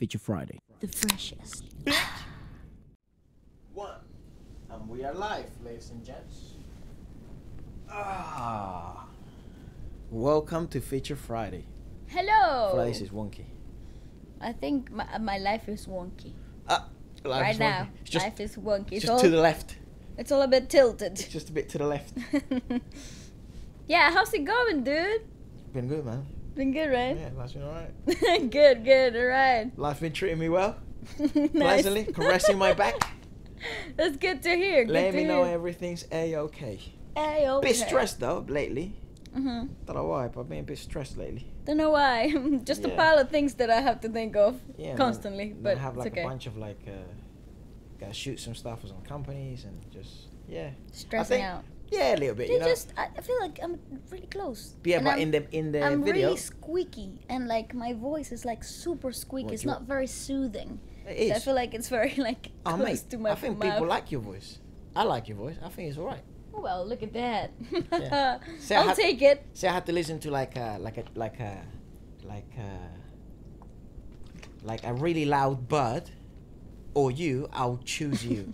Feature Friday. The freshest. One. And we are live, ladies and gents. Welcome to Feature Friday. Hello. Fridays is wonky. I think my life is wonky. Life right is now, wonky. It's just, life is wonky. It's just to the left. It's all a bit tilted. It's just a bit to the left. Yeah, how's it going, dude? Been good, man. Been good, right? Yeah, life's been alright. Good, alright. Life's been treating me well. Nice. Pleasantly, caressing my back. That's good to hear. Let me know everything's a-okay. A-okay. Bit stressed though lately. Don't know why, but I've been a bit stressed lately. Don't know why. Just a pile of things that I have to think of constantly. Then but I have like it's okay. a bunch of like gotta shoot some stuff for some companies and just Stressing out. Yeah, a little bit. You know? I feel like I'm really close. Yeah, and but I'm in the I'm video, really squeaky, and like my voice is like super squeaky. What, It's not very soothing. it is. So I feel like it's very like close mate, to my I think mouth. people like your voice. I like your voice. I think it's alright. Oh, well, look at that. Yeah. I'll take it. See, I had to listen to like a really loud bird, or you. I'll choose you.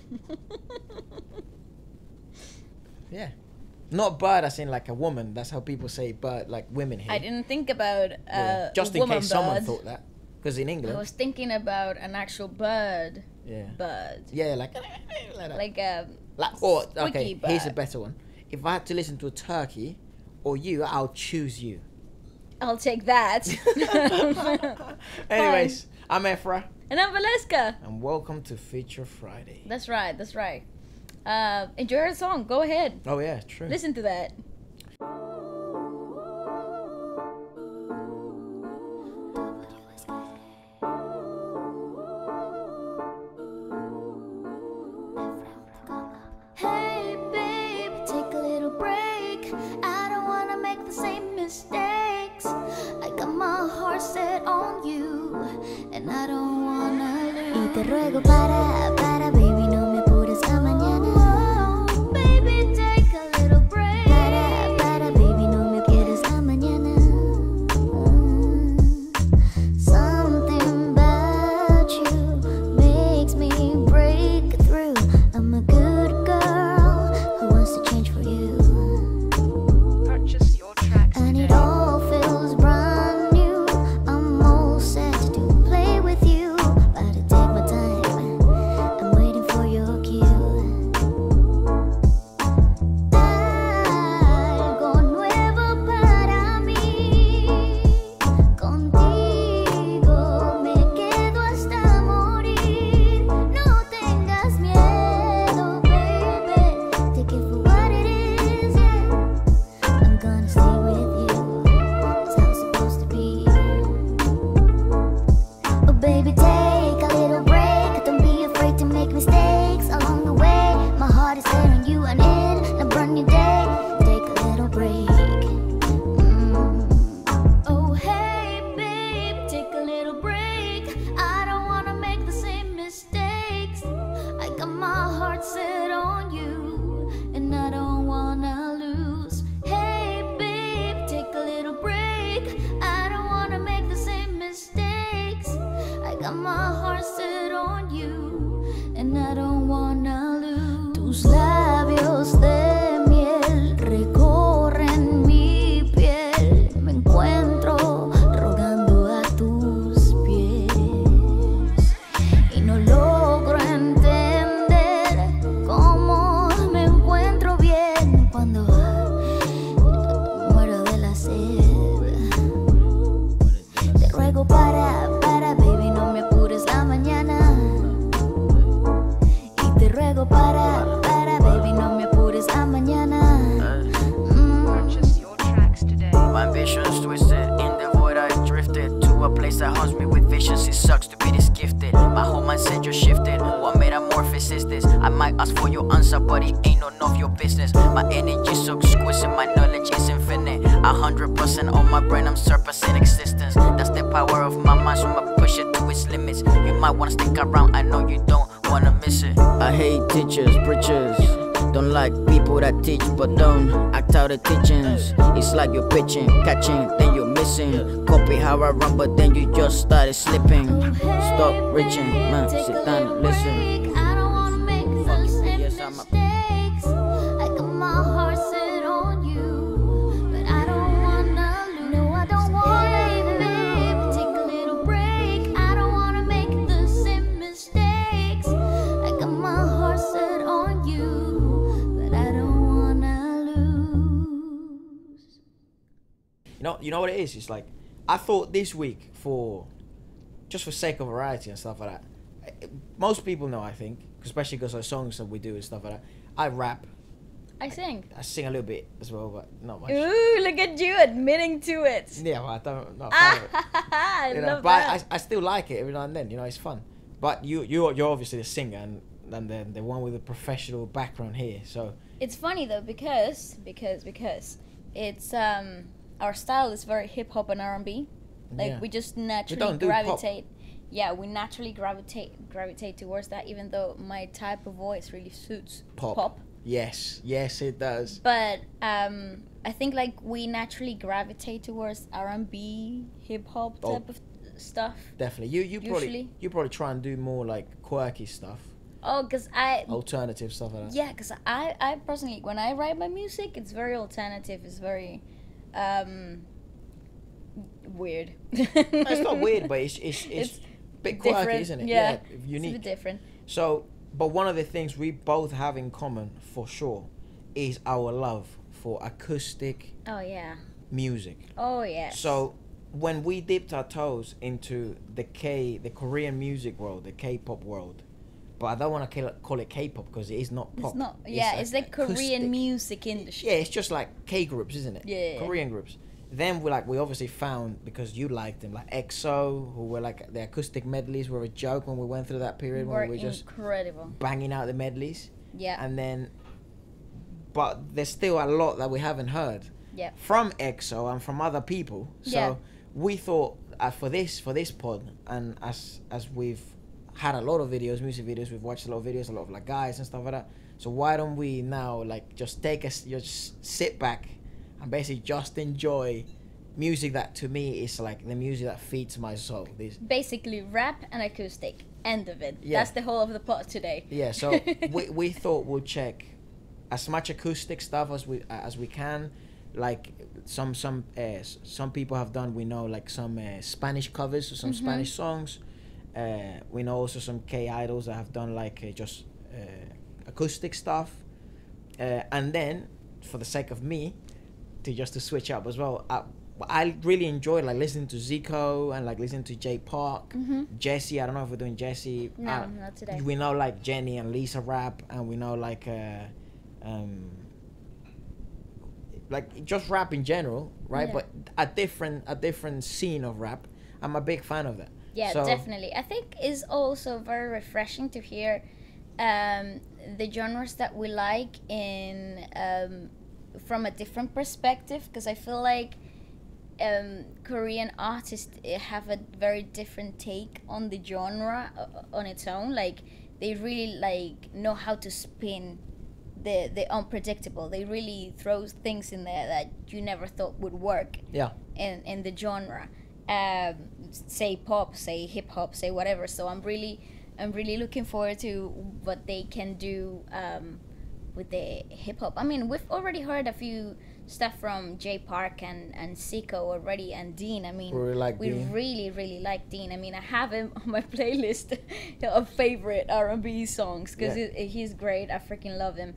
Yeah. Not bird as in like a woman. That's how people say bird, like women here. I didn't think about just in woman case someone bird. thought that. Because in England. I was thinking about an actual bird. Yeah. Bird. Yeah, like a or okay, squeaky bird. here's a better one. If I had to listen to a turkey, or you, I'll choose you. I'll take that. Anyways, I'm Efra. And I'm Waleska. And welcome to Feature Friday. That's right. Enjoy our song. Go ahead. Oh yeah, true. Listen to that. Hey babe, take a little break. I don't wanna make the same mistakes. I got my heart set on you, and I don't wanna lose. Y te ruego para, baby, no me apures a mañana. Oh, baby, take a little break. Para, baby, no me apures a mañana. Something about you makes me break through. I'm a good girl who wants to change for you. Purchase your tracks And today. it all feels brand new. I'm all set to play with you, but to take my time. I'm waiting for your cue. Algo nuevo para mí. Contigo me quedo hasta morir. No tengas miedo, baby. Take it for what it is, yeah. I'm gonna stay with you. That's how it's supposed to be. Oh baby, take a little break. Don't be afraid to make mistakes along the way. My heart is set on you and in a brand new day. Take a little break. Oh hey babe, take a little break. I don't wanna make the same mistakes. I got my heart set on you, and I don't wanna lose. Hey babe, take a little break. I don't wanna make the same mistakes. I got my heart set on you, and I don't wanna lose. Tus labios de miel recorren mi piel. Me encuentro rogando a tus pies, y no logro entender cómo me encuentro bien cuando muero de la sed. Te ruego para, baby, no me apures la mañana. Y te ruego para, baby, no me apures la mañana. Purchase your tracks today. My ambitions twisted, in the void I drifted to a place that haunts me with visions. It sucks to be this gifted. My whole mindset just shifted. What metamorphosis is this? I might ask for your answer, but it ain't none of your business. My energy's so exquisite, my knowledge is infinite. 100% on my brain, I'm surpassing existence. That's the power of my mind, so I'ma push it to its limits. You might wanna stick around, I know you don't wanna miss it. I hate teachers, preachers. Don't like people that teach but don't act out the teachings. It's like you're pitching, catching, then you're missing. listen. Copy how I run, but then you just started slipping. Stop reaching, man, sit down and listen. I don't wanna make the same Yes, I'm a- mistakes. I got my heart set on you, but I don't wanna lose. No, I don't wanna, babe, take a little break. I don't wanna make the same mistakes. I got my heart set on you, but I don't wanna lose. You know what it is? It's like, I thought this week, just for sake of variety and stuff like that, most people know, I think, especially because of the songs that we do and stuff like that, I rap. I sing. I sing a little bit as well, but not much. Ooh, look at you admitting to it. Yeah, well, I don't know. I love But that. I still like it every now and then. You know, it's fun. But you're obviously the singer and the one with the professional background here. So It's funny though because it's our style is very hip hop and R&B. Like Yeah. we just naturally don't do pop. gravitate. Yeah, we naturally gravitate towards that. Even though my type of voice really suits pop. yes, it does. But I think like we naturally gravitate towards R&B, hip hop Oh. type of stuff. Definitely. You Usually. probably try and do more like quirky stuff, Oh, cause I alternative stuff like that. yeah, cause I personally when I write my music, it's very alternative. It's very weird. It's not weird, but it's a bit quirky, different, isn't it? yeah. Unique. It's a bit different. So, but one of the things we both have in common, for sure, is our love for acoustic Oh yeah. music. Oh yes. So, when we dipped our toes into the Korean music world, the K-pop world, but I don't want to call it K-pop because it is not pop. it's not. Yeah, it's like acoustic. Korean music industry. Yeah, it's just like K groups, isn't it? Yeah. Korean groups. Then we obviously found, because you liked them, like EXO, who were like the acoustic medleys were a joke when we went through that period when we were just incredible. banging out the medleys. Yeah. And then, but there's still a lot that we haven't heard Yeah. from EXO and from other people. So Yeah. we thought for this pod, and as we've had a lot of videos, music videos, we've watched a lot of videos, a lot of like guys and stuff like that. So why don't we now like just just sit back and basically just enjoy music that to me is like the music that feeds my soul. This Basically, rap and acoustic. End of it. Yeah. That's the whole of the plot today. Yeah, so we thought we'll check as much acoustic stuff as we can. Like some people have done, we know, like some Spanish covers or some Spanish songs. We know also some K-idols that have done like just acoustic stuff. And then, for the sake of me, to switch up as well, I really enjoy like listening to ZICO and like listening to Park, Jessie. I don't know if we're doing Jessie. No, not today. We know like Jenny and Lisa rap, and we know like just rap in general, right? Yeah. But a different scene of rap. I'm a big fan of that. Yeah, So- definitely. I think it's also very refreshing to hear the genres that we like in from a different perspective, because I feel like Korean artists have a very different take on the genre on its own. Like they really like know how to spin the unpredictable. They really throw things in there that you never thought would work Yeah. in the genre. Say pop, say hip hop, say whatever. So I'm really looking forward to what they can do with the hip hop. I mean, we've already heard a few stuff from Park and ZICO already, and Dean. I mean, We really like Dean. really like Dean. I mean, I have him on my playlist of favorite R&B songs because Yeah. he's great. I freaking love him.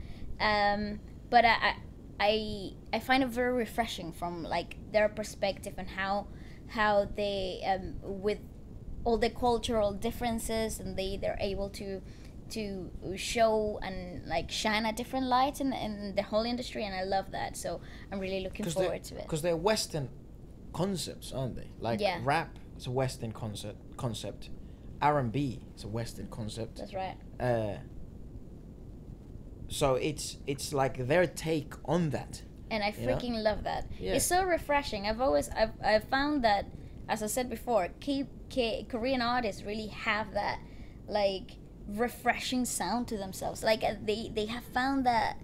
But I find it very refreshing from like their perspective and how they with all the cultural differences, and they're able to show and like shine a different light in the whole industry, and I love that. So I'm really looking forward to it. Because they're Western concepts, aren't they? Like Yeah. rap is a Western concept. R&B is a Western concept. That's right. So it's like their take on that. And I You know? freaking love that. Yeah. It's so refreshing. I've found that, as I said before, Korean artists really have that like refreshing sound to themselves. Like they have found that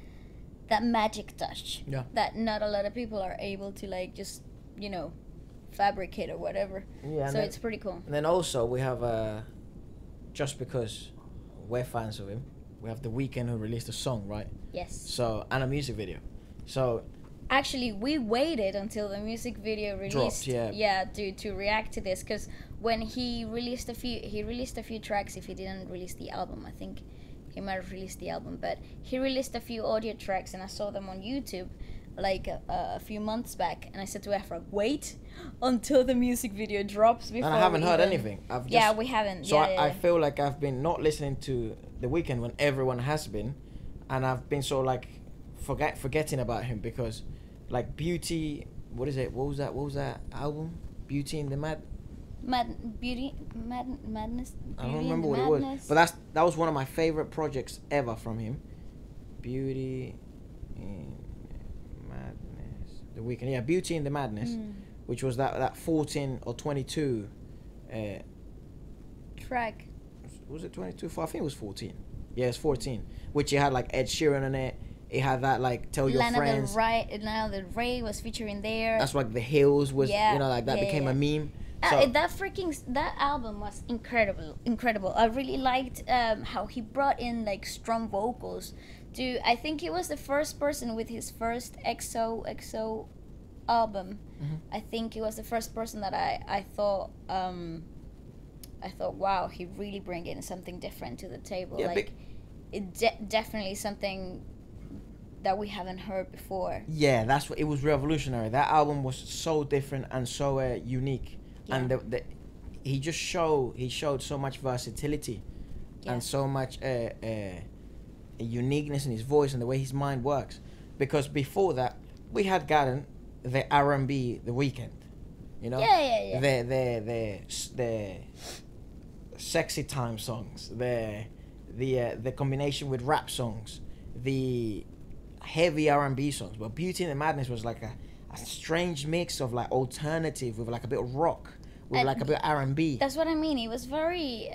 magic touch Yeah. that not a lot of people are able to like just fabricate or whatever. Yeah, So it's pretty cool. And then also we have just because we're fans of him, we have The Weeknd who released a song, right? Yes. So and a music video. So Actually, we waited until the music video released. Dropped, yeah. to react to this, because when he released a few tracks. If he didn't release the album, I think he might have released the album, but he released a few audio tracks, and I saw them on YouTube like a few months back, and I said to Efra, wait until the music video drops before. and I haven't we heard even-" anything. I've just, Yeah, we haven't. So yeah, I feel like I've been not listening to The Weeknd when everyone has been, and I've been so like forgetting about him because like Beauty, what is it? What was that album? Beauty and the Madness. I don't remember what it was, but that was one of my favorite projects ever from him. Beauty in Madness, The Weeknd. Yeah, Beauty in the Madness, which was that 14 or 22 track. Was it 22? I think it was 14. Yeah, it's 14. Which it had like Ed Sheeran on it. It had that like Tell Your Friends. Lana Del Rey was featuring there. That's like The Hills was, Yeah, you know, like that yeah, became yeah. a meme. So, That album was incredible. I really liked how he brought in like strong vocals. I think he was the first person with his first EXO album. I think he was the first person that I thought wow, he really bring in something different to the table. Yeah, like definitely something that we haven't heard before. yeah, that's what it was, revolutionary. That album was so different and so unique. Yeah. And he showed so much versatility Yeah. and so much a uniqueness in his voice and the way his mind works. Because before that, we had gotten the R&B, The Weeknd, you know, Yeah. the sexy time songs, the combination with rap songs, the heavy R&B songs. But Beauty and the Madness was like a strange mix of like alternative with like a bit of rock with And like a bit of R&B. That's what I mean. It was very,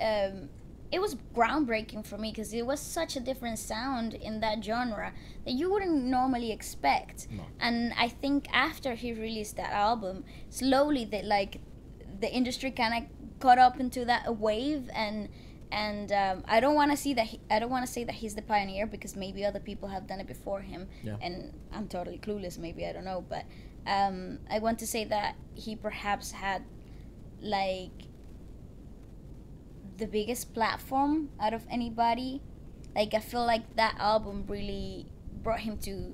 it was groundbreaking for me because it was such a different sound in that genre that you wouldn't normally expect. No. And I think after he released that album, slowly the industry kind of caught up into that wave, and I don't want to say that he's the pioneer because maybe other people have done it before him, Yeah. and I'm totally clueless. Maybe I don't know, but I want to say that he perhaps had like the biggest platform out of anybody. Like I feel like that album really brought him to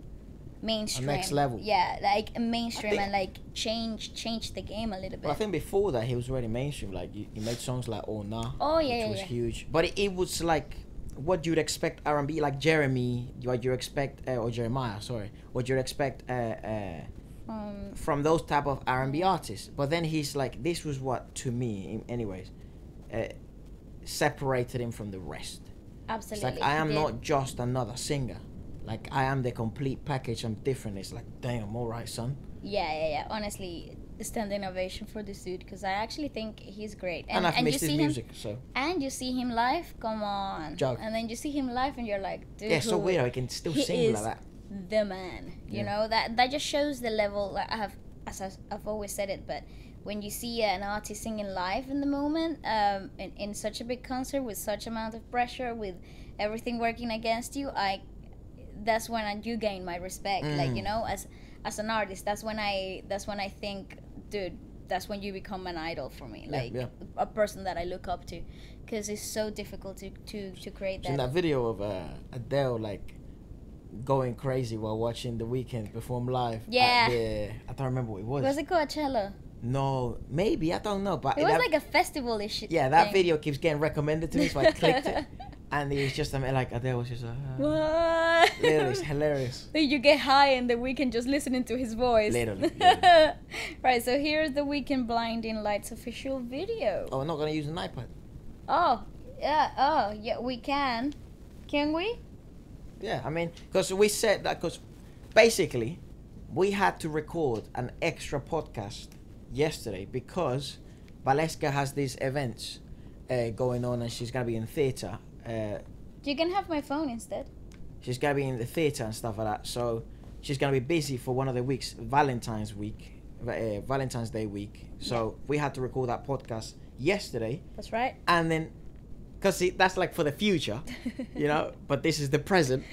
mainstream, next level. Yeah, like a mainstream, I think- and like changed the game a little bit. But I think before that he was already mainstream. Like he made songs like Oh Nah, Oh, yeah, which yeah, was yeah. huge. But it was like what you'd expect R&B, like Jeremy, what you expect or Jeremiah, sorry, what you'd expect from those type of R&B artists. But then he's like, this was what to me, anyways, separated him from the rest. Absolutely. It's like I he am did. not just another singer. Like I am the complete package. I'm different. It's like, damn, all right, son. Yeah. Honestly, standing ovation for this dude because I actually think he's great. And I've you missed his see music, him, so and you see him live. Come on. Joke. And then you see him live, and you're like, dude, yeah, so weird. I can still he sing is like that. the man. You Yeah. know that just shows the level. Like I've always said it, but when you see an artist singing live in the moment, in such a big concert with such amount of pressure, with everything working against you, that's when I do gain my respect. Like, you know, as an artist, that's when I think, dude, that's when you become an idol for me. Yeah, Like yeah. a person that I look up to, because it's so difficult to create So in that. that video of Adele like going crazy while watching The Weeknd perform live. Yeah. I don't remember what it was. Was it Coachella? No, maybe, I don't know, but It was that- like a festival-ish. yeah, that thing. video keeps getting recommended to me, so I clicked it, and it was just like Adele was just What? literally, it's hilarious. You get high in the weekend just listening to his voice. Literally. Right, so here's the Weekend Blinding Lights official video. Oh, we're not gonna use an iPad. Oh, yeah, we can. Can we? Yeah, I mean, because we said that because basically we had to record an extra podcast yesterday because Waleska has these events going on, and she's gonna be in theatre. You can have my phone instead. She's gonna be in the theatre and stuff like that. So she's gonna be busy for one of the weeks, Valentine's week, Valentine's Day week. So we had to record that podcast yesterday. That's right. And then, because that's like for the future, you know, but this is the present,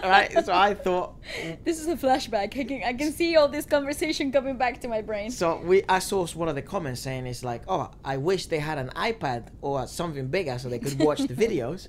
right? So I thought, This is a flashback. I can see all this conversation coming back to my brain. so I saw one of the comments saying it's like, oh, I wish they had an iPad or something bigger so they could watch the videos.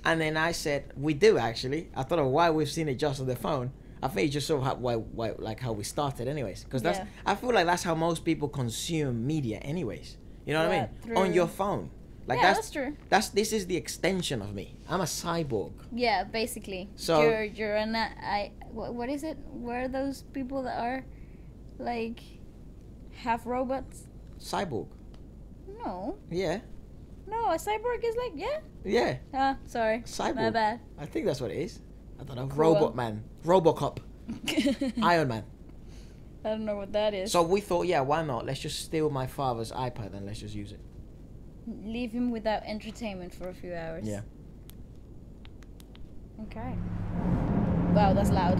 And then I said, we do actually. I thought of why we've seen it just on the phone. I think it's just sort of why like how we started anyways. Because Yeah. I feel like that's how most people consume media anyways. You know what I Yeah, mean? On true. your phone. Like Yeah, that's true. This is the extension of me. I'm a cyborg. Yeah, basically. So- you're an what is it? Where are those people that are like half robots? Cyborg. No, Yeah. no, a cyborg is like Yeah. Ah, sorry, Cyborg. my bad. I think that's what it is. I don't know. Cool. Robot Man. Robocop. Iron Man. I don't know what that is. So we thought, yeah, why not? Let's just steal my father's iPad and let's just use it. Leave him without entertainment for a few hours. Yeah. Okay. Wow, that's loud.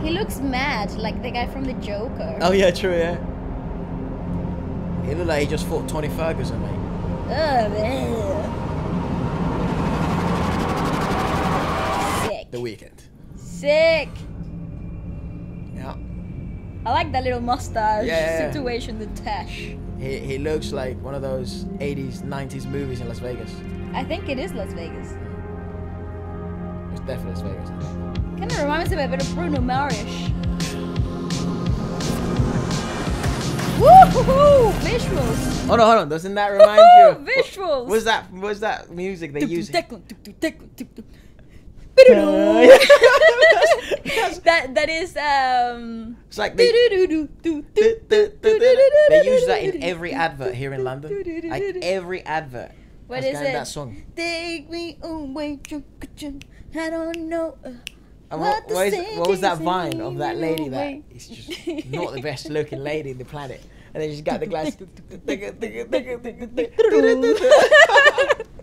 He looks mad, like the guy from the Joker. Oh yeah, true, yeah. He looked like he just fought Tony Ferguson, mate. Ugh, bleh. Sick. The Weeknd. Sick. Yeah. I like that little mustache Yeah. situation, the tash. He looks like one of those 80s, 90s movies in Las Vegas. I think it is Las Vegas. It's definitely Las Vegas. Kind of reminds me a bit of Bruno Mars. Woo-hoo-hoo! Visuals. Hold on. Doesn't that remind you? of- Visuals. Was that music they use? that is It's like they use that in every advert here in London. Like every advert. What That's is kind of it? that song. Take me away, I don't know. And What the what was that same vine of that lady that way. is just not the best looking lady in the planet? And then she's got the glass.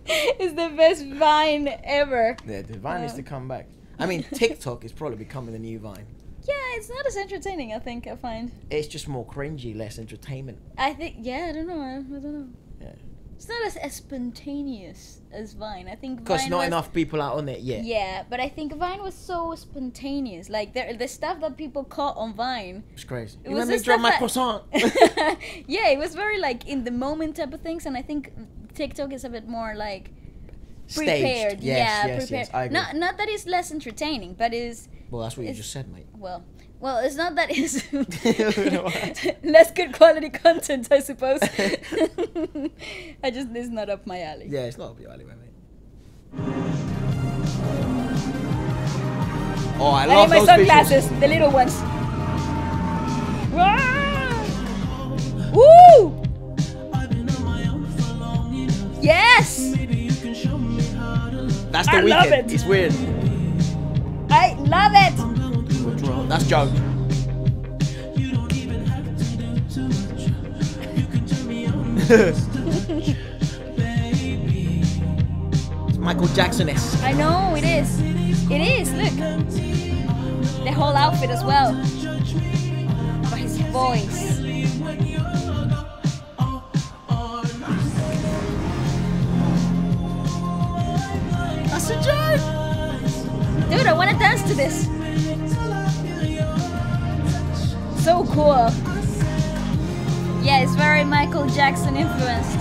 It's the best Vine ever. Yeah, the Vine needs to come back. I mean, TikTok is probably becoming the new Vine. Yeah, it's not as entertaining, I think, I find. It's just more cringy, less entertainment. I think, yeah, I don't know. I don't know. Yeah. It's not as spontaneous as Vine. I think Because Vine not was, enough people are on it yet. Yeah, but I think Vine was so spontaneous. Like, the stuff that people caught on Vine. It's crazy. It You was let me the drop stuff my that- croissant. Yeah, it was very, like, in the moment type of things. And I think TikTok is a bit more, like, prepared. Staged. Yes, Yeah, yes, prepared. yes. I agree. Not that it's less entertaining, but is Well, that's what you it's- just said, mate. well, it's not that it's What? less good quality content, I suppose. It's not up my alley. Yeah, it's not up your alley, mate. Oh, I I love need my those sunglasses, visuals. the little ones. Ah! Woo! Yes! That's the I love Weeknd. it. It's weird. I love it! That's Joe. It's Michael Jackson-esque. I know, it is. It is, look. The whole outfit as well. But his voice. That's a joke. Dude, I want to dance to this. So cool. Yeah, it's very Michael Jackson influenced.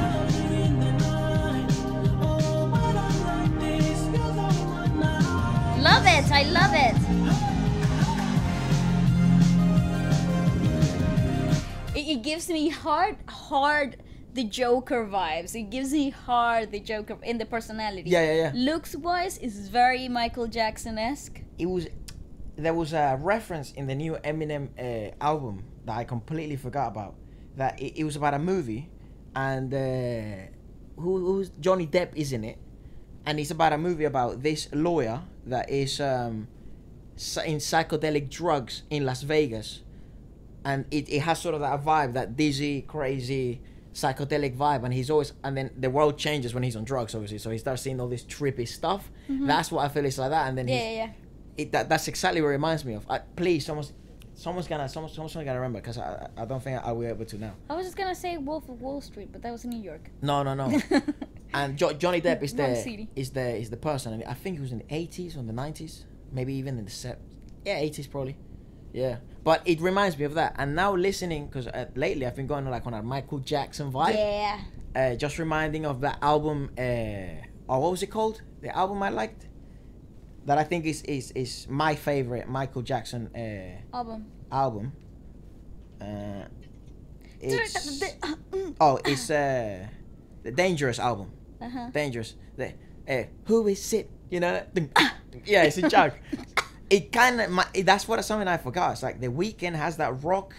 Love it, I love it. It gives me hard the Joker vibes. It gives me hard the Joker in the personality. Yeah. Looks wise, is very Michael Jackson-esque. There was a reference in the new Eminem album that I completely forgot about. That it was about a movie, and who's Johnny Depp is in it, and it's about a movie about this lawyer that is in psychedelic drugs in Las Vegas, and it has sort of that vibe, that dizzy, crazy, psychedelic vibe, and then the world changes when he's on drugs, obviously, so he starts seeing all this trippy stuff. That's what I feel it's like that, and then Yeah. that's exactly what it reminds me of. Please, someone Someone's gonna remember because I don't think I will be able to now. I was just gonna say Wolf of Wall Street, but that was in New York. No. And Johnny Depp is Wrong city. the person. And I think he was in the 80s or the 90s, maybe even in the 80s probably. Yeah, but it reminds me of that. And now listening, because lately I've been going like on a Michael Jackson vibe. Yeah. Just reminding of that album. What was it called? The album I liked. That I think is my favorite Michael Jackson album. It's the Dangerous album. Dangerous. Who is it? You know. Yeah, it's a joke. It kind of that's something I forgot. It's like The Weeknd has that rock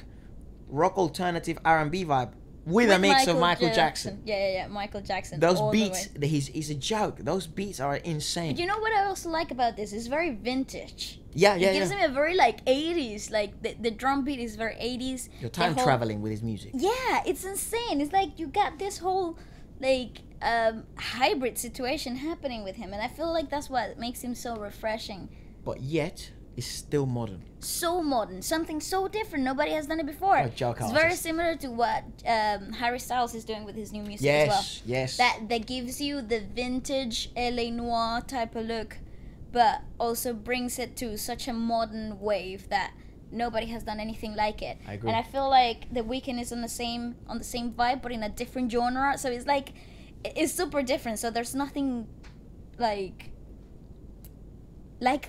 alternative R&B vibe with a mix of Michael Jackson. Yeah, Michael Jackson. Those beats, he's a joke. Those beats are insane. But you know what I also like about this? It's very vintage. Yeah. It gives him a very like 80s, like the drum beat is very 80s. You're time traveling with his music. Yeah, it's insane. It's like you got this whole like hybrid situation happening with him, and I feel like that's what makes him so refreshing. But yet, it's still modern. So modern, something so different. Nobody has done it before. It's very similar to what Harry Styles is doing with his new music as well. Yes. That gives you the vintage LA Noir type of look, but also brings it to such a modern wave that nobody has done anything like it. I agree. And I feel like The Weeknd is on the same vibe, but in a different genre. So it's like it's super different. So there's nothing like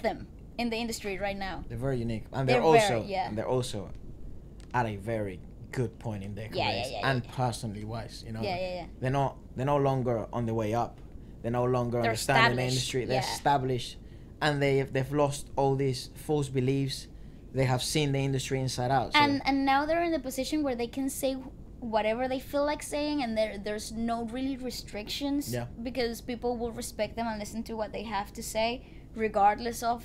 them in the industry right now. They're very unique, and they're also at a very good point in their careers and personally wise. You know, they're no longer on the way up. They're no longer understanding the industry. They're established, and they've lost all these false beliefs. They have seen the industry inside out. So. And now they're in the position where they can say whatever they feel like saying, and there's no really restrictions because people will respect them and listen to what they have to say, regardless of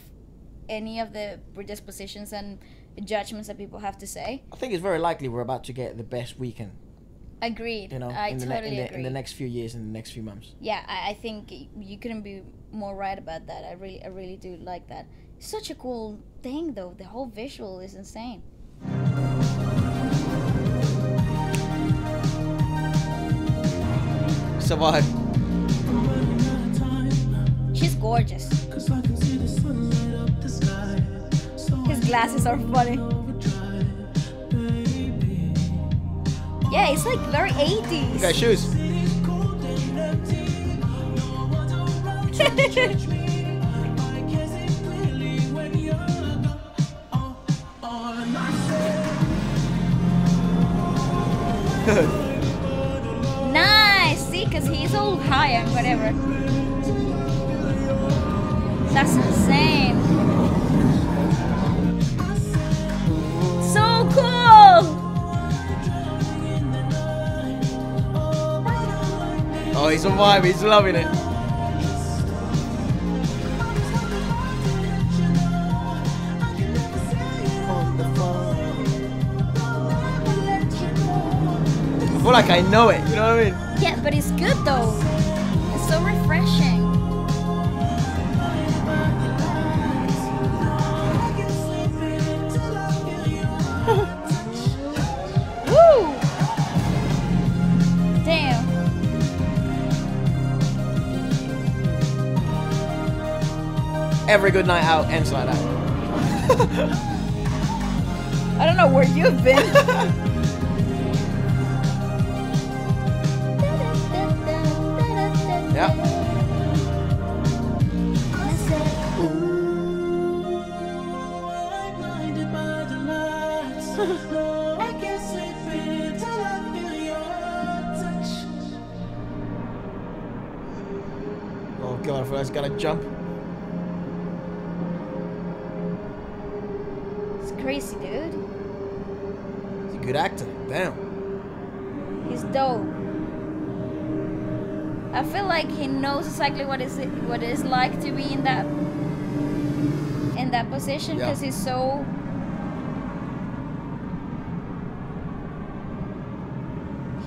any of the predispositions and judgments that people have to say. I think it's very likely we're about to get the best Weeknd. Agreed. You know, I totally agree. In the next few years, in the next few months. Yeah, I think you couldn't be more right about that. I really do like that. It's such a cool thing, though. The whole visual is insane. Survive. She's gorgeous. His glasses are funny. Yeah, it's like very 80s. Okay, shoes. Nice, see, because he's all high and whatever. That's insane. So cool. Oh, he's on vibe. He's loving it. I feel like I know it. You know what I mean? Yeah, but it's good though. It's so refreshing. Woo! Damn. Every good night out ends like that. I don't know where you've been. Yeah. Oh god, I thought I was gonna jump. It's crazy, dude. He's a good actor. Damn. He's dope. I feel like he knows exactly what it's like to be in that position because he's so.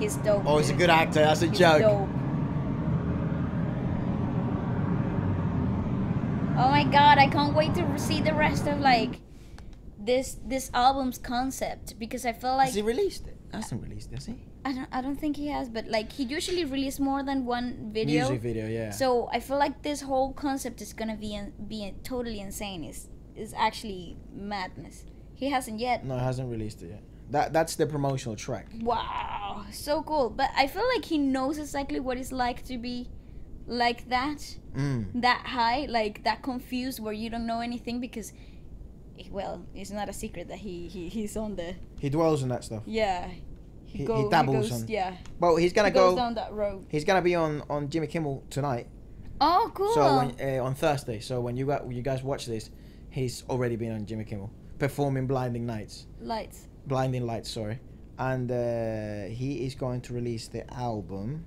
He's dope. Oh, he's a good actor. That's a He's joke. Dope. Oh my god, I can't wait to see the rest of like this album's concept, because I feel like Has he released it? Hasn't released, has he? I don't think he has, but like he usually releases more than one video. Music video, yeah. So I feel like this whole concept is gonna be totally insane. Is actually madness. He hasn't yet. No, he hasn't released it yet. That's the promotional track. Wow, so cool. But I feel like he knows exactly what it's like to be like that, that high, like that confused where you don't know anything, because, well, it's not a secret that he's on the. He dwells on that stuff. Yeah. He dabbles on. Yeah. Well, he's gonna goes go down that road. He's gonna be on Jimmy Kimmel tonight. Oh, cool. So when, on Thursday. So when you guys watch this, he's already been on Jimmy Kimmel performing Blinding Lights. Sorry, and he is going to release the album.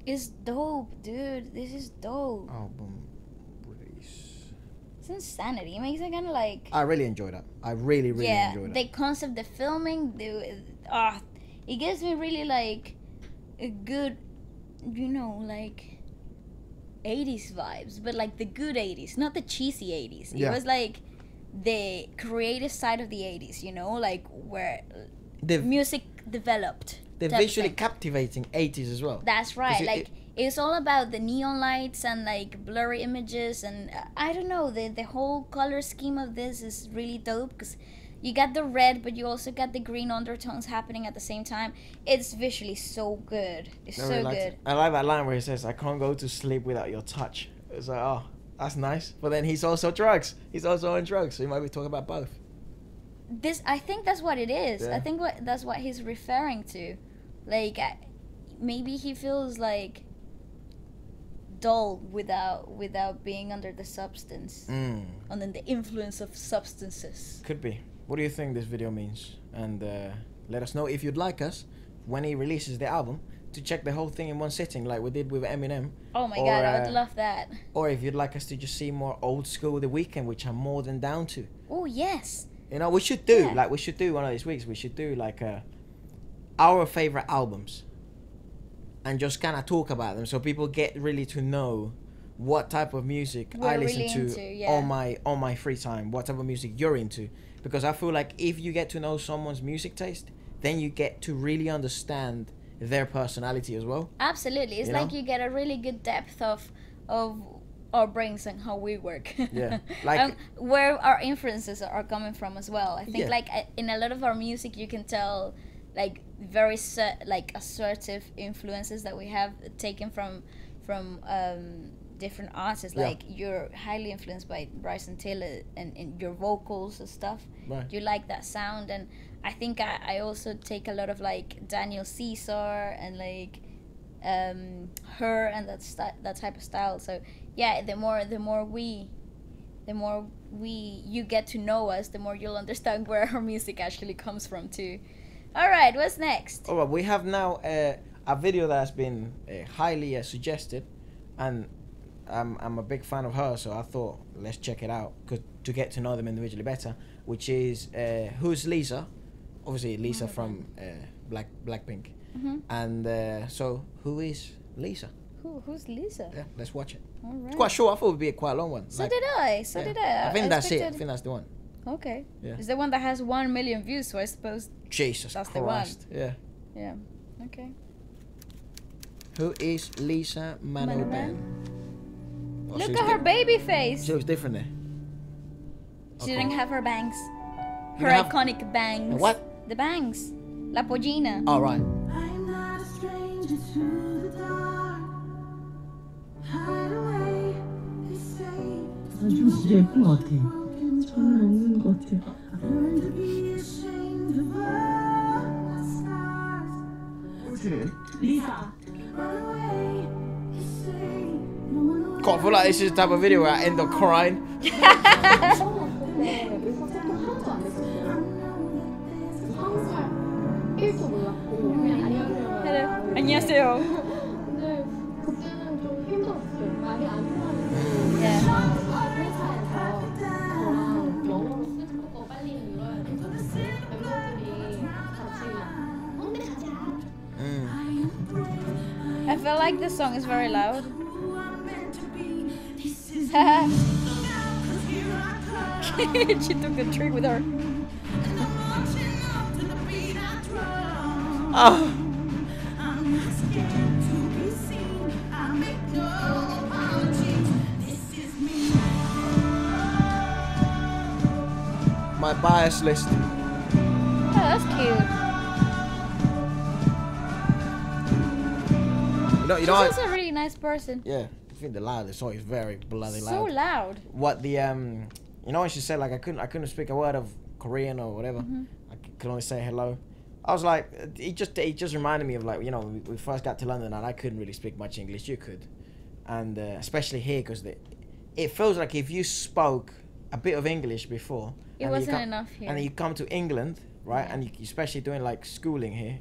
It's dope, dude. This is dope. Album release. It's insanity. It makes it kind of like. I really enjoyed that. I really enjoyed that. The concept, the filming, it gives me really like a good, like 80s vibes, but like the good 80s, not the cheesy 80s. It was like the creative side of the 80s, like where the music developed. The visually captivating 80s as well. That's right. It's all about the neon lights and like blurry images, and I don't know, the whole color scheme of this is really dope, because you got the red, but you also got the green undertones happening at the same time. It's visually so good. It's so good. I like that line where he says, "I can't go to sleep without your touch." It's like, oh, that's nice. But then he's also drugs. He's also on drugs, so he might be talking about both. I think that's what it is. Yeah. I think that's what he's referring to. Like, maybe he feels like dull without being under the substance, under the influence of substances. Could be. What do you think this video means? And let us know if you'd like us, when he releases the album, to check the whole thing in one sitting, like we did with Eminem. Oh my god, I would love that. Or if you'd like us to just see more old school The Weeknd, which I'm more than down to. Oh yes. We should do we should do one of these weeks. We should do like our favorite albums, and just kind of talk about them, so people get really to know what type of music I listen to on my free time, what type of music you're into. Because I feel like if you get to know someone's music taste, then you get to really understand their personality as well. Absolutely. It's like you get a really good depth of our brains and how we work. Yeah. Like where our influences are coming from as well. I think like in a lot of our music you can tell like very assertive influences that we have taken from different artists. Like you're highly influenced by Bryson Tiller and your vocals and stuff. Right. You like that sound, and I think I also take a lot of like Daniel Caesar and like her and that type of style. So yeah, the more you get to know us, the more you'll understand where our music actually comes from too. All right, what's next? All right, we have now a video that has been highly suggested, and I'm a big fan of her, so I thought let's check it out to get to know them individually better. Which is Who's Lisa? Obviously Lisa from BLACKPINK. And so who is Lisa? Who's Lisa? Yeah, let's watch it. All right. It's quite short. I thought it would be quite a long one. So did I. I think that's it. I think that's the one. Okay. Yeah. It's the one that has 1 million views, so I suppose Jesus that's Christ. the one. Yeah. Okay. Who is Lisa Manoban? Oh, look at her baby face. She looks different there. She didn't have her bangs. Her didn't have- iconic bangs. What? The bangs. La Pollina. All right. I'm not a stranger to the dark. Hide away, they say. 진짜 예쁜 것 같아. 잘 어울리는 것 같아. Learn to be ashamed of all my scars. 리사. Run away, they say. No one will God, I feel like this is the type of video where I end up crying. Hello. 안녕하세요. Yeah. I feel like this song is very loud. She took the trick with her. Oh. My bias list. Oh, that's cute. You She's know. also a really nice person. Yeah, I think the loud song is very bloody loud. So loud. What the you know when she said like I couldn't speak a word of Korean or whatever. I could only say hello. I was like, it just reminded me of like, you know, when we first got to London and I couldn't really speak much English. You could, and especially here because it feels like if you spoke a bit of English before, It wasn't enough here. and then you come to England, right, Yeah. and you especially doing like schooling here,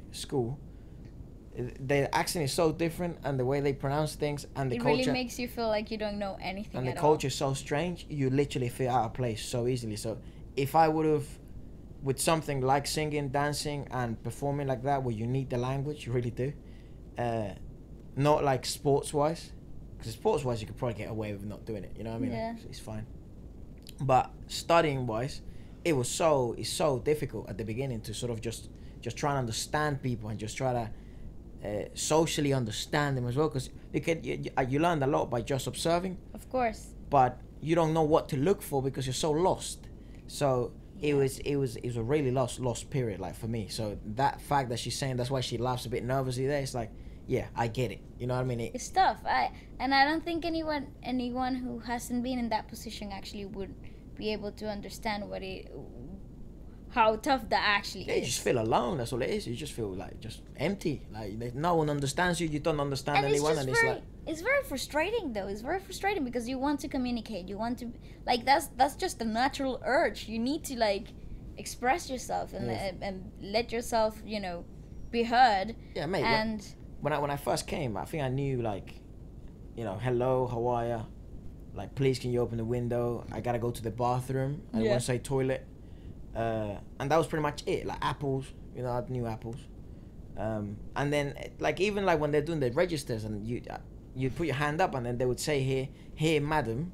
the accent is so different and the way they pronounce things and the It culture. really makes you feel like you don't know anything And the at culture is so strange, you literally feel out of place so easily. So if I would have, with something like singing, dancing, and performing like that, where you need the language, you really do. Not like sports-wise, because sports-wise you could probably get away with not doing it. You know what I mean? Yeah. It's fine. But studying-wise, it's so difficult at the beginning to sort of just try and understand people and just try to socially understand them as well, because you learn a lot by just observing. Of course. But you don't know what to look for because you're so lost. So it was a really lost period, like for me. So that fact that she's saying that's why she laughs a bit nervously there, it's like, yeah, I get it. You know what I mean? It's tough. I don't think anyone who hasn't been in that position actually would be able to understand how tough that actually Yeah, you is. just feel alone. That's all it is. You just feel like just empty. Like no one understands you. You don't understand And anyone, it's and just it's like it's very frustrating though. It's very frustrating because you want to communicate. You want to like that's just a natural urge. You need to like express yourself and Yes. and let yourself, you know, be heard. yeah, mate. And When I first came, I think I knew like, you know, hello, how are ya? Like, please can you open the window? I gotta go to the bathroom. I Yeah. want to say toilet. And that was pretty much it. Like apples, you know, I knew apples. And then like even like when they're doing the registers and you put your hand up and then they would say here madam,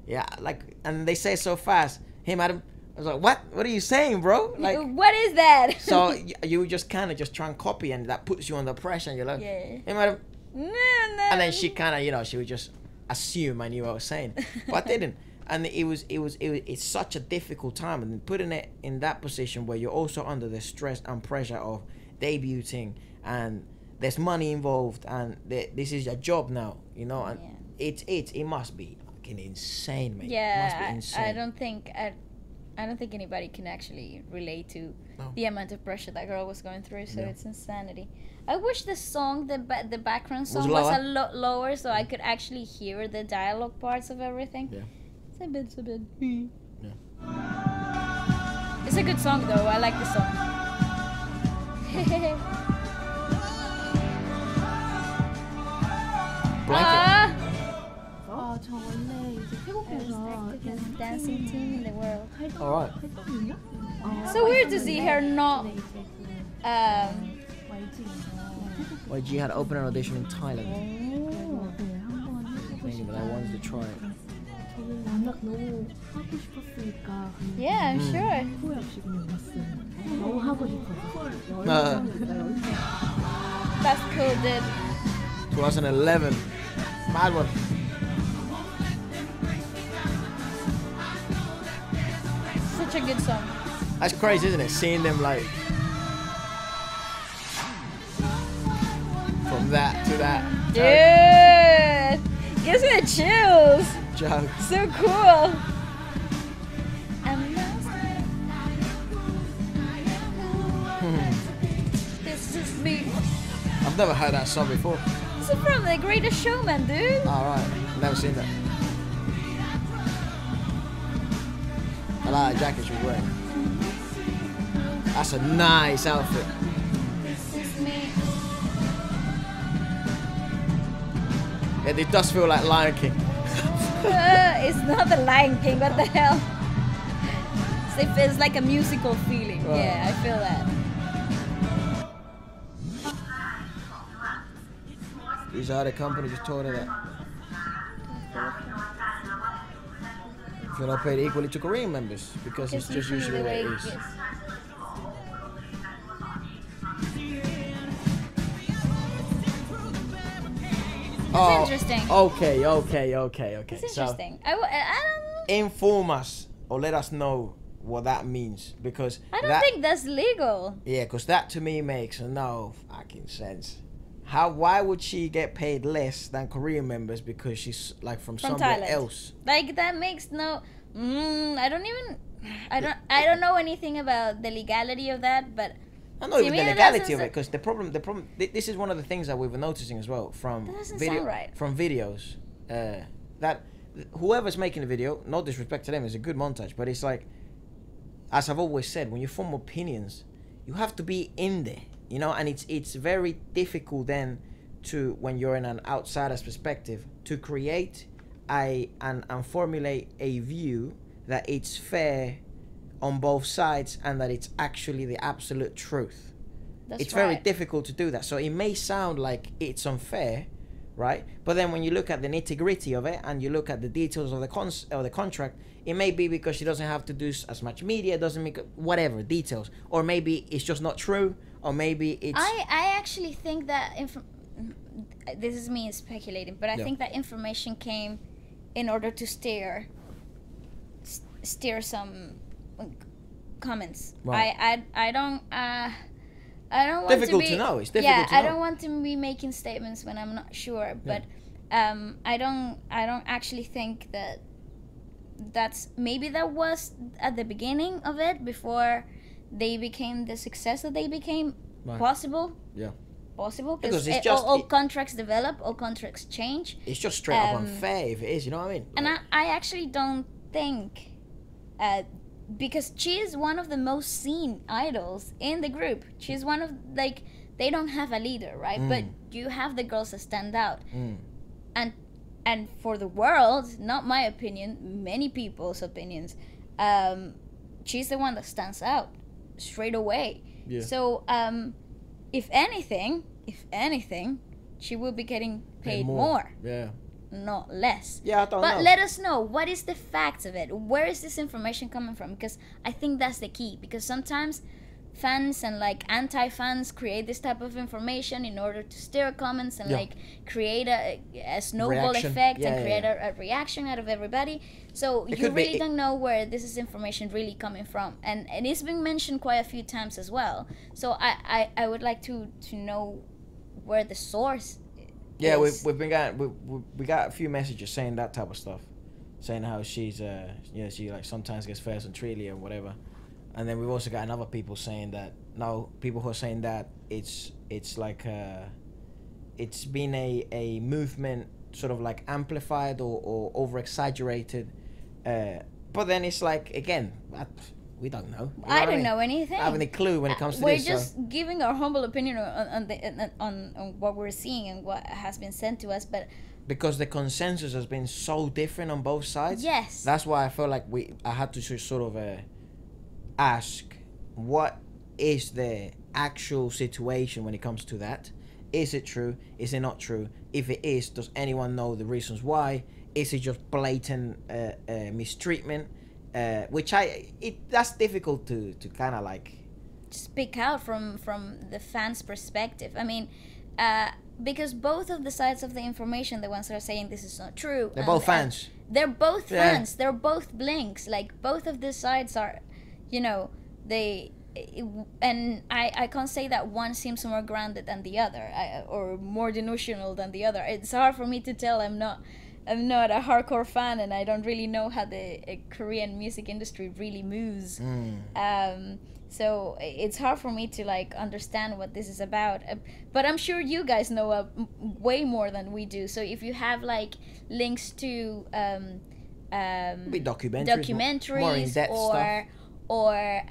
yeah, like, and they say it so fast, hey madam. I was like, what are you saying, bro? Like, what is that? so you just kind of just try and copy, and that puts you under pressure, and you're like, Yeah. hey madam. No. And then she kind of, you know, she would just assume I knew what I was saying, but I didn't. And it's such a difficult time, and then putting it in that position where you're also under the stress and pressure of debuting, and there's money involved, and this is your job now, you know, and it must be fucking insane, mate. Yeah, it must be insane. I don't think anybody can actually relate to No. the amount of pressure that girl was going through. So Yeah. it's insanity. I wish the song, the background song Was was lower? a lot lower, so I could actually hear the dialogue parts of everything. Yeah. It's a bit. Yeah. It's a good song though. I like the song. Blanket. 아, 저 원래 이제 태국에서 Biggest dancing team in the world. All right. 했거든요. So weird to see her not. 근데 이제 그 Um, Wait, you had to open an audition in Thailand. 그래서 네, 한번 해보고 Thinking that I wanted to try it. 저는 워낙 너무 하고 싶었으니까 그냥 yeah, I'm sure. 후회 없이 그냥 왔어요. 너무 하고 싶어서. That's cool, dude. 2011. Mad one. Such a good song. That's crazy, isn't it? Seeing them like from that to that. Dude, gives me the chills. Joke. So cool. This is me. I've never heard that song before. This is from The Greatest Showman, dude. Alright, never seen that. I like that jacket she was wearing. That's a nice outfit. This is me. Yeah, it does feel like Lion King. It's not the Lion King. What the hell? It's like a musical feeling. Right. Yeah, I feel that. These other company just told her that. If you're not paid equally to Korean members, because it's just usually the way it is. It's interesting. Okay. It's interesting. I don't. Inform us or let us know what that means, because I don't think that's legal. Yeah, because that to me makes no fucking sense. Why would she get paid less than Korean members because she's like from somewhere Thailand. else? Like that makes no. I don't know anything about the legality of that, but I know even the legality of it, because the problem. This is one of the things that we've been noticing as well from from videos. That whoever's making the video, no disrespect to them, is a good montage, but it's like, as I've always said, when you form opinions, you have to be in there, you know, and it's very difficult then to, when you're in an outsider's perspective, to create and formulate a view that it's fair on both sides and that it's actually the absolute truth. It's very difficult to do that. So it may sound like it's unfair, right? But then when you look at the nitty-gritty of it and you look at the details of the contract, it may be because she doesn't have to do as much media, doesn't make whatever details, or maybe it's just not true, or maybe it's. I actually think that this is me speculating, but I think that information came in order to steer some comments. Right. I don't want difficult to be, know. It's difficult to know. I don't want to be making statements when I'm not sure, but I don't actually think that's maybe that was at the beginning of it before they became the success that they became. Possible. Yeah. Possible, because it's just all contracts develop, all contracts change. It's just straight up unfair if it is, you know what I mean? And I actually don't think, because she is one of the most seen idols in the group. She's one of, like, they don't have a leader, right? But you have the girls that stand out. And for the world, not my opinion, many people's opinions, she's the one that stands out straight away. Yeah. So, if anything, she will be getting paid more. Yeah. Not less. Yeah, I don't know. But let us know, what is the facts of it? Where is this information coming from? Because I think that's the key. Because sometimes fans and like anti-fans create this type of information in order to stir comments and like create a snowball effect and create a reaction out of everybody. So you really don't know where this is information really coming from. And it's been mentioned quite a few times as well. So I would like to know where the source. Yeah, we've been we got a few messages saying that type of stuff, saying how she's she like sometimes gets first on Trilly or whatever, and then we've also got another people saying that people who are saying that it's like it's been a movement sort of like amplified or over exaggerated, but then it's like again. We don't know. I don't know anything. I don't have any clue when it comes to this. We're just giving our humble opinion on what we're seeing and what has been sent to us, but because the consensus has been so different on both sides. Yes. That's why I felt like I had to sort of ask, what is the actual situation when it comes to that? Is it true? Is it not true? If it is, does anyone know the reasons why? Is it just blatant mistreatment? Which that's difficult to kind of like speak out from the fans' perspective. I mean, because both of the sides of the information, the ones that are saying this is not true, they're both fans. They're both fans. They're both blinks. Like both of the sides are, and I can't say that one seems more grounded than the other, or more delusional than the other. It's hard for me to tell. I'm not a hardcore fan, and I don't really know how the Korean music industry really moves. So it's hard for me to like understand what this is about. But I'm sure you guys know way more than we do. So if you have like links to documentaries more in-depth stuff. or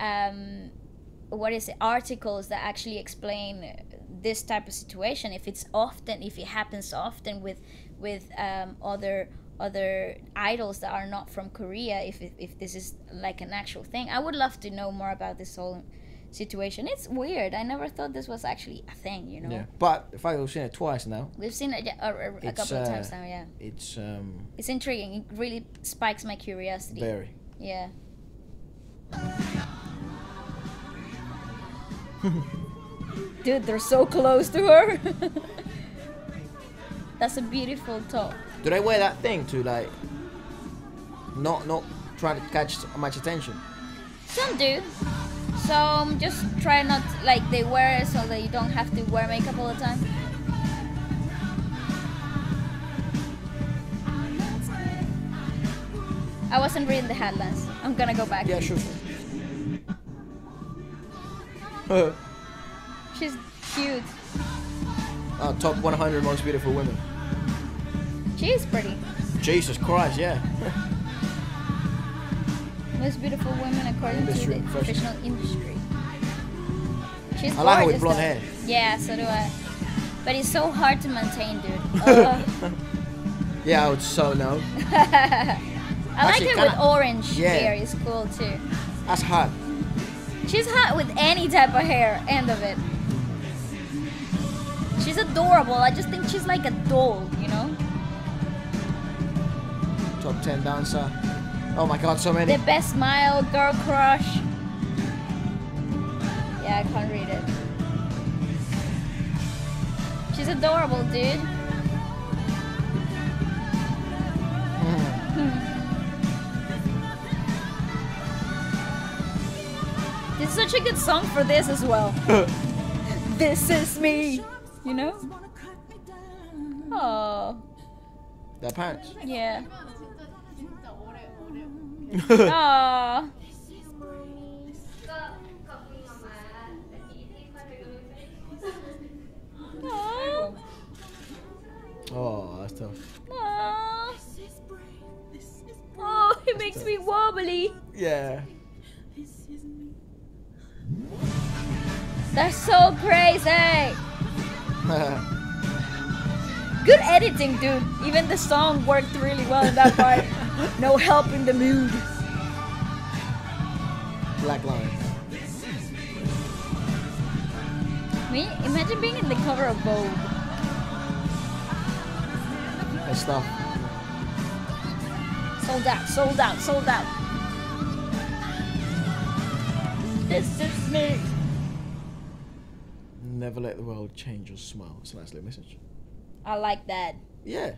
articles that actually explain this type of situation, if it happens often with other idols that are not from Korea, if this is like an actual thing. I would love to know more about this whole situation. It's weird. I never thought this was actually a thing, you know. Yeah, but the fact that we've seen it twice now, We've seen it a It's, couple of times now. Yeah, it's it's intriguing. It really spikes my curiosity. very. Yeah. Dude, they're so close to her. That's a beautiful top. Do they wear that thing to like not try to catch much attention? Some do. Some just try not, like, they wear it so that you don't have to wear makeup all the time. I wasn't reading the headlines. I'm gonna go back. Yeah, sure. She's cute. Top 100 most beautiful women. She is pretty. Jesus Christ, yeah. Most beautiful women according Industry, to the professional industry. She's I like her gorgeous, with blonde though. hair. Yeah, so do I. But it's so hard to maintain, dude. Yeah, I would so know. I like Actually, her with kinda- orange yeah. hair. It's cool too. That's hot. She's hot with any type of hair. End of it. She's adorable. I just think she's like a doll, you know? Top 10 dancer. Oh my god, so many. The best smile, girl crush. Yeah, I can't read it. She's adorable, dude. This is such a good song for this as well. This is me. You know? Oh, Their parents. yeah. Oh. Oh, that's tough. Oh, it makes me wobbly. Yeah. That's so crazy. Good editing, dude. Even the song worked really well in that part. No help in the mood. Black line. Imagine being in the cover of Vogue. And stuff. Sold out, sold out, sold out. This is me. Never let the world change your smile. It's a nice little message. I like that. Yeah.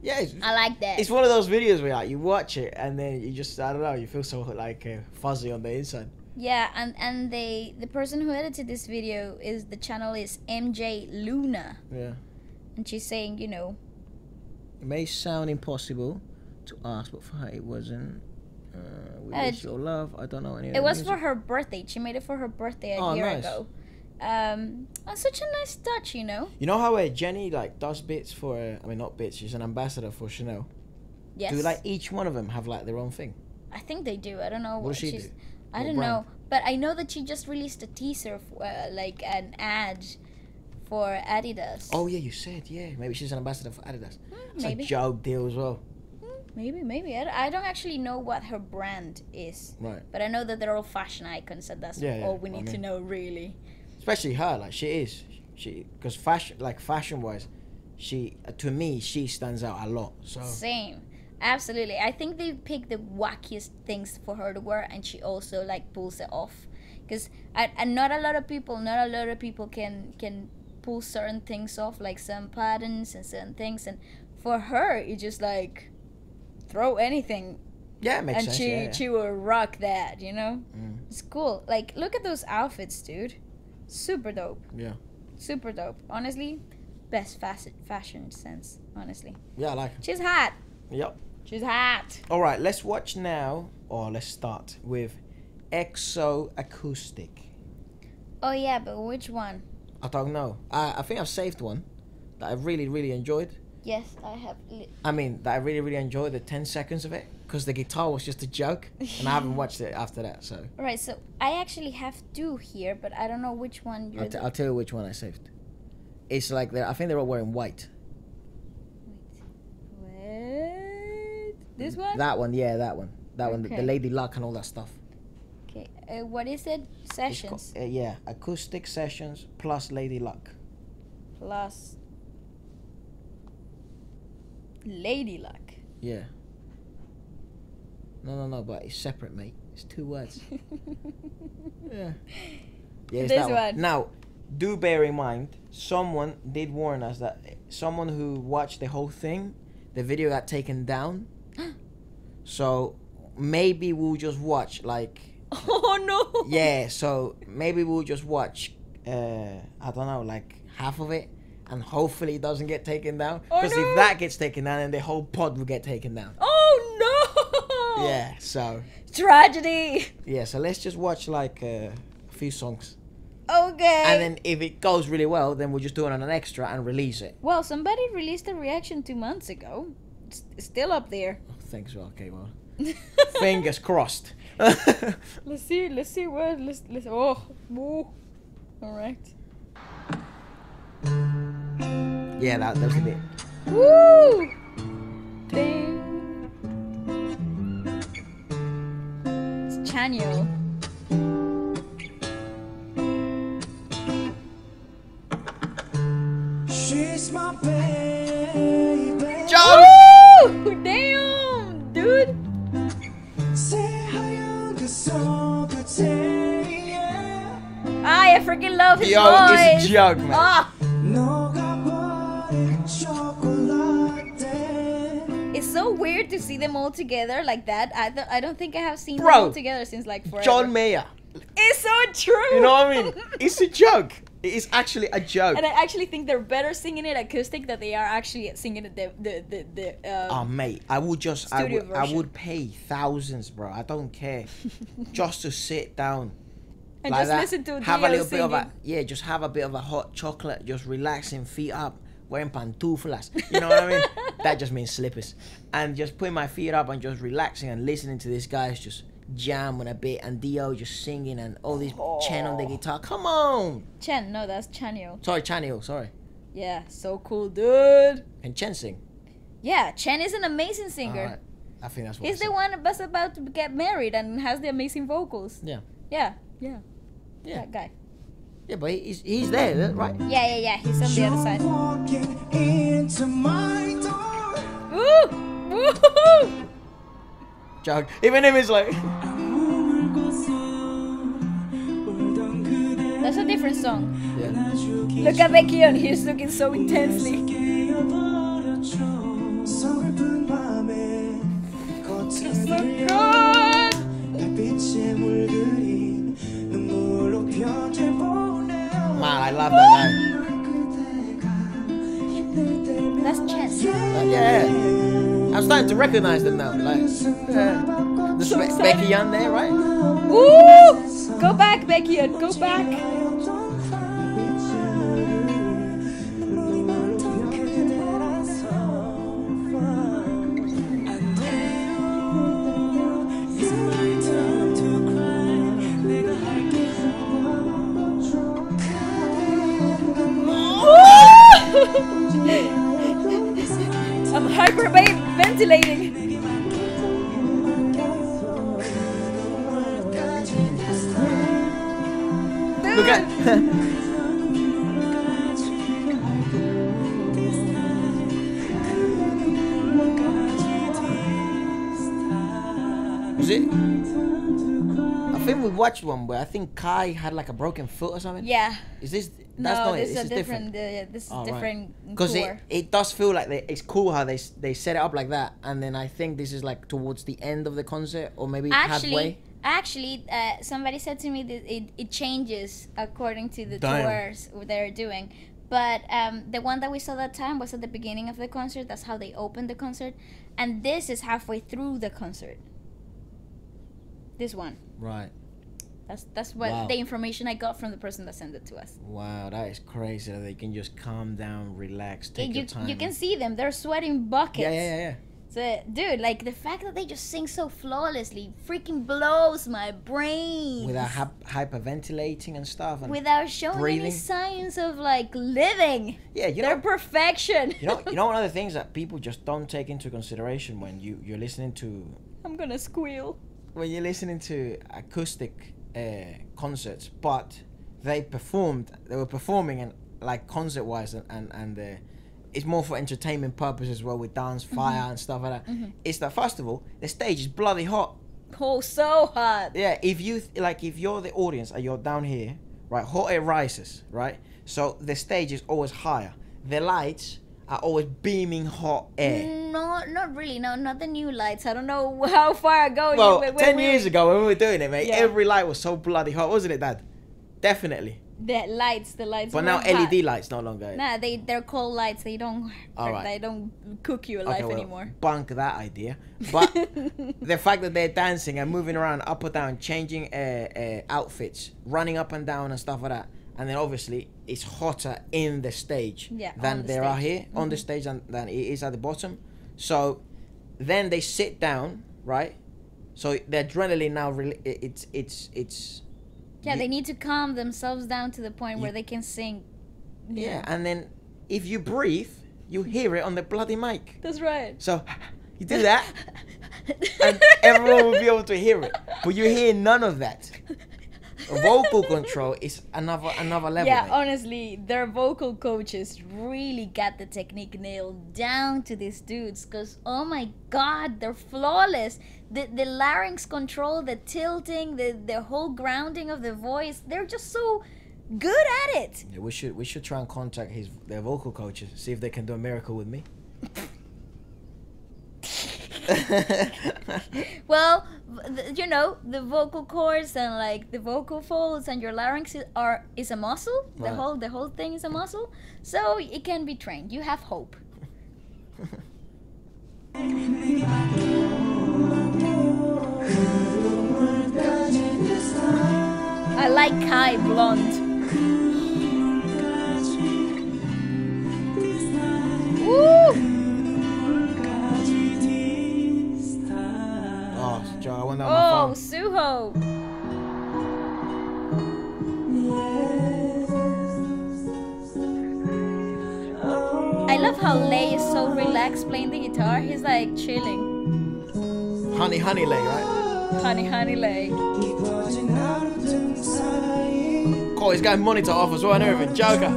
Yeah. I like that. It's one of those videos where like you watch it and then you just, I don't know, you feel so like fuzzy on the inside. Yeah, and the person who edited this video is, the channel is MJ Luna, Yeah. and she's saying, you know, It may sound impossible to ask, but for her it wasn't. We wish your love. I don't know any of it the was music. for her birthday. She made it for her birthday a Oh, year nice. ago. Such a nice touch, you know. You know how Jenny like does bits for? I mean, not bits. She's an ambassador for Chanel. Yes. Do like each one of them have like their own thing? I think they do. I don't know What what does she she's. do? I What don't brand? know, but I know that she just released a teaser, like an ad for Adidas. Oh yeah, you said yeah. Maybe she's an ambassador for Adidas. It's maybe. a joke deal as well. Maybe. I don't actually know what her brand is. Right. But I know that they're all fashion icons, and that's Yeah, yeah, all we I need to mean- know, really. Especially her, like she is. Because fashion wise, to me she stands out a lot. So Same. Absolutely. I think they pick the wackiest things for her to wear, and she also like pulls it off. Because not a lot of people can pull certain things off, like some patterns and certain things. And for her, it's just like throw anything, yeah, it makes and sense. she will rock that. You know, Mm. it's cool. Like, look at those outfits, dude. Super dope. Yeah. Super dope. Honestly, best fashion sense. Honestly, Yeah, I like it. she's hot. Yep. She's hot. All right, let's watch now, or let's start with EXO Acoustic. Oh yeah, but which one? I don't know. I think I've saved one that I really, really enjoyed. Yes, I have. I mean, that I really, really enjoyed the 10 seconds of it, because the guitar was just a joke, and I haven't watched it after that, so. Right, so I actually have two here, but I don't know which one you're. I'll tell you which one I saved. It's like, I think they're all wearing white. Wait. This one? That one, yeah, that one. That one, Okay. the Lady Luck and all that stuff. Okay, what is it? It's Sessions yeah, acoustic sessions plus Lady Luck. plus Lady Luck. Yeah. No, but it's separate, mate. It's 2 words. Yeah. Yeah, it's This that one. Now, do bear in mind, someone did warn us that someone who watched the whole thing, the video got taken down. So maybe we'll just watch like. Oh no. Yeah, so maybe we'll just watch. I don't know, like half of it, and hopefully it doesn't get taken down. Oh, Because no. if that gets taken down, then the whole pod will get taken down. Oh no. Yeah, so Tragedy. yeah, so let's just watch like a few songs, Okay. and then if it goes really well, then we'll just do it on an extra and release it. Well, somebody released a reaction 2 months ago. It's still up there. Oh, thanks. Well, okay, well, fingers crossed. Let's see what. Let's. Oh, woo. All right. Yeah, that's a bit. Woo. Ding. It's Chanyeol. She's my baby. Jump! Woo! Damn, dude. 새하얀 그 손끝에 I freaking love his Yo, voice. it's a joke, man. Ah, 녹아버린 초콜릿. it's so weird to see them all together like that. I don't think I have seen them Bro, all together since like forever. John Mayer. It's so true. You know what I mean? It's a joke. It is actually a joke. And I actually think they're better singing it acoustic than they are actually singing it the Oh mate, I would just Studio I version. would pay thousands, bro. I don't care, just to sit down and like just that. listen to Have a Dio little bit of a singing. just have a bit of a hot chocolate, just relaxing, feet up, wearing pantuflas. You know what I mean? That just means slippers, and just putting my feet up and just relaxing and listening to this guys just jam on a bit and Dio just singing and all this Chen on the guitar. Come on, Chen, no, that's Chanyeol. sorry Chanyeol, sorry. Yeah, so cool, dude. Can Chen sing? Yeah, Chen is an amazing singer. Alright. I think that's what He's I the said. one that's about to get married and has the amazing vocals. Yeah. Yeah. Yeah. That guy. Yeah, but he's there, right? Yeah. He's on the other side. Walking into my door. Woo! Woo! Joke. Even him is like. That's a different song. Yeah. Look at BAEKHYUN, he's looking so intensely. 서글픈 밤에 겉을 Good. 달빛에 물들인 눈물로 편지보내요. Man, I love that guy. That's Chen. Yeah. I'm starting to recognize them now. Like, there's BAEKHYUN there, right? Ooh! Go back, BAEKHYUN, go back. I'm hyperventilating. Look at. Was it? I think we watched one where I think Kai had like a broken foot or something. Yeah. Is this? That's No, not it. this is This a is different. different. This is Oh, right. different Because tour. it does feel like it's cool how they set it up like that, and then I think this is like towards the end of the concert or maybe halfway. Actually, somebody said to me that it changes according to the Damn. tours they're doing. But the one that we saw that time was at the beginning of the concert. That's how they opened the concert, and this is halfway through the concert. This one. Right. That's what Wow. the information I got from the person that sent it to us. Wow, that is crazy that they can just calm down, relax, take your time. You can see them. They're sweating buckets. Yeah. So, dude, like the fact that they just sing so flawlessly freaking blows my brain. Without hyperventilating and stuff. And Without showing any breathing. signs of like living. Yeah, you They're know. perfection. You know one of the things that people just don't take into consideration when you're listening to I'm gonna squeal. when you're listening to acoustic concerts, but they were performing and like concert wise and it's more for entertainment purposes as well, with dance, fire and stuff like that. It's that first of all, the stage is bloody hot. Oh, so hot. Yeah, if you're the audience and you're down here, right, hot air rises, right? So the stage is always higher. The lights are always beaming hot air. No, not really. No, not the new lights. I don't know how far ago. Well, 10 years ago when we were doing it, mate, Yeah. every light was so bloody hot, wasn't it, Dad? Definitely. The lights. But now were hot. LED lights no longer. Nah, they're cold lights. They don't. Alright. They don't cook you alive anymore. Bunk that idea. But the fact that they're dancing and moving around up or down, changing outfits, running up and down and stuff like that, and then obviously it's hotter in the stage than there are here on the stage than it is at the bottom. So then they sit down, right? So the adrenaline now it's Yeah, they need to calm themselves down to the point where they can sing. Yeah, and then if you breathe, you hear it on the bloody mic. That's right. So you do that, and everyone will be able to hear it. But you hear none of that. Vocal control is another level. Yeah, mate. honestly, their vocal coaches really got the technique nailed down to these dudes. Cause oh my god, they're flawless. The larynx control, the tilting, the whole grounding of the voice, they're just so good at it. Yeah, we should try and contact their vocal coaches, see if they can do a miracle with me. Well, you know, the vocal cords and like the vocal folds and your larynx is a muscle. Right. The whole thing is a muscle, so it can be trained. You have hope. I like Kai blonde. Woo! Oh, Joe, I wonder on Oh, my phone. Suho. I love how Lay is so relaxed playing the guitar. He's like chilling. Honey Lay, right? Honey Lay. Cool, he's got money to offer as well and everything. Joker.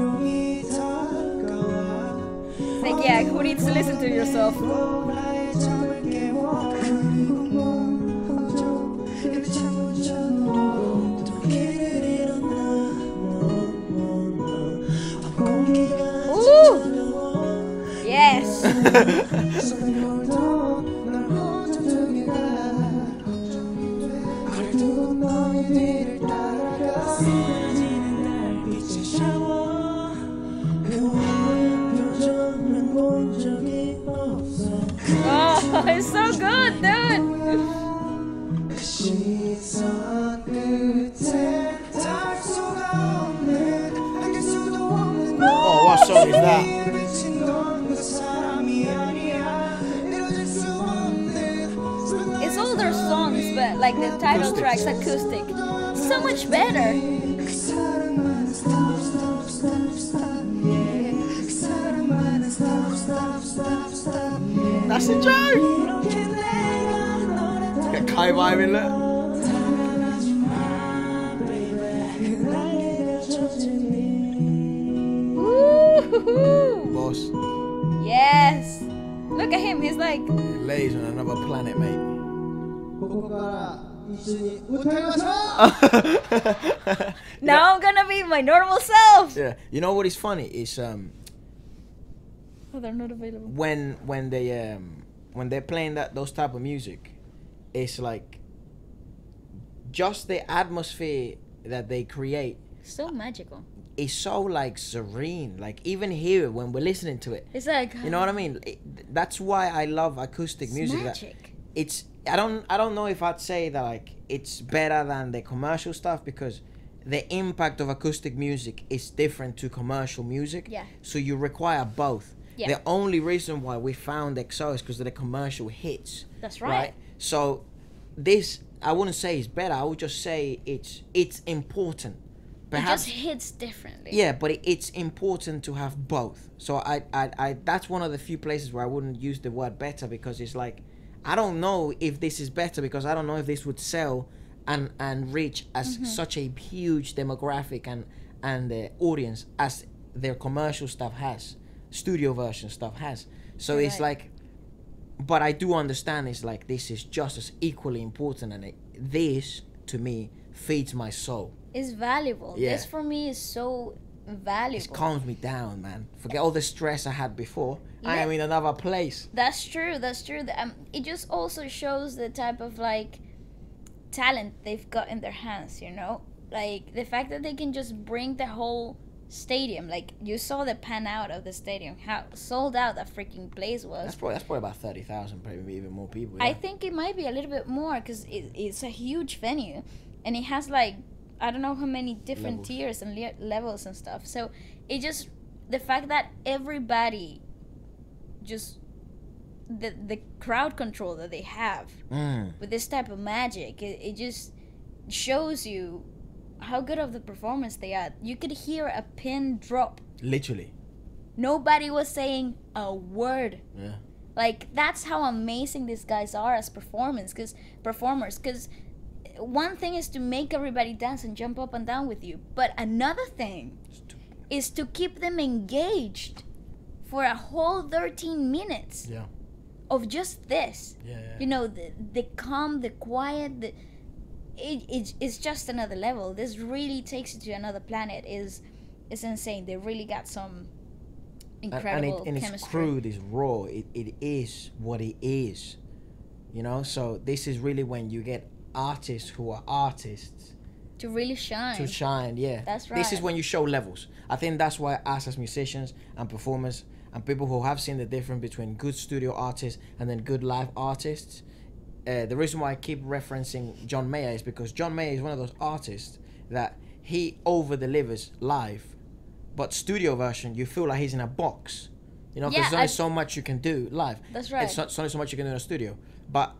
Like, yeah, who needs to listen to yourself? Ooh! Yes! Oh, it's so good, dude! Oh, what song is that? It's older songs, but like the title Acoustic. tracks, acoustic. So much better. That's a joke. Get Kai vibing, look. Woo-hoo-hoo. Boss, Yes. Look at him. He's like, Lay's on another planet, mate. now I'm gonna be my normal self. Yeah, you know what is funny is Oh, they're not available. when they're playing those type of music, it's like just the atmosphere that they create So magical. is so like serene. Like even here when we're listening to it, It's like, you know what I mean? That's why I love acoustic it's music. magic. I don't know if I'd say that like it's better than the commercial stuff, because the impact of acoustic music is different to commercial music. Yeah. So you require both. Yeah. The only reason why we found EXO is because of the commercial hits. That's right. So this, I wouldn't say is better. I would just say it's important. Perhaps It just hits differently. yeah, but it's important to have both. So I that's one of the few places where I wouldn't use the word better, because it's like I don't know if this is better, because I don't know if this would sell and reach as such a huge demographic and audience as their commercial stuff has, studio version stuff has. So it's like, but I do understand it's like this is just as equally important, and this to me feeds my soul. It's valuable. Yeah. This for me is so valuable. It calms me down, man. Forget all the stress I had before. I am in another place. That's true. That's true. It just also shows the type of like talent they've got in their hands. You know, like the fact that they can just bring the whole stadium. Like you saw the pan out of the stadium, how sold out that freaking place was. That's probably about 30,000, probably even more people. I Yeah. think it might be a little bit more because it's a huge venue, and it has like I don't know how many different Levels. tiers and levels and stuff. So it just the fact that everybody just the crowd control that they have with this type of magic, it just shows you how good of the performance they are. You could hear a pin drop. Literally. Nobody was saying a word. Yeah. Like that's how amazing these guys are as performers. Because one thing is to make everybody dance and jump up and down with you, but another thing is to keep them engaged for a whole 13 minutes Yeah. of just this. Yeah. Yeah. You know, the calm, the quiet, it's just another level. This really takes you to another planet. It's insane. They really got some incredible and chemistry. it's crude, it's raw. It is what it is. You know, so this is really when you get artists who are artists To really shine. to shine. Yeah, That's This is right. when you show levels. I think that's why us as musicians and performers and people who have seen the difference between good studio artists and then good live artists. The reason why I keep referencing John Mayer is because John Mayer is one of those artists that he over delivers live, but studio version you feel like he's in a box, you know, because Yeah, there's only so much you can do live. That's right. It's only so much you can do in a studio, but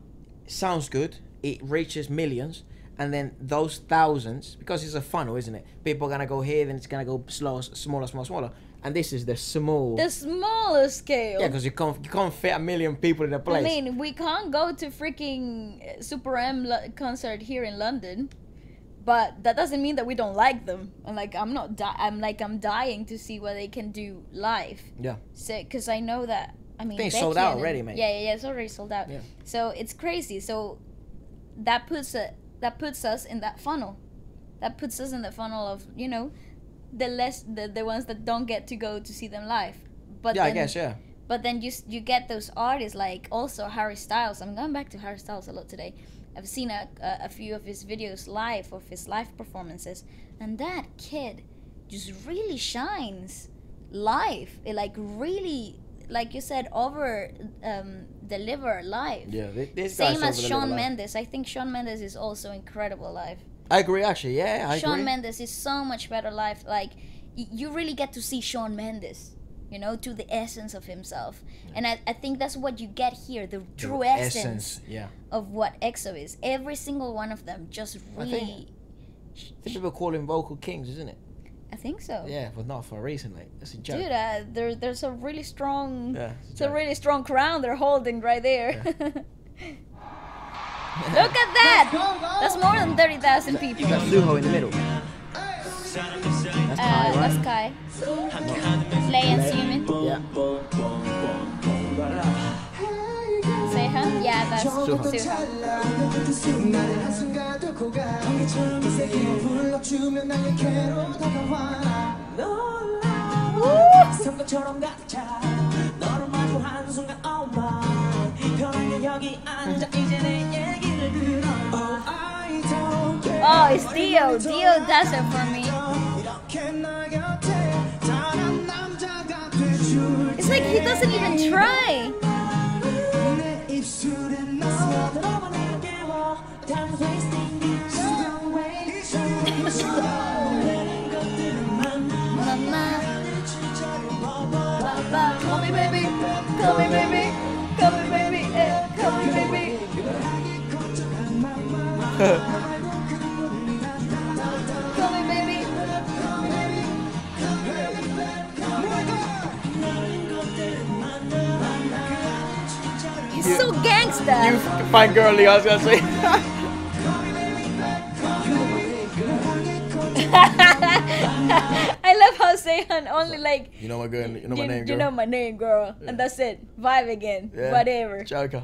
it sounds good. It reaches millions, and then those thousands, because it's a funnel, isn't it? People are gonna go here, then it's gonna go smaller, and this is the small. The smaller scale. Yeah, because you can't fit a million people in a place. I mean, we can't go to freaking Super M concert here in London, but that doesn't mean that we don't like them. And like, I'm dying to see what they can do live. Yeah. So, because I know that. I mean, I think it's sold out BAEKHYUN already, mate. Yeah, it's already sold out. Yeah. So it's crazy. So that puts us in that funnel. That puts us in the funnel of, you know, the ones that don't get to go to see them live. But Yeah, then, I guess, yeah. But then you get those artists like also Harry Styles. I'm going back to Harry Styles a lot today. I've seen a few of his videos live, of his live performances, and that kid just really shines live. It like really, like you said, over deliver live. Yeah, this guy's Same as over-deliver Shawn live. Mendes. I think Shawn Mendes is also incredible live. I agree, actually. Yeah, I Shawn agree. Mendes is so much better live. Like you really get to see Shawn Mendes, you know, to the essence of himself. And I think that's what you get here, the true essence Yeah. of what EXO is. Every single one of them just really. I think people call him vocal kings, isn't it? I think so. Yeah, but not for a reason, like that's a joke. Dude, there's a really strong, Yeah, it's a really strong crown they're holding right there. Look at that! That's more than 30,000 people. You got Suho in the middle. That's Kai, right? That's Kai. Lay and Seaman. Yeah. Sehan? Yeah, that's Suha. Suha. Oh, it's Dio. Dio does it for me. It's like he doesn't even try. Call me baby, call me baby, call me baby, call me baby. Call me baby. He's so gangsta. You fine girly, I was gonna say. and only like You know my girl. You know my name, girl. you know my name, girl, and that's it. Vibe again, Yeah. whatever. Joker.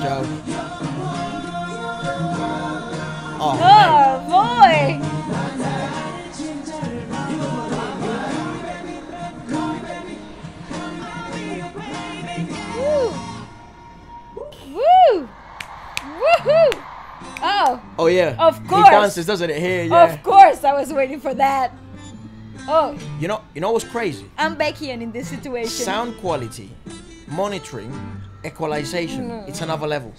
Joke. Oh, Oh boy! Woo! Woo! Woohoo! Oh, oh yeah. Of He course. dances, doesn't it? Here, yeah. of course I was waiting for that. Oh, You know what's crazy? I'm BAEKHYUN in this situation. Sound quality, monitoring, equalization. It's another level.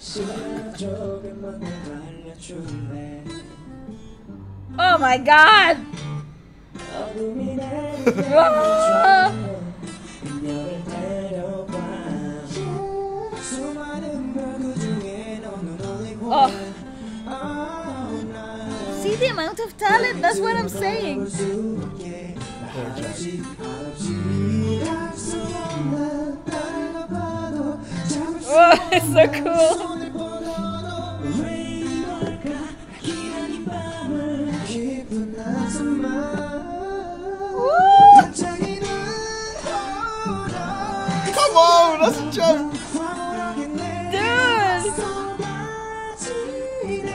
Oh my god! Ah! Oh. See the amount of talent? That's what I'm saying. Oh, it's so cool. Woo! Come on, that's a joke. Dude! It's so good!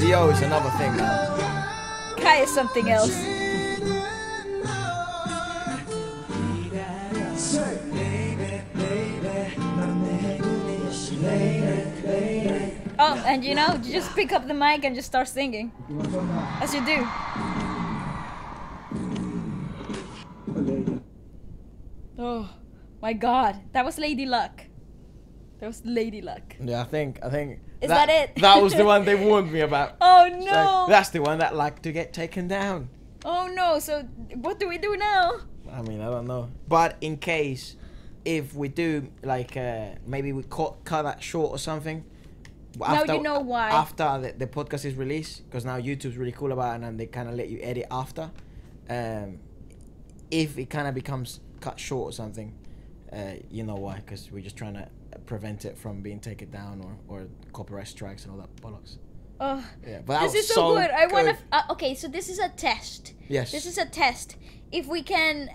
Dio is another thing now. Kai is something else. Oh, and you know, you just pick up the mic and just start singing. As you do. Oh my god, that was Lady Luck. That was Lady Luck. Yeah, I think. Is that it? That was the one they warned me about. Oh So, no! that's the one that liked to get taken down. Oh no, so what do we do now? I mean, I don't know. But in case, if we do, like, maybe we cut that short or something. Now you know why. After the podcast is released, because now YouTube's really cool about it and they kind of let you edit after. If it kind of becomes cut short or something, you know why, because we're just trying to prevent it from being taken down or copyright strikes and all that bollocks. Oh, Yeah, but that this was is so good. I want good. to. Okay, so this is a test. Yes. This is a test. If we can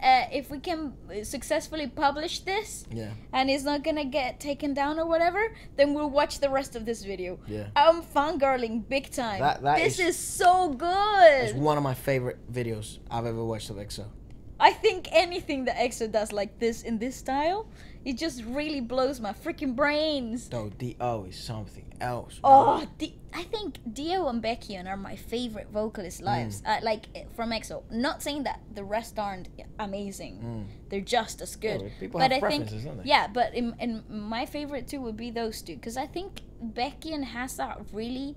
successfully publish this, Yeah. and it's not gonna get taken down or whatever, then we'll watch the rest of this video. Yeah. I'm fangirling big time. That this is- is so good. It's one of my favorite videos I've ever watched of EXO. I think anything that EXO does like this in this style, it just really blows my freaking brains. Though D.O. is something else. Oh, I think Dio and BAEKHYUN are my favorite vocalist lives. Like from EXO. Not saying that the rest aren't amazing. They're just as good. Yeah, people but have I think, preferences, don't they? yeah, but in my favorite two would be those two, because I think BAEKHYUN has that really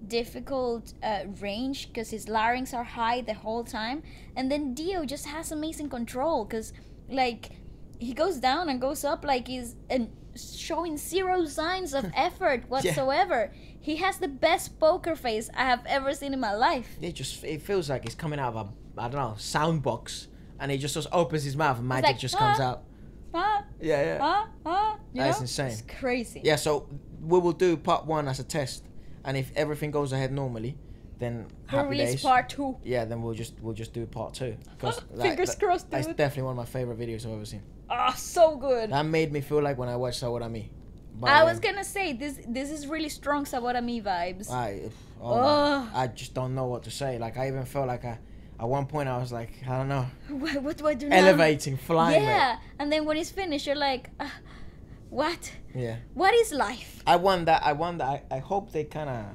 difficult range, because his larynx are high the whole time, and then Dio just has amazing control, because like he goes down and goes up like he's showing zero signs of effort whatsoever. He has the best poker face I have ever seen in my life. It feels like it's coming out of a, I don't know, sound box, and he just opens his mouth and magic like, just comes out. Huh? Yeah. Huh? You That's know? insane. It's crazy. Yeah, so we will do part 1 as a test, and if everything goes ahead normally, then We'll happy release days. part 2. Yeah, then we'll just do part 2. 'Cause, Fingers crossed, That's dude. definitely one of my favorite videos I've ever seen. Ah, so good. That made me feel like when I watched Sawarami. I was gonna say this is really strong Sawarami vibes. I just don't know what to say. Like, I even felt like at one point I was like, I don't know, What do I do now? elevating, flying. Yeah, and then when it's finished, you're like, what? Yeah. What is life? I wonder. I hope they kind of.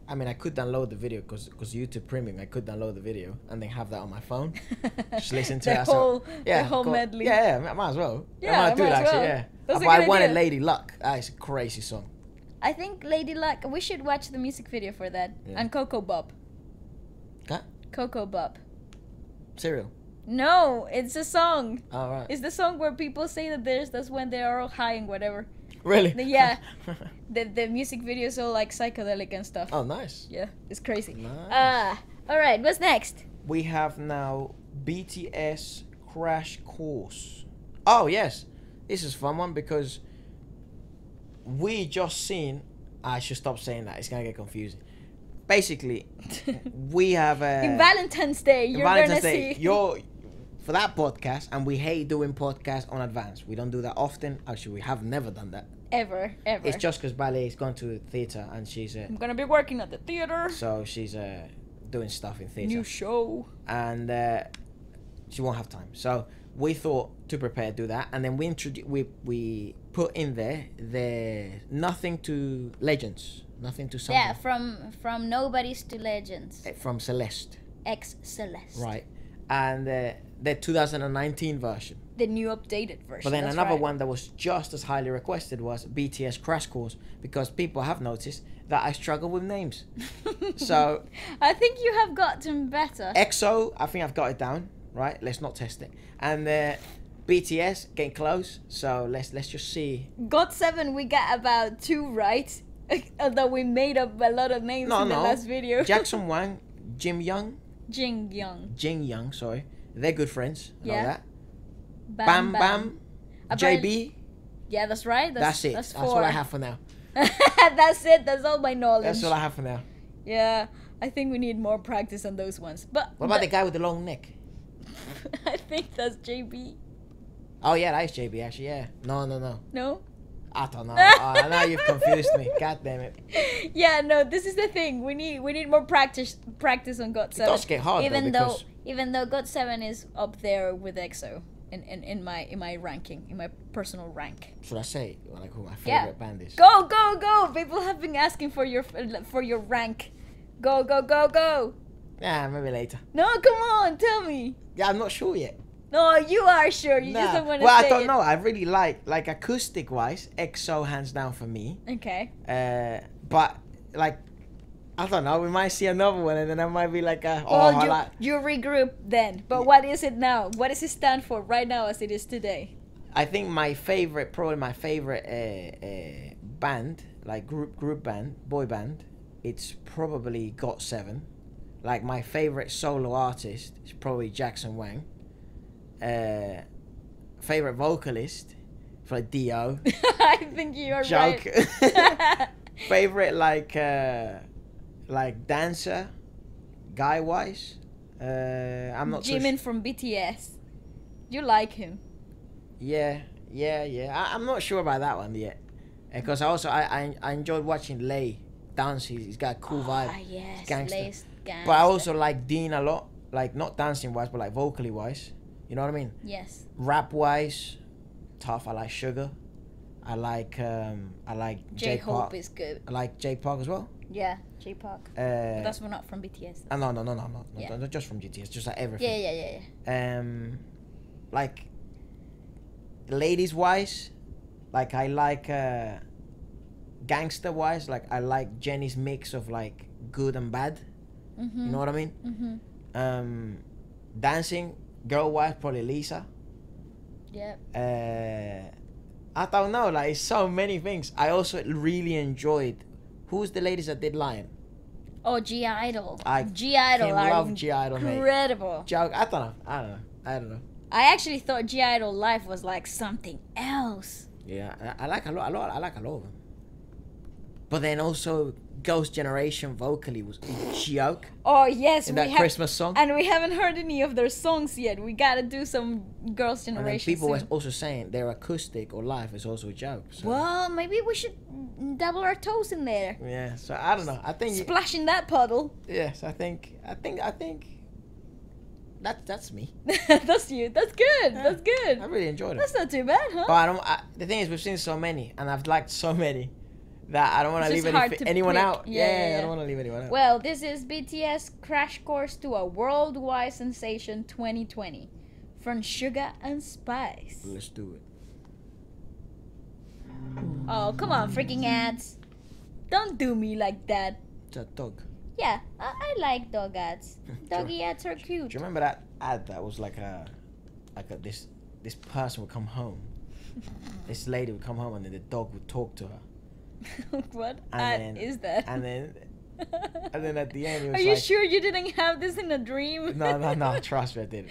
I mean, I could download the video because YouTube Premium. I could download the video and then have that on my phone. Just listen to the it. the whole medley. Yeah, might as well. Yeah, I might do might it as actually. well. Yeah. That's a But I good wanted idea. Lady Luck. That is a crazy song. I think Lady Luck. We should watch the music video for that. Yeah. And Coco Bob. Huh? Coco Bob. Cereal. No, it's a song. All right. It's the song where people say that that's when they are all high and whatever. Really? Yeah. The music video is all like psychedelic and stuff. Oh, nice. Yeah, it's crazy. Nice. All right, what's next? We have now BTS Crash Course. Oh, yes. This is a fun one because we just seen... I should stop saying that. It's going to get confusing. Basically, we have... In Valentine's Day, you're Valentine's gonna Day, see... you're... For that podcast, and we hate doing podcasts on advance. We don't do that often. Actually, we have never done that. Ever. It's just because Ballet's gone to theatre and she's... I'm gonna be working at the theater. So she's doing stuff in theatre. New show. And she won't have time. So we thought to prepare, do that. And then we put in there the nothing to legends. Nothing to something. Yeah, from nobodies to legends. From Celeste. Ex-Celeste. Right. And the 2019 version. The new updated version. But then that's another right. one that was just as highly requested was BTS Crash Course, because people have noticed that I struggle with names. So I think you have gotten better. EXO, I think I've got it down. Right, let's not test it. And BTS, getting close. So let's just see. GOT7, we got about 2 right. Although we made up a lot of names in the last video. Jackson Wang, Jin Young, sorry. They're good friends. I know that. Bam Bam, JB. Yeah, that's right. That's it. That's That's 4. all I have for now. That's it. That's all my knowledge. That's all I have for now. Yeah, I think we need more practice on those ones. But What about the guy with the long neck? I think that's JB. Oh yeah, that is JB actually. Yeah. No. No? I don't know. Oh, now you've confused me. God damn it. Yeah, no. This is the thing. We need more practice on GOT7. It does get hard even though, even though GOT7 is up there with EXO in my ranking, in my personal rank. Should I say like who my favorite band is? Go. People have been asking for your rank. Go. Yeah, maybe later. No, come on, tell me. Yeah, I'm not sure yet. No, you are sure. You just don't want to Well, say I don't it. know. I really like acoustic wise, EXO hands down for me. Okay. But like, I don't know. We might see another one, and then I might be like, well, you regroup then. But what is it now? What does it stand for right now, as it is today? I think probably my favorite band, like group band, boy band, it's probably GOT7. Like my favorite solo artist is probably Jackson Wang. Favorite vocalist for Dio. I think you are Joke. right. Favorite like dancer, guy wise. I'm not too Jimin from BTS. You like him? Yeah. I'm not sure about that one yet, because I enjoyed watching Lay dance. He's got a cool vibe. Ah, yes, He's gangster. Lay's gangster. But I also like Dean a lot, like not dancing wise, but like vocally wise. You know what I mean? Yes. Rap wise, tough. I like Sugar. I like J-Hope is good. I like J-Park as well. Yeah, J-Park. But that's not from BTS. No, Yeah. not just from GTS, just like everything. Yeah. Like ladies wise, like I like gangster wise, like I like Jenny's mix of like good and bad. You know what I mean? Dancing girl wise, probably Lisa. Yeah. I don't know, like it's so many things. I also really enjoyed. Who's the ladies that did Lion? Oh, G-Idol. I G-Idol can are love G-Idol, mate. incredible. Joke. I don't know. I actually thought G-Idol Live was like something else. Yeah, I like a lot. I like a lot of them. But then also, Ghost Generation vocally was a joke. Oh yes, in that Christmas song. and we haven't heard any of their songs yet. We gotta do some Girls' And then Generation. people were soon. also saying their acoustic or live is also a joke. So. Well, maybe we should double our toes in there. Yeah, so I don't know. I think Splash in that puddle. yes, I think that's me. That's you. That's good. Yeah. That's good. I really enjoyed it. That's not too bad, huh? But the thing is, we've seen so many, and I've liked so many that I don't want to It's leave just hard to anyone pick. out. Yeah. I don't want to leave anyone out. Well, this is BTS Crash Course to a Worldwide Sensation 2020 from Sugar and Spice. Let's do it. Oh, come on, freaking ads. Don't do me like that. It's a dog. Yeah, I like dog ads. Doggy ads are Do cute. you remember that ad that was like this person would come home this lady would come home and then the dog would talk to her. What And ad then- is that? And then at the end, it was Are you like, sure you didn't have this in a dream? No, trust me, I didn't.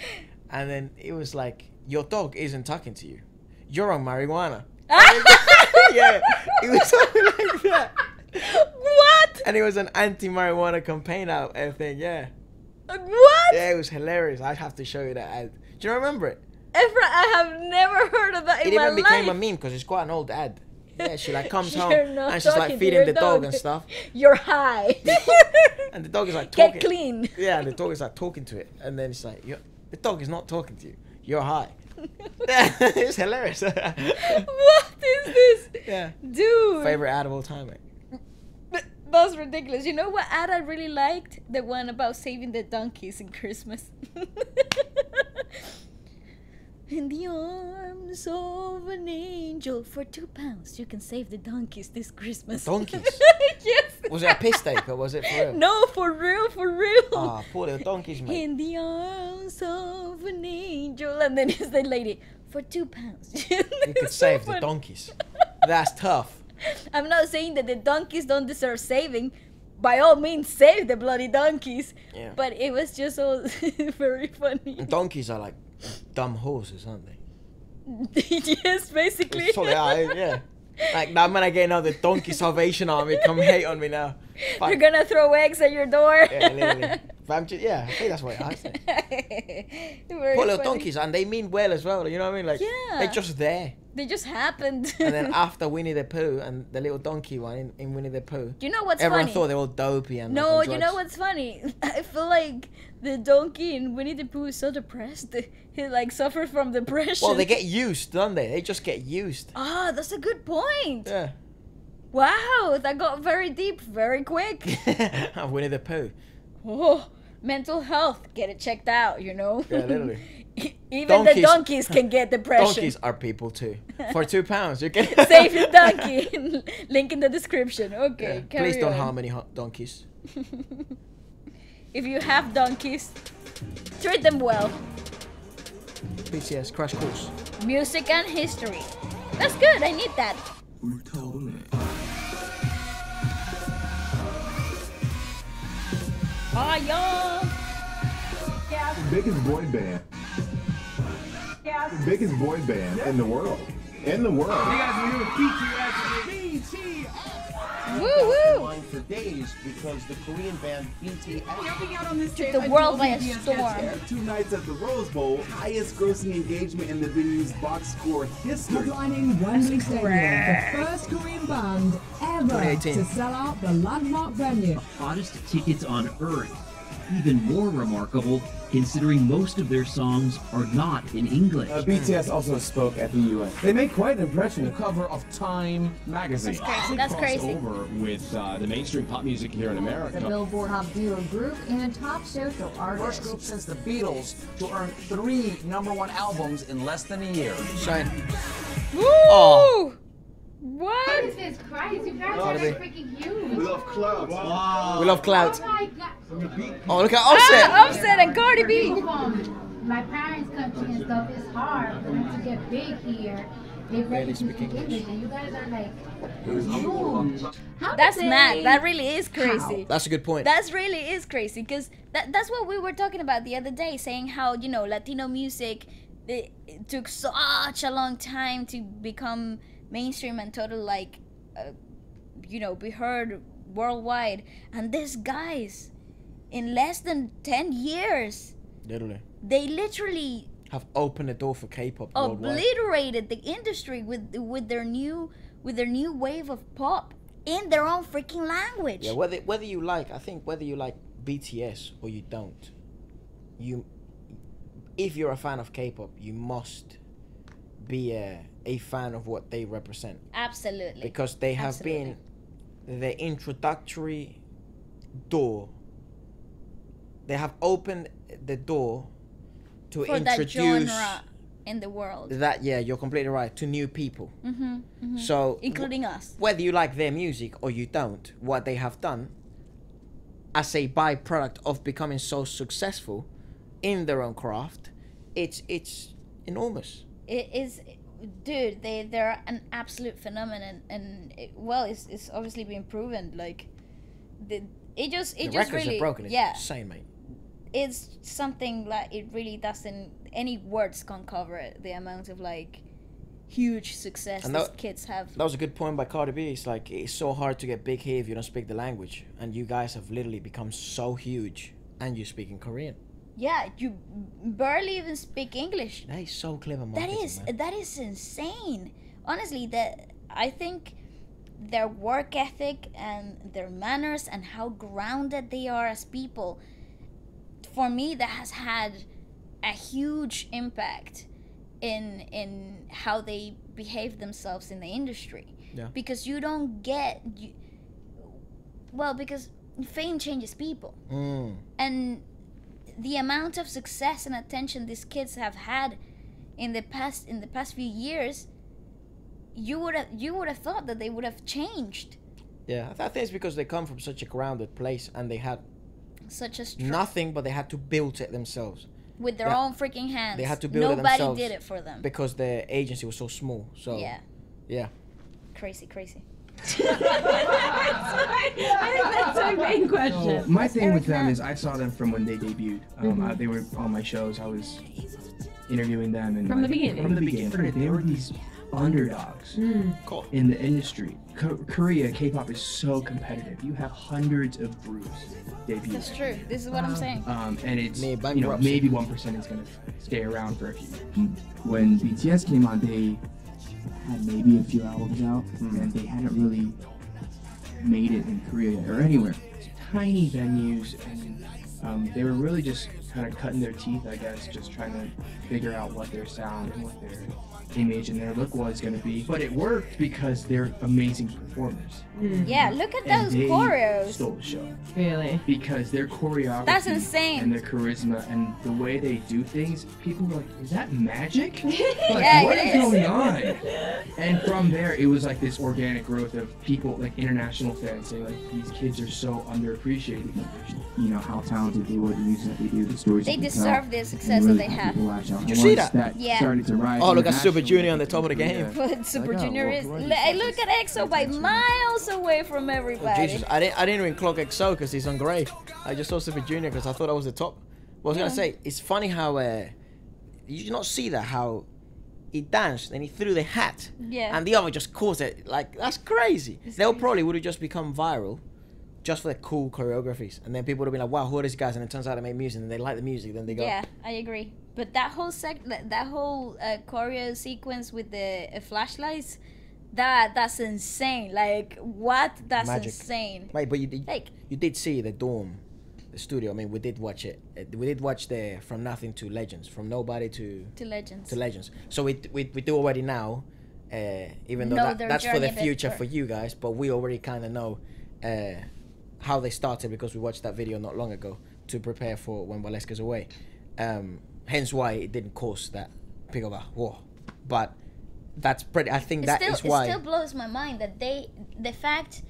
And then it was like, your dog isn't talking to you. You're on marijuana. Yeah, it was something like that. What? And it was an anti-marijuana campaign out thing, yeah. What? Yeah, it was hilarious. I have to show you that ad. Do you remember it? Efra, I have never heard of that It in my even became a life. meme because it's quite an old ad. Yeah, she like comes home You're not and she's like talking to feeding your the dog dog. and stuff. You're high. And the dog is like talking. Get clean. Yeah, and the dog is like talking to it. And then it's like, the dog is not talking to you. You're high. It's hilarious. What is this? Yeah. Dude. Favorite ad of all time, mate. That's ridiculous. You know what ad I really liked? The one about saving the donkeys in Christmas. In the arms of an angel, for £2 you can save the donkeys this Christmas. Donkeys? Yes. Was it a piss take or was it for real? No, for real, for real. Ah, poor little donkeys, mate. In the arms of an angel, and then it's the lady for £2. You could save the donkeys. That's tough. I'm not saying that the donkeys don't deserve saving. By all means, save the bloody donkeys. Yeah. But it was just so very funny. Donkeys are like dumb horses, aren't they? Yes, basically. So they are, yeah. Like, now when I get another Donkey Salvation Army come hate on me now. Fuck. They're gonna throw eggs at your door. Yeah, literally. But I'm just, yeah, I think that's what it is. Very Poor little funny. donkeys, and they mean well as well. You know what I mean? Like, Yeah. they're just there. They just happened. And then after Winnie the Pooh and the little donkey one in Winnie the Pooh, Do you know what's everyone funny? thought they were all dopey and No, like, on you know drugs. what's funny? I feel like the donkey in Winnie the Pooh is so depressed. He like suffers from depression. Well, they get used, don't they? They just get used. Ah, that's a good point. Yeah. Wow, that got very deep very quick. Winnie the Pooh. Oh, mental health, get it checked out, you know? Yeah, literally. Even the donkeys can get depression. Donkeys are people too. For £2, you get. Save your donkey. Link in the description. Okay, Yeah. carry Please don't on. harm any donkeys. If you have donkeys, treat them well. BTS Crash Course. Music and history. That's good, I need that. Ah, yeah. The biggest boy band. The biggest boy band in the world. In the world. Woo woo. Line for days because the Korean band BTS Took the world by a storm. 2 nights at the Rose Bowl, highest grossing engagement in the venue's box score history. Headlining Wembley Stadium, the first Korean band ever 2018. to sell out the landmark venue. Hottest tickets on Earth. Even more remarkable, considering most of their songs are not in English. BTS also spoke at the UN. They made quite an impression. The cover of Time magazine. That's crazy. Over with the mainstream pop music here in America. The Billboard Top Duo Group and Top Social first Artist. group since the Beatles to earn 3 #1 albums in less than a year. Shine. Woo! Oh. What? Jesus Christ, you guys Oh, are baby. freaking huge. We love clouds. Wow. We love clouds. Oh my God. Oh, look at Offset. Ah, Offset and Cardi B. My parents' country and stuff is hard for them to get big here. They barely speak English, and you guys are like huge. That's mad. That really is crazy. That's a good point. That really is crazy because that's what we were talking about the other day, saying how, you know, Latino music, it took such a long time to become mainstream and total, like, you know, be heard worldwide. And these guys, in less than 10 years, Literally. they literally Have opened the door for K-pop worldwide. obliterated the industry with their new wave of pop in their own freaking language. Yeah, whether you like, I think whether you like BTS or you don't, if you're a fan of K-pop, you must be a fan of what they represent. Absolutely. Because they have Absolutely. been the introductory door. They have opened the door to for that introduce genre in the world. that. Yeah, you're completely right. To new people. Mm-hmm. So Including us. whether you like their music or you don't, what they have done as a byproduct of becoming so successful in their own craft, it's enormous. It is, dude, they're an absolute phenomenon, and it's obviously been proven. Like, it just records really are broken. It's insane, mate. It's something like it really doesn't. Any words can't cover it. The amount of like huge success these kids have. That was a good point by Cardi B. It's like it's so hard to get big here if you don't speak the language, and you guys have literally become so huge, and you speak in Korean. Yeah, you barely even speak English. That is so clever marketing, that is insane. Honestly, I think their work ethic and their manners and how grounded they are as people, for me, that has had a huge impact in how they behave themselves in the industry. Yeah. Because you don't because fame changes people. And the amount of success and attention these kids have had in the past few years, you would have thought that they would have changed. Yeah, I think it's because they come from such a grounded place, and they had such a nothing, but they had to build it themselves with their own freaking hands. They had to build it themselves. Nobody did it for them because the agency was so small. So yeah, crazy. I think that's my main question. So my thing with them is I saw them from when they debuted. They were on my shows. I was interviewing them, and from the beginning. From the beginning, they were these underdogs cool. in the industry. Korea K-pop is so competitive. You have hundreds of groups debut. That's true. This is what I'm saying. And it's maybe 1% is gonna stay around for a few years. When BTS came on, they had maybe a few albums out, and they hadn't really made it in Korea or anywhere. Tiny venues, and they were really just kind of cutting their teeth, I guess, just trying to figure out what their sound and what their image and their look was going to be. But it worked because they're amazing performers. Yeah, look at those choreos. Stole the show. Really? Because their choreography That's insane. And their charisma and the way they do things, people were like, is that magic? Like, yeah, what is going on? And from there, it was like this organic growth of people, like international fans saying, like, these kids are so underappreciated. You know, how talented they were, the music that they do, the stories they that deserve the success that they have. Did you see that? Yeah. Started to rise. Oh, look at Super Junior on the top of the game. But Super Junior is. Look at EXO by miles away from everybody. Oh, Jesus, I didn't even clock EXO because he's on grey. I just saw Super Junior because I thought that was the top. What I was gonna say, it's funny how you not see that how he danced and he threw the hat. Yeah. And the other just caused it. Like, that's crazy. They'll probably would have just become viral just for the cool choreographies, and then people would have been like, wow, who are these guys? And it turns out they make music and they like the music, then they go. Yeah, I agree. But that whole choreo sequence with the flashlights, that's insane. Like, what? That's Magic. Insane. Wait, but you did see the Dorm, the studio. I mean, we did watch it. We did watch the From Nothing to Legends, From Nobody to Legends. So we do already now, even though that's for the future for you guys, but we already kind of know how they started because we watched that video not long ago to prepare for when Waleska's away. Hence why it didn't cause that big of a whoa. But that's pretty. I think that is why. It still blows my mind that the fact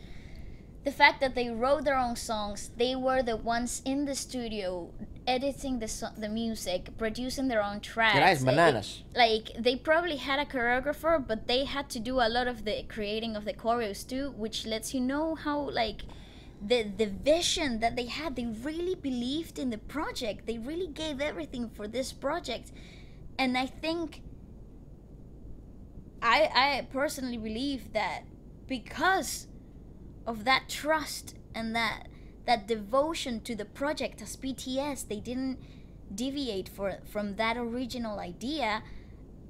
that they wrote their own songs, they were the ones in the studio editing the music, producing their own tracks. Yeah, that is bananas. Like, they probably had a choreographer, but they had to do a lot of the creating of the choreos too, which lets you know how, like, the vision that they had. They really believed in the project. They really gave everything for this project. And I think I personally believe that because of that trust and that devotion to the project as BTS, they didn't deviate from that original idea.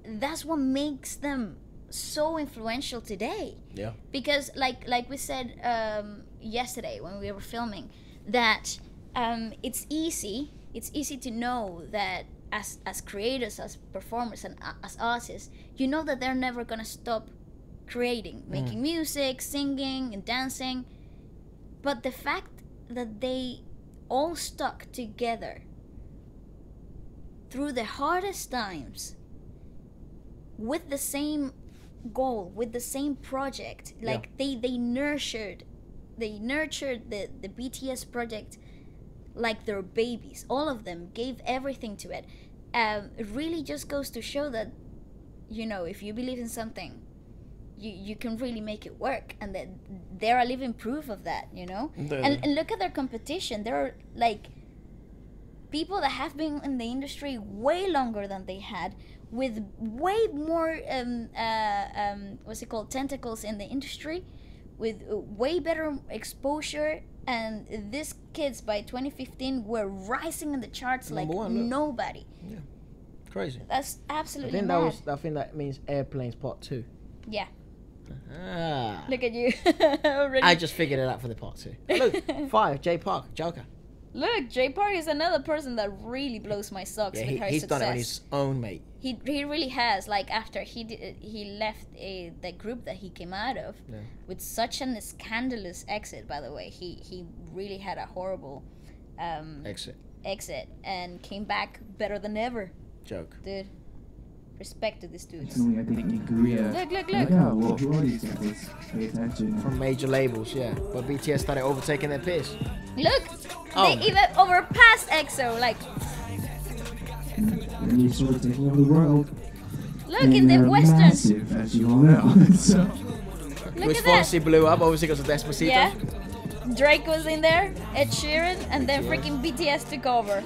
That's what makes them so influential today. Yeah. Because like we said yesterday when we were filming, that it's easy to know that as creators, as performers, and as artists, you know that they're never gonna stop creating, making music, singing, and dancing. But the fact that they all stuck together through the hardest times with the same goal, with the same project, like they nurtured the BTS project like their babies. All of them gave everything to it. It really just goes to show that you know, if you believe in something, you can really make it work, and that they're a living proof of that, you know. And look at their competition. There are like people that have been in the industry way longer than they had, with way more what's it called, tentacles in the industry, with way better exposure, and these kids by 2015 were rising in the charts like nobody. Yeah, crazy. That's absolutely I think mad. I think that means Airplanes Part 2. Yeah. Ah. Look at you. Already. I just figured it out for the Part 2. Oh, look, 5, J Park, Joker. Look, J Park is another person that really blows my socks with her he's success. done it on his own, mate. He really has. Like after he left the group that he came out of with such an scandalous exit. By the way, he really had a horrible exit and came back better than ever. Joke, dude. Respect to this dude. I think in Korea. Look. Who are these guys? Pay attention. From major labels, yeah. But BTS started overtaking their peers. Look, they even overpassed EXO. Like, and you're sort of taking over the world. Look in the Western. Massive, as you all know. So. Look at Fonzie blew up, obviously because of Despacito. Yeah. Drake was in there, Ed Sheeran, and then freaking BTS took over.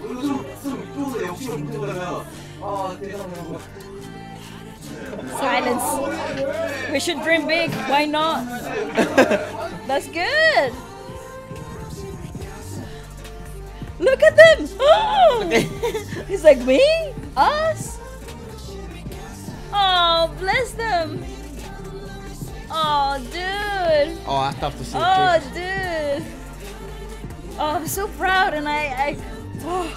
Silence. We should dream big. Why not? That's good. Look at them. Oh! He's like, me? Us? Oh, bless them. Oh, dude. Oh, that's tough to see. Oh, dude. Oh, I'm so proud, and oh.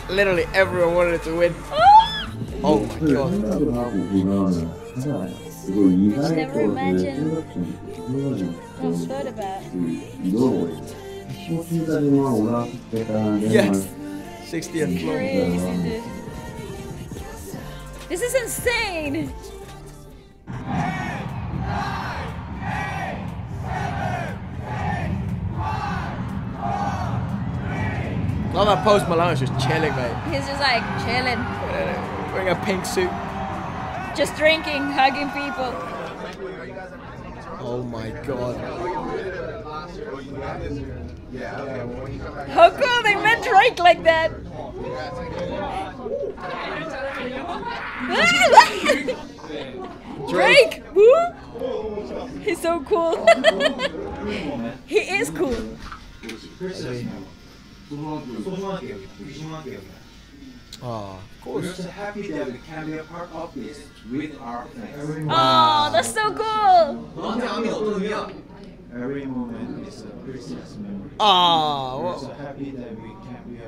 Literally everyone wanted to win. Oh my god. Just never imagined what I thought about. Yes. 60th floor. Crazy, dude. This is insane. Love that Post Malone's just chilling, mate. He's just like chilling. Wearing a pink suit. Just drinking, hugging people. Oh my god. How cool they met Drake like that. Drake! Woo! He's so cool. He is cool. Oh, of course. We're so happy that we can be a part of this with our friends. Oh, that's so cool. Every moment is a precious memory. Oh, we're so happy that we can be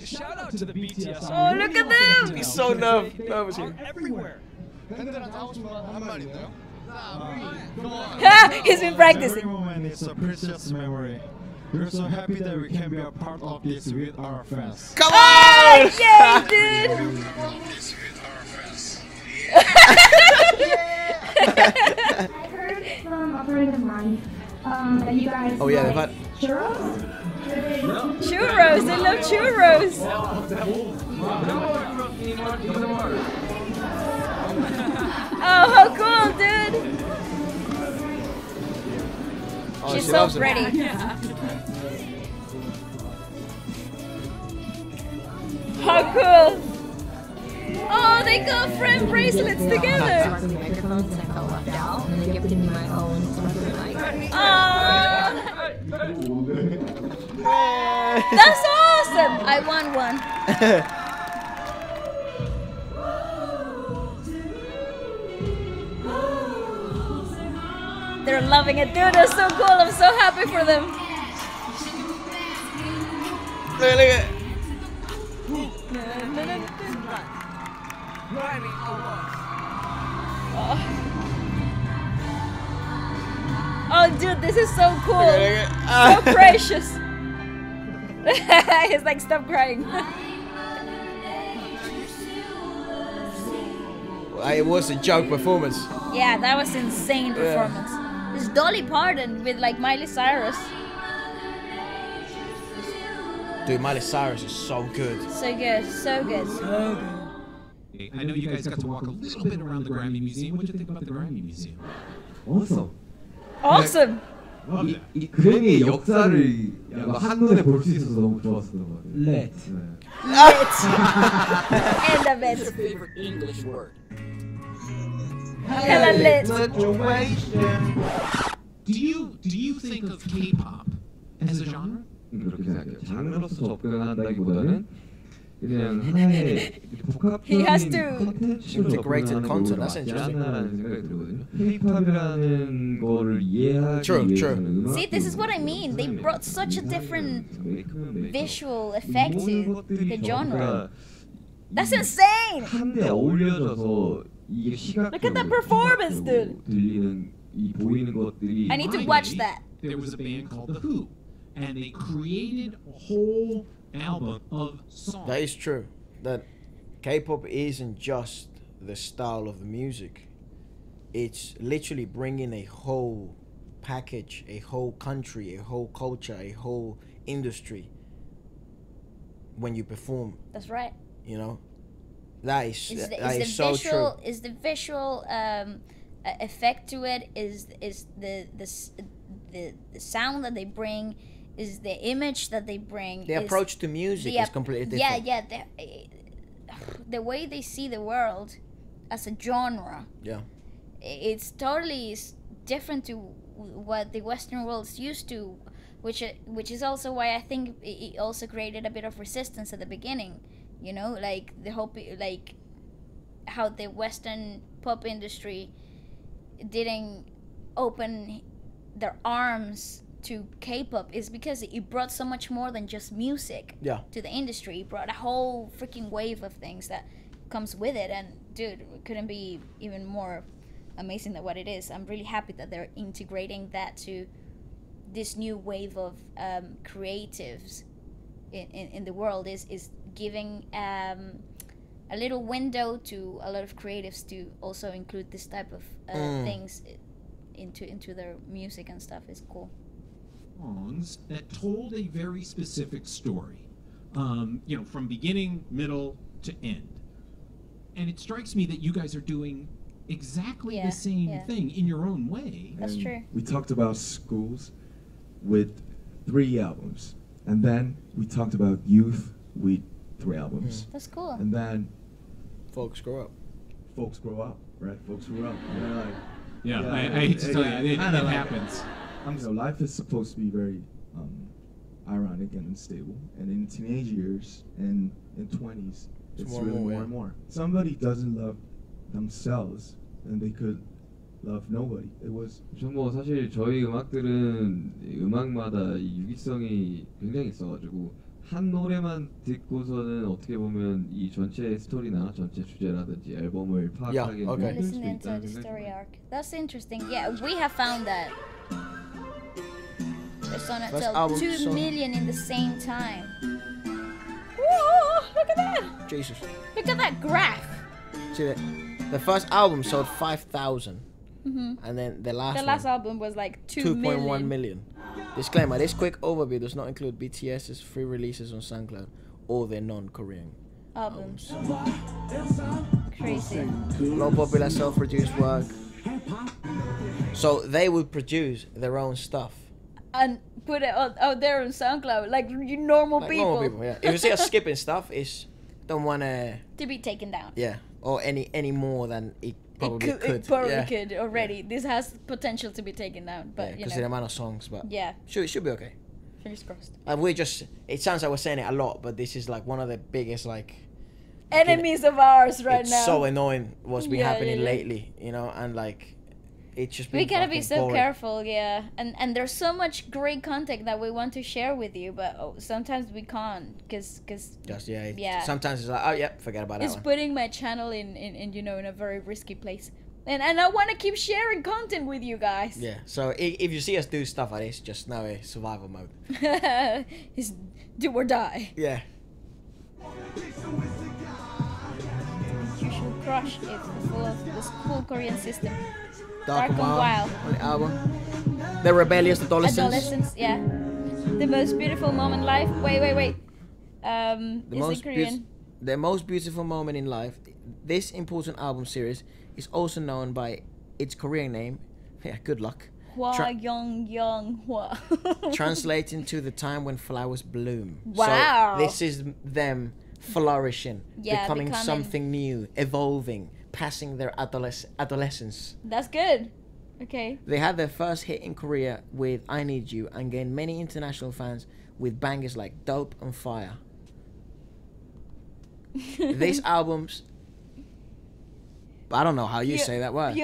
Shout out to the BTS. Oh, look at them! He's so nervous here. Everywhere. He's been practicing. Every moment is a precious memory. We're so happy that we can be a part of this with our fans. Come on! Yay, dude! I heard from a friend of mine that you guys oh yeah, like they've had churros. Churros, they love churros. Oh, how cool, dude! Oh, She's she so loves him. pretty. How cool! Oh, they got friend bracelets together. Microphones and I felt left out, and they gifted me my own mic. That's awesome! I won one. They're loving it, dude. They're so cool. I'm so happy for them. Look at it. Oh, dude, this is so cool. So precious. He's like, stop crying. It was a joke performance. Yeah, that was insane performance. It's Dolly Parton with like Miley Cyrus. Dude, Miley Cyrus is so good. So good, so good. So good. I know you guys got to walk a little bit around the Grammy Museum. What did you think about the Grammy Museum? Awesome. Awesome. 이 그래미의 역사를 한눈에 볼 수 있어서 너무 좋았어요. Lit. End of it. What's your favorite English word? Hella lit. Do you think of K-pop as a genre? 그렇게 생각해요. 장르로서 접근한다기보다는 그냥 하나의 He has 복합적인 to 콘텐츠로 integrated 접근하는 content. 걸로 That's 맞지 interesting. 않나라는 생각이 들거든요. K-팝이라는 거를 이해하기 위해서는 음악. See, this is what I mean. They brought such a different visual effect to the genre. That's insane. 한데 어울려져서 이게 시각. Look at that performance, dude. 들리는 이 보이는 것들이. I need to watch that. There was a band called The Who, and they created a whole album of songs. That is true. That K-pop isn't just the style of the music. It's literally bringing a whole package, a whole country, a whole culture, a whole industry when you perform. That's right. You know, that is so visual, true. Is the visual effect to it? Is the sound that they bring? Is the image that they bring? The approach to music is completely different. Yeah. The way they see the world as a genre. Yeah. It's totally different to what the Western world's used to, which is also why I think it also created a bit of resistance at the beginning. You know, like the whole like how the Western pop industry didn't open their arms to K-pop is because it brought so much more than just music to the industry. It brought a whole freaking wave of things that comes with it, and dude, it couldn't be even more amazing than what it is. I'm really happy that they're integrating that to this new wave of creatives in the world. Is giving a little window to a lot of creatives to also include this type of things into their music and stuff. Is cool. Songs that told a very specific story, you know, from beginning, middle to end. And it strikes me that you guys are doing exactly the same thing in your own way. That's true. We talked about schools with 3 albums, and then we talked about youth with 3 albums. That's cool. And then folks grow up. Folks grow up, right? Folks grow up. I hate to tell you, it happens. So life is supposed to be very ironic and unstable, and in teenage years and in 20s, it's really more and more. Somebody doesn't love themselves, and they could love nobody. It was. 뭐 사실 저희 음악들은 음악마다 이 유기성이 굉장히 있어가지고 한 노래만 듣고서는 어떻게 보면 이 전체 스토리나 전체 주제라든지 앨범을 파악하기 힘들 수 Listening to 있다는 the 생각이 story arc. That's interesting. Yeah, we have found that. It's on until 2 million in the same time. Whoa! Look at that! Jesus. Look at that graph. See that? The first album sold 5,000, and then the last album was like 2.1 million. Disclaimer: this quick overview does not include BTS's free releases on SoundCloud or their non-Korean albums. Crazy. No popular self-produced work. So they would produce their own stuff and put it out there on SoundCloud, like you normal people. Normal people, yeah. If you see us skipping stuff, it's don't wanna to be taken down. Yeah, or any more than it probably could. It probably could already. This has potential to be taken down, but because the amount of songs, but should be okay. Fingers crossed. We just, it sounds like we're saying it a lot, but this is like one of the biggest like enemies of ours right now. It's so annoying what's been happening lately, you know, and like it's just been we gotta be so boring. careful, and there's so much great content that we want to share with you, but sometimes we can't, cause sometimes it's like, oh yeah, forget about that. It's putting my channel in you know, in a very risky place, and I want to keep sharing content with you guys. Yeah, so if you see us do stuff like this, just know it's survival mode. It's do or die. Yeah. You should crush it full of this cool Korean system. Dark and and Wild Wild. on the album. The rebellious adolescents. Adolescence, yeah. The most beautiful moment in life. Wait. The most beautiful moment in life. This important album series is also known by its Korean name. Yeah, good luck. Hwa Young Hwa. Translating to the time when flowers bloom. Wow. So this is them flourishing, Yeah, becoming becoming- something new, evolving, passing their adolescence. That's good. Okay. They had their first hit in Korea with I Need You and gained many international fans with bangers like Dope and Fire. These albums, I don't know how you say that word.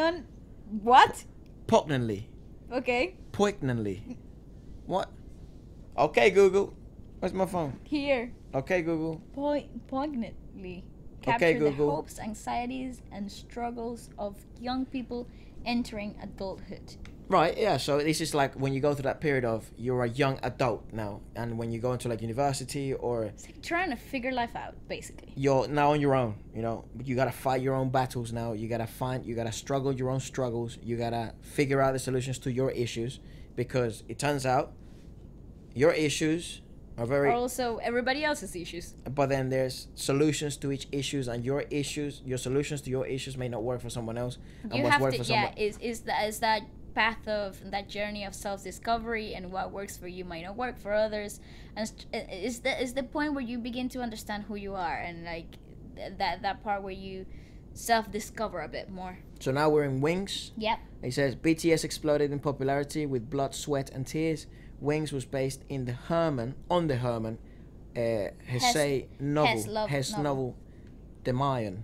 What? Poignantly. Okay. Poignantly. What? Okay, Google. Where's my phone? Here. Okay, Google. Poignantly. Okay, Capture the Google. hopes, anxieties, and struggles of young people entering adulthood. Right, yeah, so this is like when you go through that period of you're a young adult now, and when you go into like university or It's like trying to figure life out, basically. you're now on your own, you know, you gotta fight your own battles now, you gotta struggle your own struggles, you gotta figure out the solutions to your issues, because it turns out your issues are very Or also everybody else's issues. but then there's solutions to each issues, and your solutions to your issues may not work for someone else, and You what's have worked to, for someone is that path of that journey of self-discovery, and what works for you might not work for others, and is the point where you begin to understand who you are, and like that part where you self-discover a bit more. So now we're in Wings. Yep. It says BTS exploded in popularity with blood, sweat, and tears. Wings was based in the Hese novel, Demain,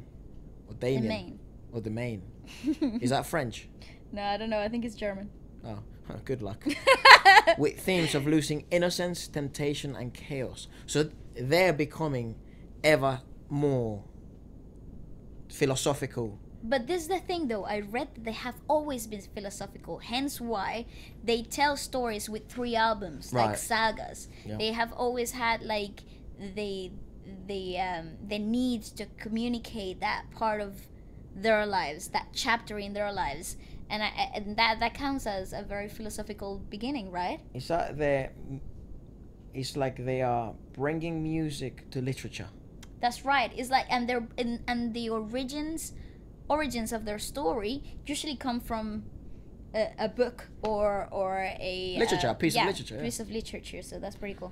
or Damien, or Demain. Is that French? No, I don't know. I think it's German. Oh, good luck. With themes of losing innocence, temptation, and chaos. So they're becoming ever more philosophical. But this is the thing, though. I read that they have always been philosophical. Hence why they tell stories with 3 albums, like Right. sagas. Yeah. They have always had like the need to communicate that part of their lives, that chapter in their lives, and that counts as a very philosophical beginning, right? It's like they are bringing music to literature. That's right. It's like, and the origins of their story usually come from a book or a Literature, a piece of literature, yeah. piece of literature. So that's pretty cool.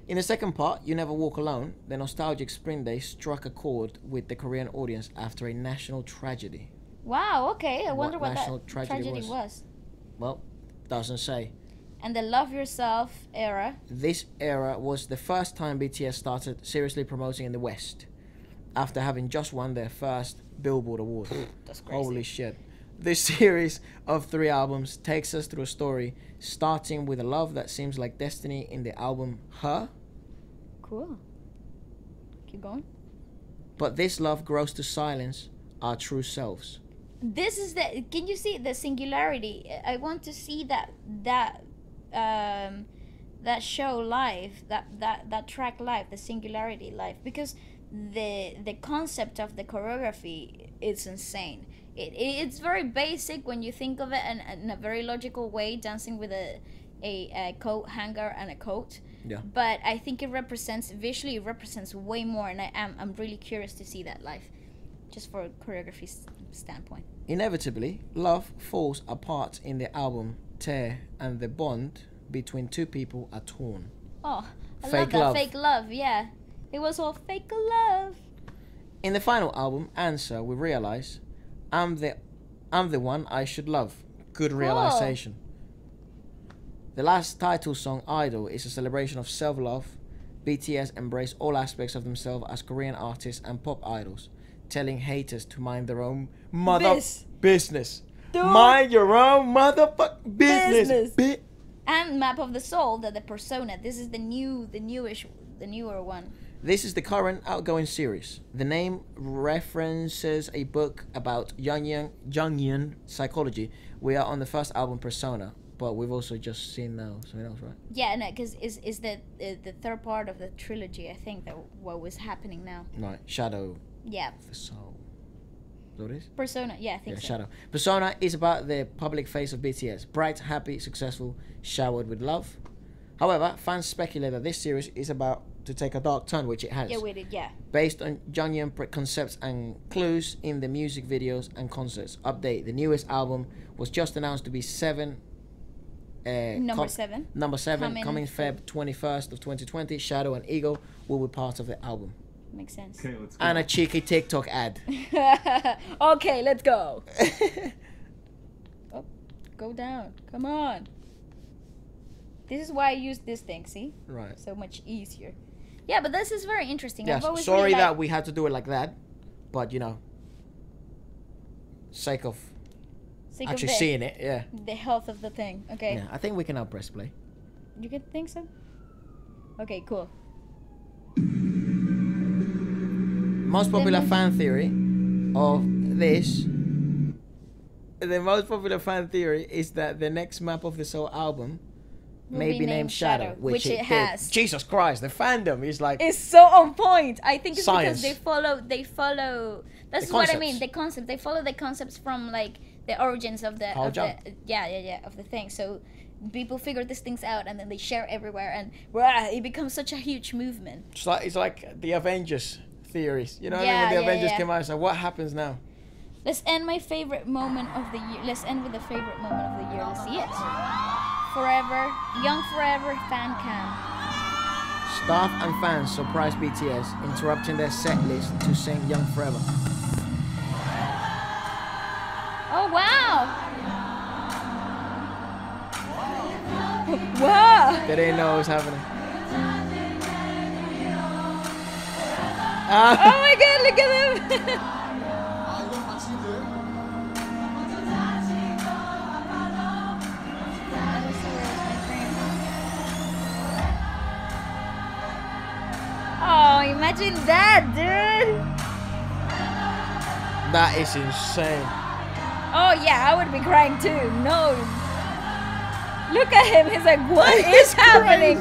In the second part, You Never Walk Alone, the nostalgic Spring Day struck a chord with the Korean audience after a national tragedy. Wow. Okay. I wonder what national that tragedy was. Well, doesn't say. And the Love Yourself era. This era was the first time BTS started seriously promoting in the West, after having just won their first Billboard award. That's crazy. Holy shit. This series of 3 albums takes us through a story, starting with a love that seems like destiny in the album Her. Cool. Keep going. But this love grows to silence our true selves. This is the. Can you see the singularity? I want to see that show live, that track live, the singularity live, because the concept of the choreography is insane. It's very basic when you think of it, and in a very logical way, dancing with a coat hanger and a coat. Yeah. But I think it visually represents way more, and I'm really curious to see that live, just for a choreography standpoint. Inevitably, love falls apart in the album Tear, and the bond between 2 people are torn. Oh, I Fake love that. love. Fake love, yeah. It was all fake love. In the final album, Answer, we realize I'm the one I should love. Good realization. The last title song, Idol, is a celebration of self-love. BTS embrace all aspects of themselves as Korean artists and pop idols, telling haters to mind their own business. Mind your own motherfucking business. And Map of the Soul, the persona. This is the newer one. This is the current outgoing series. The name references a book about Jungian psychology. We are on the first album, Persona, but we've also just seen now something else, right? Yeah, no, because is the third part of the trilogy, I think, that what was happening now. Right, Shadow. Yeah. Of the Soul. that what it is? Persona, yeah, I think so. Shadow. Persona is about the public face of BTS. Bright, happy, successful, showered with love. However, fans speculate that this series is about to take a dark turn, which it has. Yeah, we did, yeah. Based on Jonghyun concepts and clues in the music videos and concerts. Update: the newest album was just announced to be Number 7. Number 7, coming Feb 21st of 2020. Shadow and Ego will be part of the album. Makes sense. Okay, let's go. And a cheeky TikTok ad. Okay, let's go. Oh, go down. Come on. This is why I use this thing, see? Right. So much easier. Yeah, but this is very interesting. Yes, I've always sorry really that we had to do it like that, but you know, sake of actually seeing it, yeah. The health of the thing, okay. Yeah, I think we can now press play. You can think so? Okay, cool. Most popular fan theory of this. The most popular fan theory is that the next map of the Soul album may be named Shadow, which it has. Jesus Christ, the fandom is like, it's so on point. I think it's science. because they follow. That's what I mean. The concept. They follow the concepts from like the origins of the of the thing. So people figure these things out and then they share everywhere, and it becomes such a huge movement. It's like the Avengers theories. You know what I mean? When the Avengers came out, so what happens now? Let's end my favorite moment of the year. Let's end with the favorite moment of the year. Let's see it. Forever, Young Forever fan cam. Staff and fans surprised BTS, interrupting their set list to sing Young Forever. Oh wow! Wow! They didn't know what was happening. Oh my god, look at them! Oh, imagine that, dude! That is insane. Oh yeah, I would be crying too. No. Look at him. He's like, what is happening?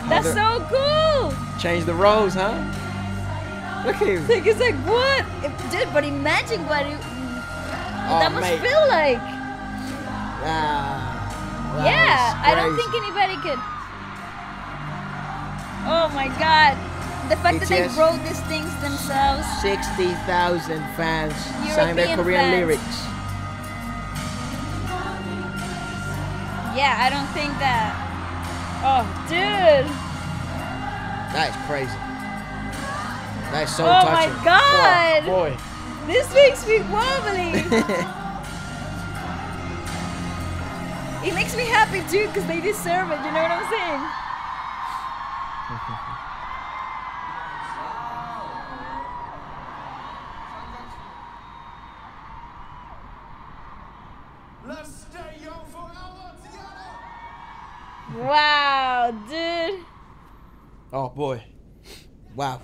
That's so cool. Change the roles, huh? Look at him. Like, it's like, what? Dude, but imagine what that must feel like. Yeah, I don't think anybody could. Oh my god. The fact that they wrote these things themselves. 60,000 fans sang their European Korean fans. lyrics. Yeah, I don't think that. Oh, dude. That is crazy. That is so oh touching. My god. Oh, boy. This makes me wobbly. It makes me happy too because they deserve it, you know what I'm saying? Let's stay young forever together. Wow, dude. Oh boy. Wow.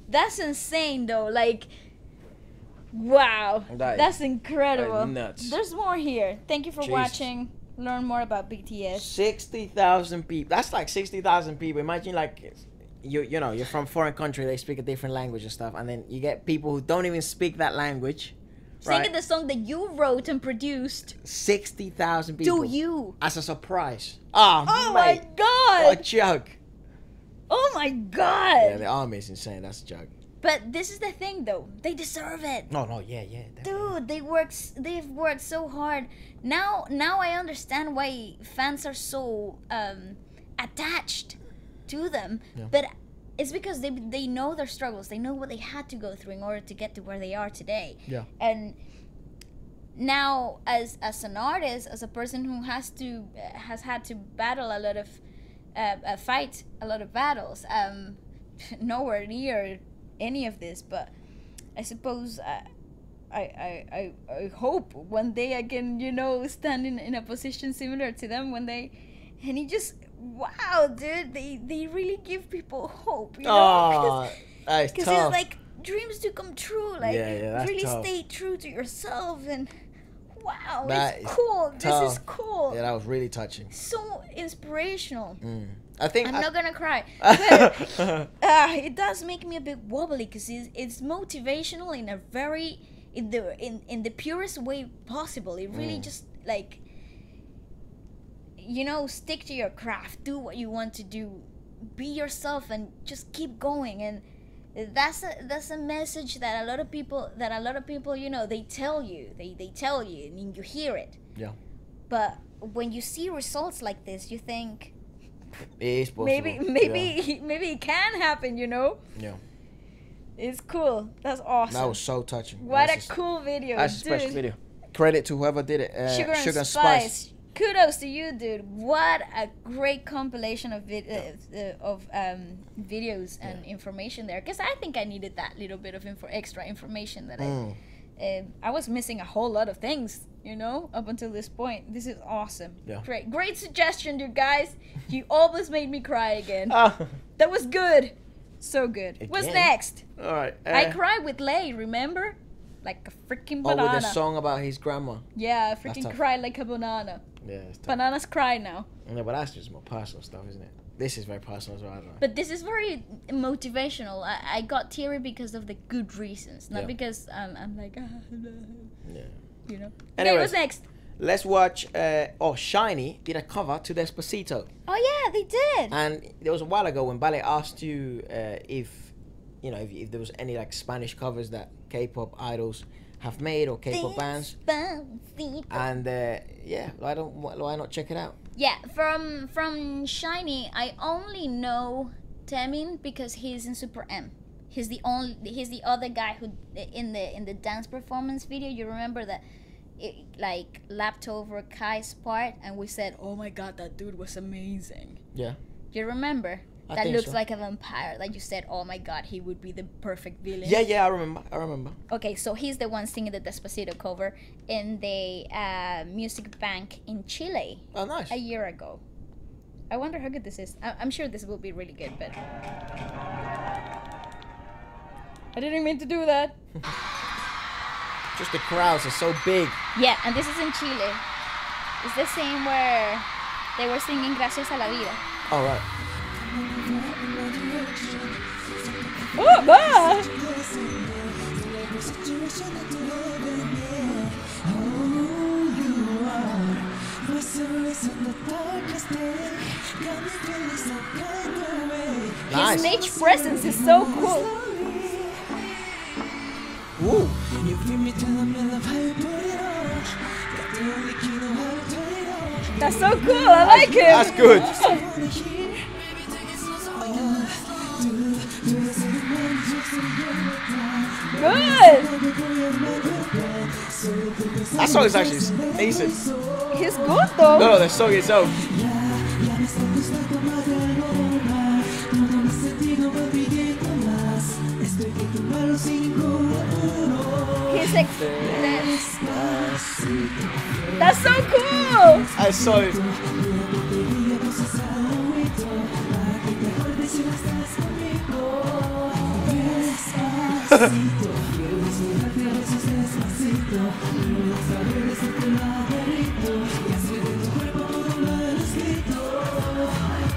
That's insane though. Like, wow. That's incredible. Nuts. There's more here. Thank you for watching. Learn more about BTS. 60,000 people. That's like 60,000 people. Imagine like you know, you're from a foreign country, they speak a different language and stuff, and then you get people who don't even speak that language singing the song that you wrote and produced. 60,000 people. Do you? As a surprise. Oh my god. What a joke. Oh my god. Yeah, the army is insane. That's a joke. But this is the thing though. They deserve it. No, yeah. Dude, they've worked so hard. Now I understand why fans are so attached to them. Yeah. But it's because they know their struggles. They know what they had to go through in order to get to where they are today. Yeah. And now as an artist, as a person who has had to battle a lot of fight a lot of battles, nowhere near any of this, but I suppose I hope one day I can, you know, stand in a position similar to them when they, and he just, wow, dude, they really give people hope, you know, because it's like dreams to come true, like yeah, really tough. stay true to yourself, and wow, That it's is cool. tough. This is cool. Yeah, that was really touching. So inspirational. I think I'm not gonna cry, but it does make me a bit wobbly because it's motivational in a very in the purest way possible. It really just like, you know, stick to your craft, do what you want to do, be yourself, and just keep going. And that's a message that a lot of people, you know, they tell you and you hear it. Yeah. But when you see results like this, you think it is possible. Maybe it can happen, you know? Yeah. It's cool. That's awesome. That was so touching. What a cool video, That's a special video. Credit to whoever did it. Sugar and Spice. Kudos to you, dude. What a great compilation of videos and information there. Because I think I needed that little bit of extra information that I was missing a whole lot of things, you know, up until this point. This is awesome. Yeah. Great suggestion, you guys. You almost made me cry again. That was good. So good. Again? What's next? All right. I cried with Lay, remember? Like a freaking banana. Oh, with the song about his grandma. Yeah, I freaking cried like a banana. Yeah, it's tough. Bananas cry now. No, but that's just more personal stuff, isn't it? This is very personal as well, I don't know. But this is very motivational. I got teary because of the good reasons, not because I'm like, yeah. You know. Anyways, what's next? Let's watch. Shiny did a cover to Despacito. Oh yeah, they did. And there was a while ago when Ballet asked you if, you know, if there was any like Spanish covers that K-pop idols have made or K-pop bands. And yeah, why not check it out? Yeah, from Shiny, I only know Taemin because he's in Super M. He's the other guy who in the dance performance video. You remember that it like lapped over Kai's part, and we said, "Oh my God, that dude was amazing." Yeah. You remember? I That think looks so. like a vampire. Like you said, "Oh my God, he would be the perfect villain." Yeah, I remember. Okay, so he's the one singing the Despacito cover in the Music Bank in Chile. Oh, nice. A year ago. I wonder how good this is. I'm sure this will be really good, but I didn't mean to do that. Just the crowds are so big. Yeah, and this is in Chile. It's the same where they were singing Gracias a la Vida. All right. Oh, bah! Nice. His stage presence is so cool. Woo. That's so cool. I like him. That's good. Good. That song is actually decent. He's good though. No, the song itself. He's like, that's so cool. I saw it.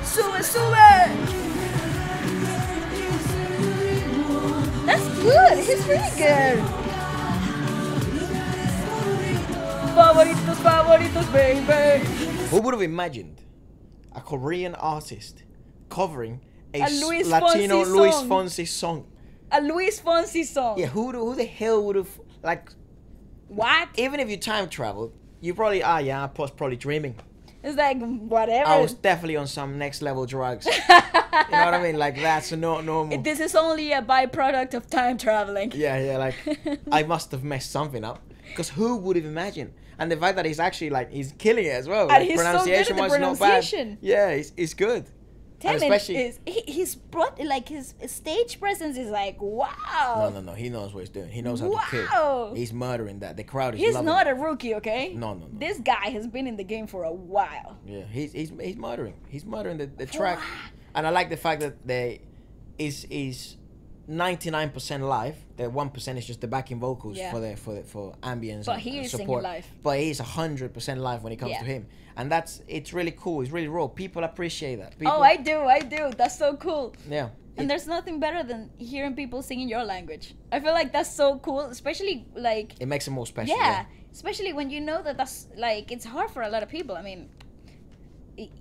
Sube, sube. That's good. He's really good. Favoritos, favoritos, baby. Who would have imagined a Korean artist covering a Luis Latino Fonsi Luis song. Fonsi song? A Luis Fonsi song. Yeah, who the hell would have, like, what? Even if you time traveled, you probably, I was probably dreaming. It's like, whatever. I was definitely on some next level drugs. You know what I mean? Like, that's not normal. This is only a byproduct of time traveling. Yeah, like, I must have messed something up. Because who would have imagined? And the fact that he's actually, like, he's killing it as well. And Like, he's so good at the not pronunciation. bad. Yeah, it's good. And especially, he's brought, like, his stage presence is like, wow. No, he knows what he's doing. He knows how to Wow. kill. He's murdering that. The crowd is He's loving not it. a rookie, okay? No. This guy has been in the game for a while. Yeah, he's murdering. He's murdering the track. And I like the fact that is 99% live. The 1% is just the backing vocals for ambience. But and he is support. singing live. But he is 100% live when it comes to him, and it's really cool. It's really raw. People appreciate that. People, oh, I do. That's so cool. Yeah. And there's nothing better than hearing people singing your language. I feel like that's so cool, especially like. It makes it more special. Yeah, especially when you know that's like it's hard for a lot of people. I mean,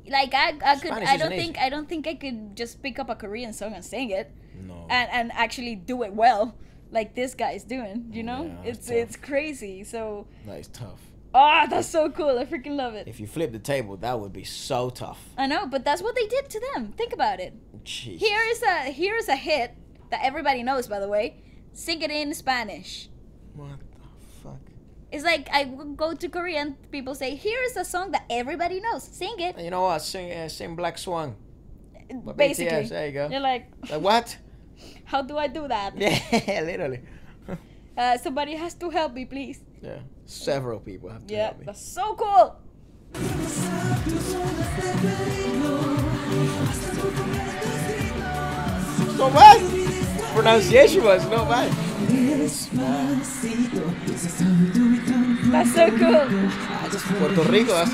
like I could. I don't think I could just pick up a Korean song and sing it. No. And actually do it well, like this guy is doing. You know, Yeah, it's crazy. So. That is tough. Ah, that's so cool. I freaking love it. If you flip the table, that would be so tough. I know, but that's what they did to them. Think about it. Jeez. Here is a hit that everybody knows, by the way. Sing it in Spanish. What the fuck? It's like I go to Korea and people say, "Here is a song that everybody knows. Sing it." You know what? Sing Black Swan. Basically, BTS, there you go. You're like what? How do I do that? Yeah, literally. Somebody has to help me, please. Yeah, several people have to help me. That's so cool. Not bad. Pronunciation was not bad. That's so cool. Puerto Rico. That's...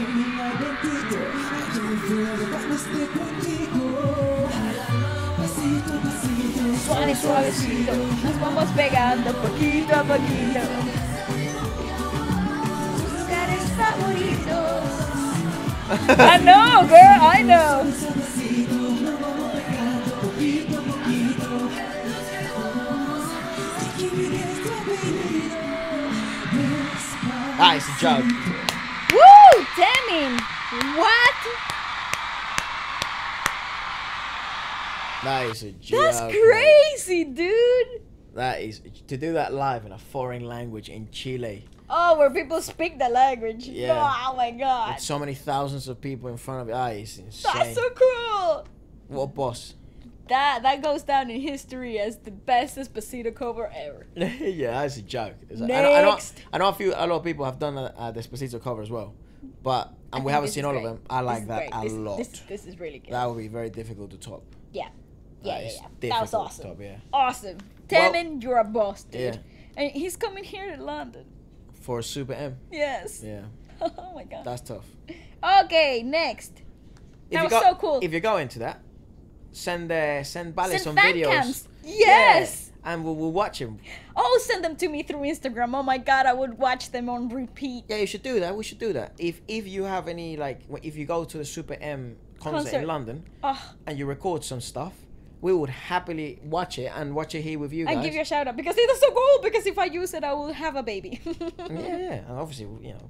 Suave, suavecito. Nos vamos pegando poquito a poquito. Tus lugares favoritos. I know, girl. I know. Ah, it's a joke. Woo! Damn. What? That is a joke. That's crazy, dude. That is to do that live in a foreign language in Chile. Oh, where people speak the language. Yeah. Oh my god. With so many thousands of people in front of it. Ah, it's insane. That's so cool. What boss? That goes down in history as the best Despacito cover ever. Yeah, that's a joke. Next. I know a lot of people have done a Despacito cover as well, but we haven't seen all of them. I like that a lot. This is really good. That would be very difficult to top. Yeah. Yeah. That was Difficult awesome. to top, yeah. Awesome. Tamin, you're a boss, dude. Yeah. And he's coming here to London. For Super M. Yes. Yeah. Oh my god. That's tough. Okay, next. That was so cool. If you go into that, send Bale some fan videos. Cams. Yes. Yeah, and we'll watch them. Oh, send them to me through Instagram. Oh my god, I would watch them on repeat. Yeah, you should do that. We should do that. If you have any, like, if you go to the Super M concert in London and you record some stuff, we would happily watch it and watch it here with you guys. And give you a shout out because it is so cool. Because if I use it, I will have a baby. yeah, and obviously,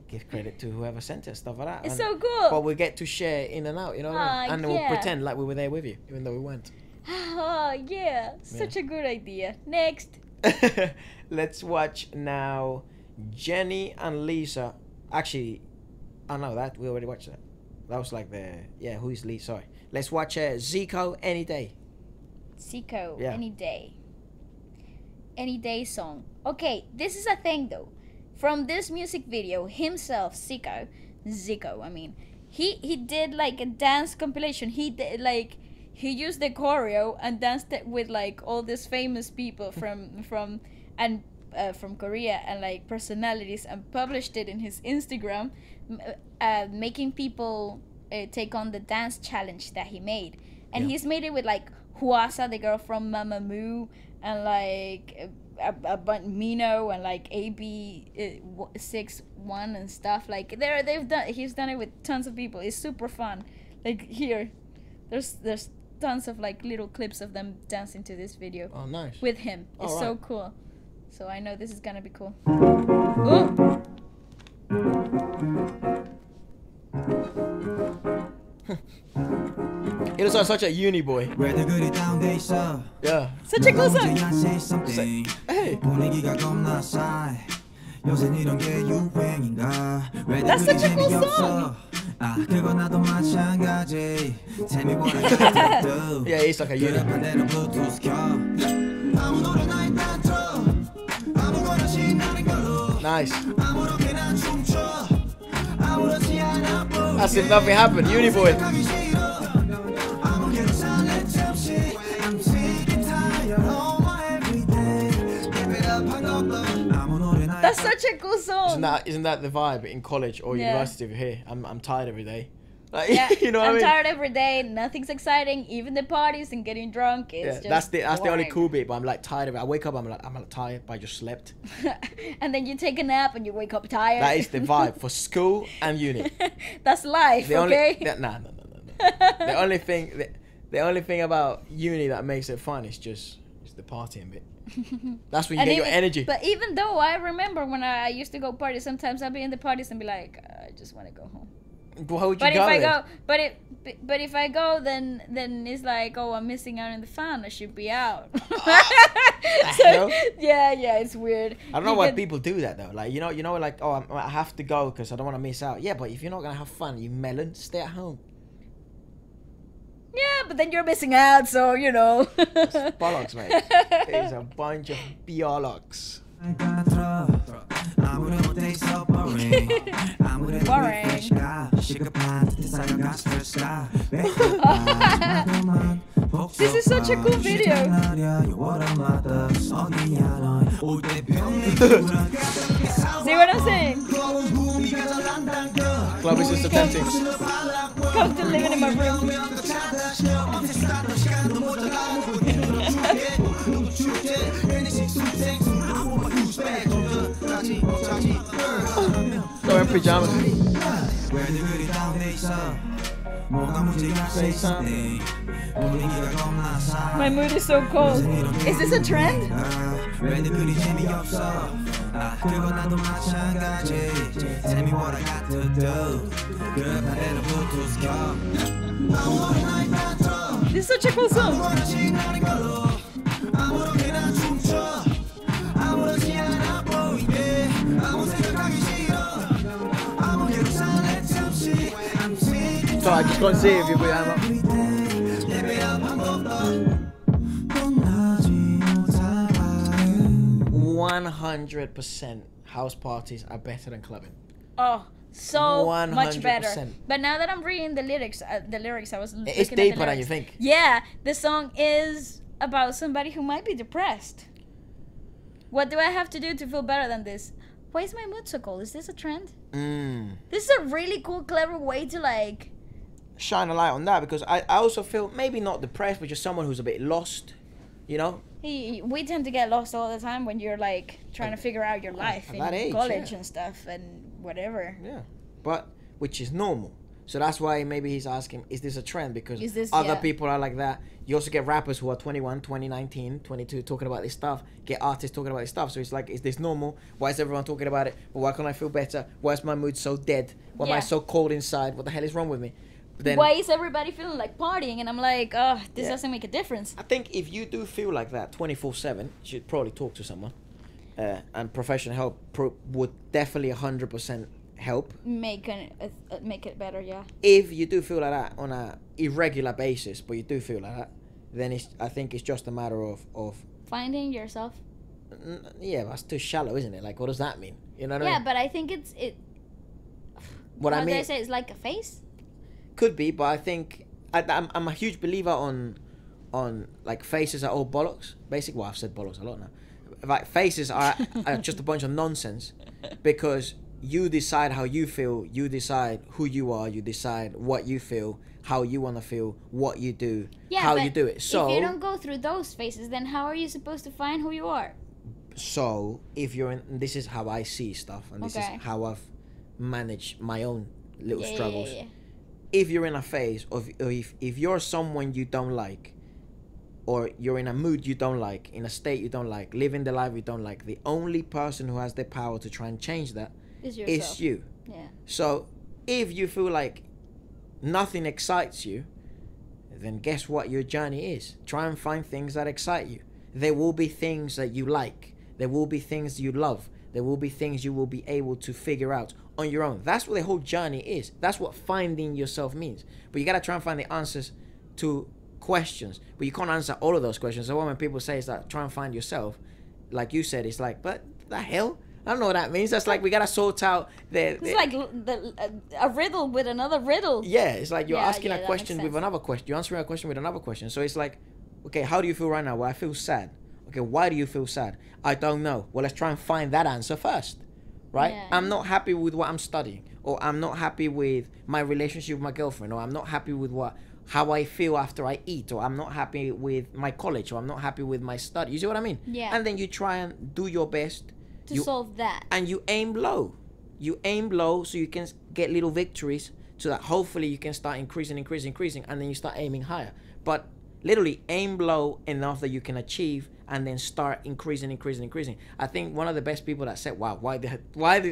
give credit to whoever sent it, stuff like that. It's so cool. But we get to share in and out, you know, and we'll pretend like we were there with you, even though we weren't. Oh yeah, such a good idea. Next. Let's watch now. Jenny and Lisa. Actually, I know that we already watched that. That was like who is Lisa? Sorry. Let's watch ZICO Any Day. ZICO, Any Day. Any Day song. Okay, this is a thing though. From this music video, himself, ZICO, I mean, he did like a dance compilation. He did like, he used the choreo and danced it with like all these famous people from Korea and like personalities, and published it in his Instagram, making people take on the dance challenge that he made. And he's made it with like Hwasa, the girl from Mamamoo, and like Mino and like AB61 and stuff. Like he's done it with tons of people. It's super fun. Like here, there's tons of like little clips of them dancing to this video. Oh, nice. With him. It's right. so cool. So I know this is gonna be cool. Ooh. He looks like such a uni boy. Yeah. Such a cool song. Hey. That's such a cool song. Yeah, he's like a uni. Nice. As if nothing happened, uni boy. That's such a cool song. Isn't that the vibe in college or university? If you're here, I'm tired every day. Like, Yeah, you know what I mean? I'm tired every day. Nothing's exciting. Even the parties and getting drunk. It's just that's the only boring. cool bit. But I'm like tired of it. I wake up. I'm like tired, but I just slept. And then you take a nap and you wake up tired. That is the vibe for school and uni. That's life. The okay. no. The only thing about uni that makes it fun is the partying bit. That's when you get your energy. But even though I remember when I used to go party, sometimes I'd be in the parties and be like, I just want to go home. Why would you But go? but if I go, then it's like, oh, I'm missing out on the fun. I should be out. Yeah, it's weird. I don't know why people do that though. Like you know, like I have to go because I don't want to miss out. Yeah, but if you're not gonna have fun, you melon, stay at home. Yeah, but then you're missing out, so you know. It's bollocks, mate. It's a bunch of bollocks. This is such a cool video. See what I'm saying? Club is just a tempting. Come to living in my room. Go in pajamas. My mood is so cold. Is this a trend? This is such a cool song. So I just can't see if you put that up. 100% house parties are better than clubbing. Oh, so much better. 100%. But now that I'm reading the lyrics I was looking It's at the deeper than you lyrics. think. Yeah, the song is about somebody who might be depressed. What do I have to do to feel better than this? Why is my mood so cold? Is this a trend? This is a really cool, clever way to like shine a light on that, because I also feel maybe not depressed, but just someone who's a bit lost, you know? we tend to get lost all the time when you're like trying to figure out your life in age, college yeah. and stuff and whatever. Yeah, but which is normal. So that's why maybe he's asking, is this a trend? Because other people are like that. You also get rappers who are 21, 19, 22 talking about this stuff. Get artists talking about this stuff. So it's like, is this normal? Why is everyone talking about it? But why can't I feel better? Why is my mood so dead? Why am I so cold inside? What the hell is wrong with me? But then, why is everybody feeling like partying? And I'm like, oh, this doesn't make a difference. I think if you do feel like that 24/7, you should probably talk to someone. And professional help would definitely 100% help. Make it better, yeah. If you do feel like that on a irregular basis, but you do feel like that, then I think it's just a matter of finding yourself. Yeah, that's too shallow, isn't it? Like, what does that mean? You know what I mean? Yeah, but I think What I mean, I say it's like a phase. Could be, but I think I'm a huge believer on like faces are all bollocks. Basically, well, I've said bollocks a lot now. Like faces are just a bunch of nonsense, because you decide how you feel, you decide who you are, you decide what you feel, how you want to feel, what you do, how you do it. So if you don't go through those phases, then how are you supposed to find who you are? So if you're in, this is how I see stuff, and this is how I've managed my own little struggles. Yeah. If you're in a phase of, if you're someone you don't like, or you're in a mood you don't like, in a state you don't like, living the life you don't like, the only person who has the power to try and change that is you. Yeah. So if you feel like nothing excites you, then guess what your journey is? Try and find things that excite you. There will be things that you like. There will be things you love. There will be things you will be able to figure out on your own. That's what the whole journey is. That's what finding yourself means. But you got to try and find the answers to questions. But you can't answer all of those questions. So when people say is that try and find yourself, like you said, it's like, but the hell? I don't know what that means. That's like we got to sort out It's like a riddle with another riddle. Yeah, it's like you're asking a question with another question. You're answering a question with another question. So it's like, okay, how do you feel right now? Well, I feel sad. Okay, why do you feel sad? I don't know. Well, let's try and find that answer first, right? Yeah. I'm not happy with what I'm studying, or I'm not happy with my relationship with my girlfriend, or I'm not happy with how I feel after I eat, or I'm not happy with my college, or I'm not happy with my study. You see what I mean? Yeah. And then you try and do your best to solve that. And you aim low. You aim low so you can get little victories, so that hopefully you can start increasing, and then you start aiming higher. But literally aim low enough that you can achieve, and then start increasing. I think one of the best people that said, wow, why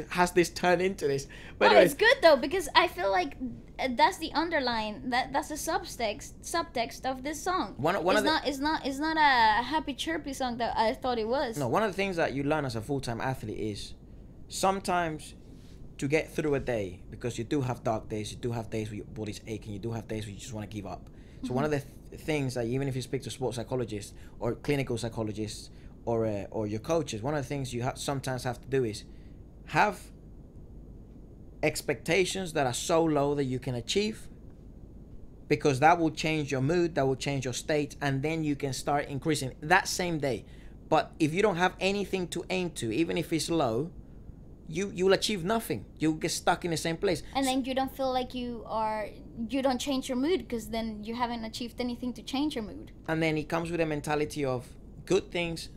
has this turned into this? But Well, it's good though, because I feel like that's the underline, that's the subtext of this song. It's not a happy chirpy song that I thought it was. No, one of the things that you learn as a full-time athlete is sometimes to get through a day, because you do have dark days, you do have days where your body's aching, you do have days where you just want to give up. So one of the things that even if you speak to sports psychologists or clinical psychologists or your coaches, one of the things you sometimes have to do is have expectations that are so low that you can achieve, because that will change your mood, that will change your state, and then you can start increasing that same day. But if you don't have anything to aim to, even if it's low, you'll achieve nothing. You'll get stuck in the same place. And then you don't feel like you don't change your mood, because then you haven't achieved anything to change your mood. And then it comes with a mentality of good things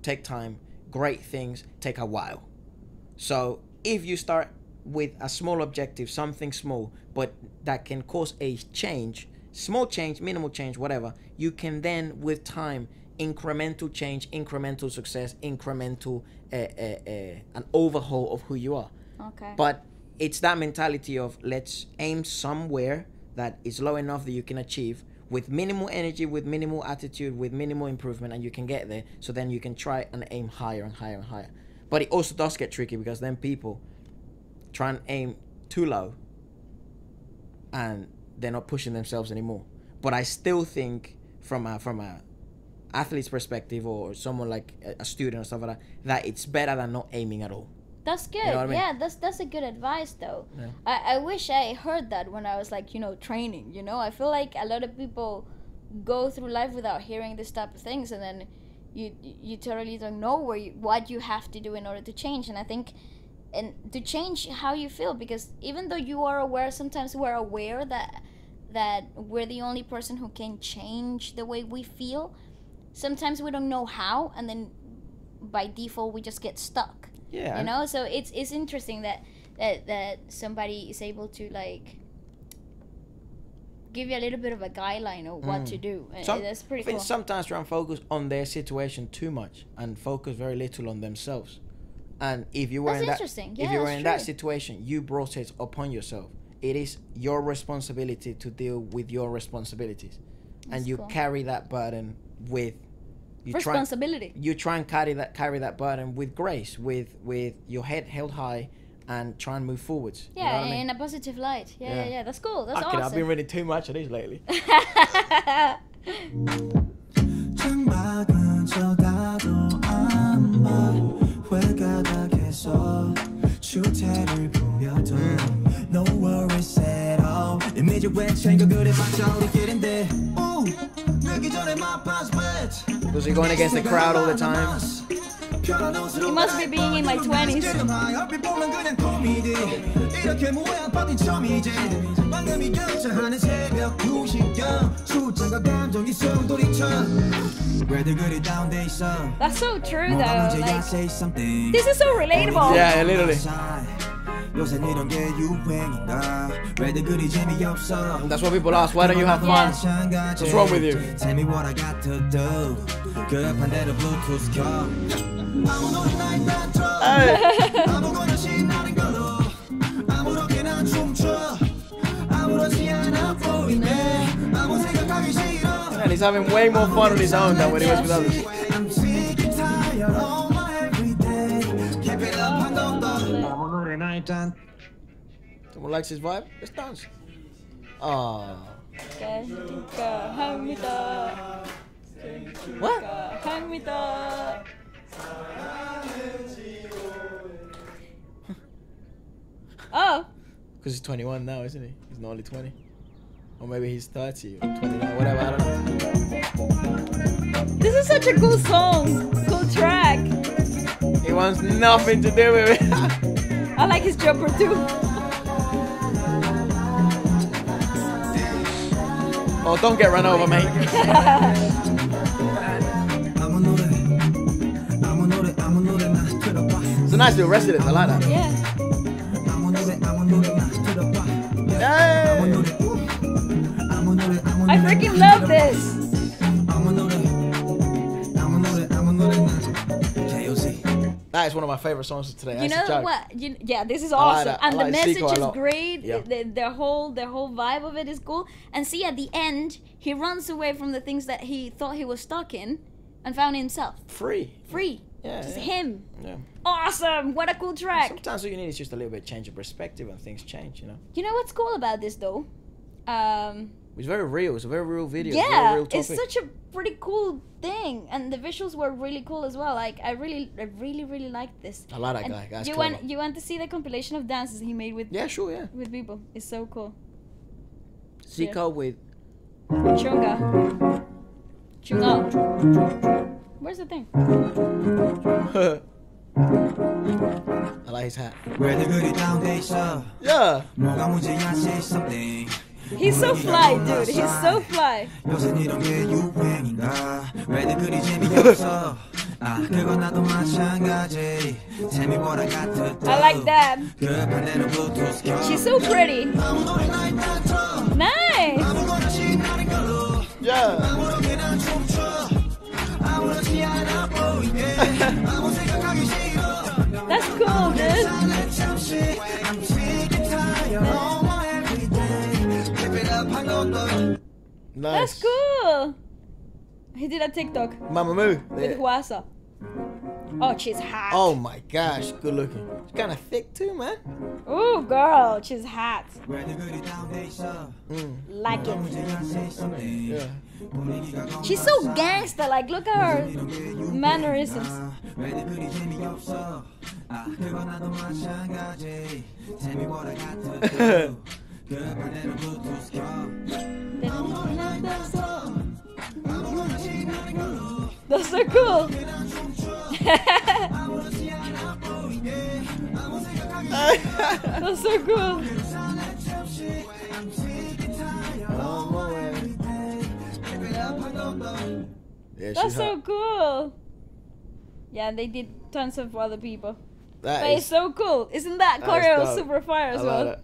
take time, great things take a while. So if you start with a small objective, something small, but that can cause a change, small change, minimal change, whatever, you can then with time, incremental change, incremental success, incremental an overhaul of who you are. Okay. But it's that mentality of let's aim somewhere that is low enough that you can achieve with minimal energy, with minimal attitude, with minimal improvement, and you can get there. So then you can try and aim higher and higher and higher. But it also does get tricky, because then people try and aim too low and they're not pushing themselves anymore. But I still think from a athlete's perspective, or someone like a student or stuff like that it's better than not aiming at all. That's good. You know what I mean? Yeah, that's a good advice though. Yeah. I wish I heard that when I was like, training, I feel like a lot of people go through life without hearing this type of things, and then you totally don't know what you have to do in order to change. And I think to change how you feel, because even though you are aware, sometimes we're aware that we're the only person who can change the way we feel. Sometimes we don't know how, and then by default we just get stuck. Yeah. So it's interesting that somebody is able to like give you a little bit of a guideline of what to do. That's pretty cool. Sometimes try and focus on their situation too much and focus very little on themselves. And if you were in that situation, you brought it upon yourself. It is your responsibility to deal with your responsibilities, and you carry that burden with responsibility. You try and carry that burden with grace, with your head held high, and try and move forwards. Yeah, you know what I mean? in a positive light. Yeah. That's cool. That's awesome. I've been reading too much of these lately. No worries at all. Was he going against the crowd all the time? He must be being in my 20s. That's so true though. Like, this is so relatable. Yeah, literally. That's what people ask. Why don't you have fun? What's wrong with you? Tell me what I got to do. And he's having way more fun on his own than when he was with others. Someone likes his vibe? Let's dance. Oh. What? Oh. Because he's 21 now, isn't he? He's not only 20. Or maybe he's 30 or 29, whatever, I don't know. This is such a cool song, cool track. It wants nothing to do with it. I like his jumper too. Oh, don't get run over, mate. It's a nice little residence, I like that. Yeah. Hey. I freaking love this. That is one of my favorite songs of today. You That's know a joke. what? Yeah, this is I like awesome, that. and I the like message ZICO a is lot. great. Yeah. The whole vibe of it is cool. And see, at the end, he runs away from the things that he thought he was stuck in, and found himself Free. Yeah, just yeah. him. Yeah. Awesome! What a cool track. Sometimes all you need is just a little bit of change of perspective and things change, you know? You know what's cool about this though? It's very real. It's a very real video. Yeah, it's a very real topic. it's such a pretty cool thing, and the visuals were really cool as well. Like I really liked this. I like that And guy. That's you clever. want to see the compilation of dances he made with with people? It's so cool. ZICO with Chunga. Where's the thing? I like his hat. Yeah. He's so fly, dude. He's so fly. I like that. She's so pretty. Nice. Yeah. That's cool, dude. Nice. That's cool. He did a TikTok Mama Moo. with Huasa. Oh, she's hot. Oh my gosh, good looking. She's kind of thick too, man. Ooh, girl, she's hot. Like it. Yeah. She's so gangsta. Like, look at her mannerisms. That's so cool. That's so cool. Yeah, That's she's so hot. cool. Yeah, they did tons of other people. That But is- it's so cool. Isn't that that is choreo dope. super fire as I like well? that.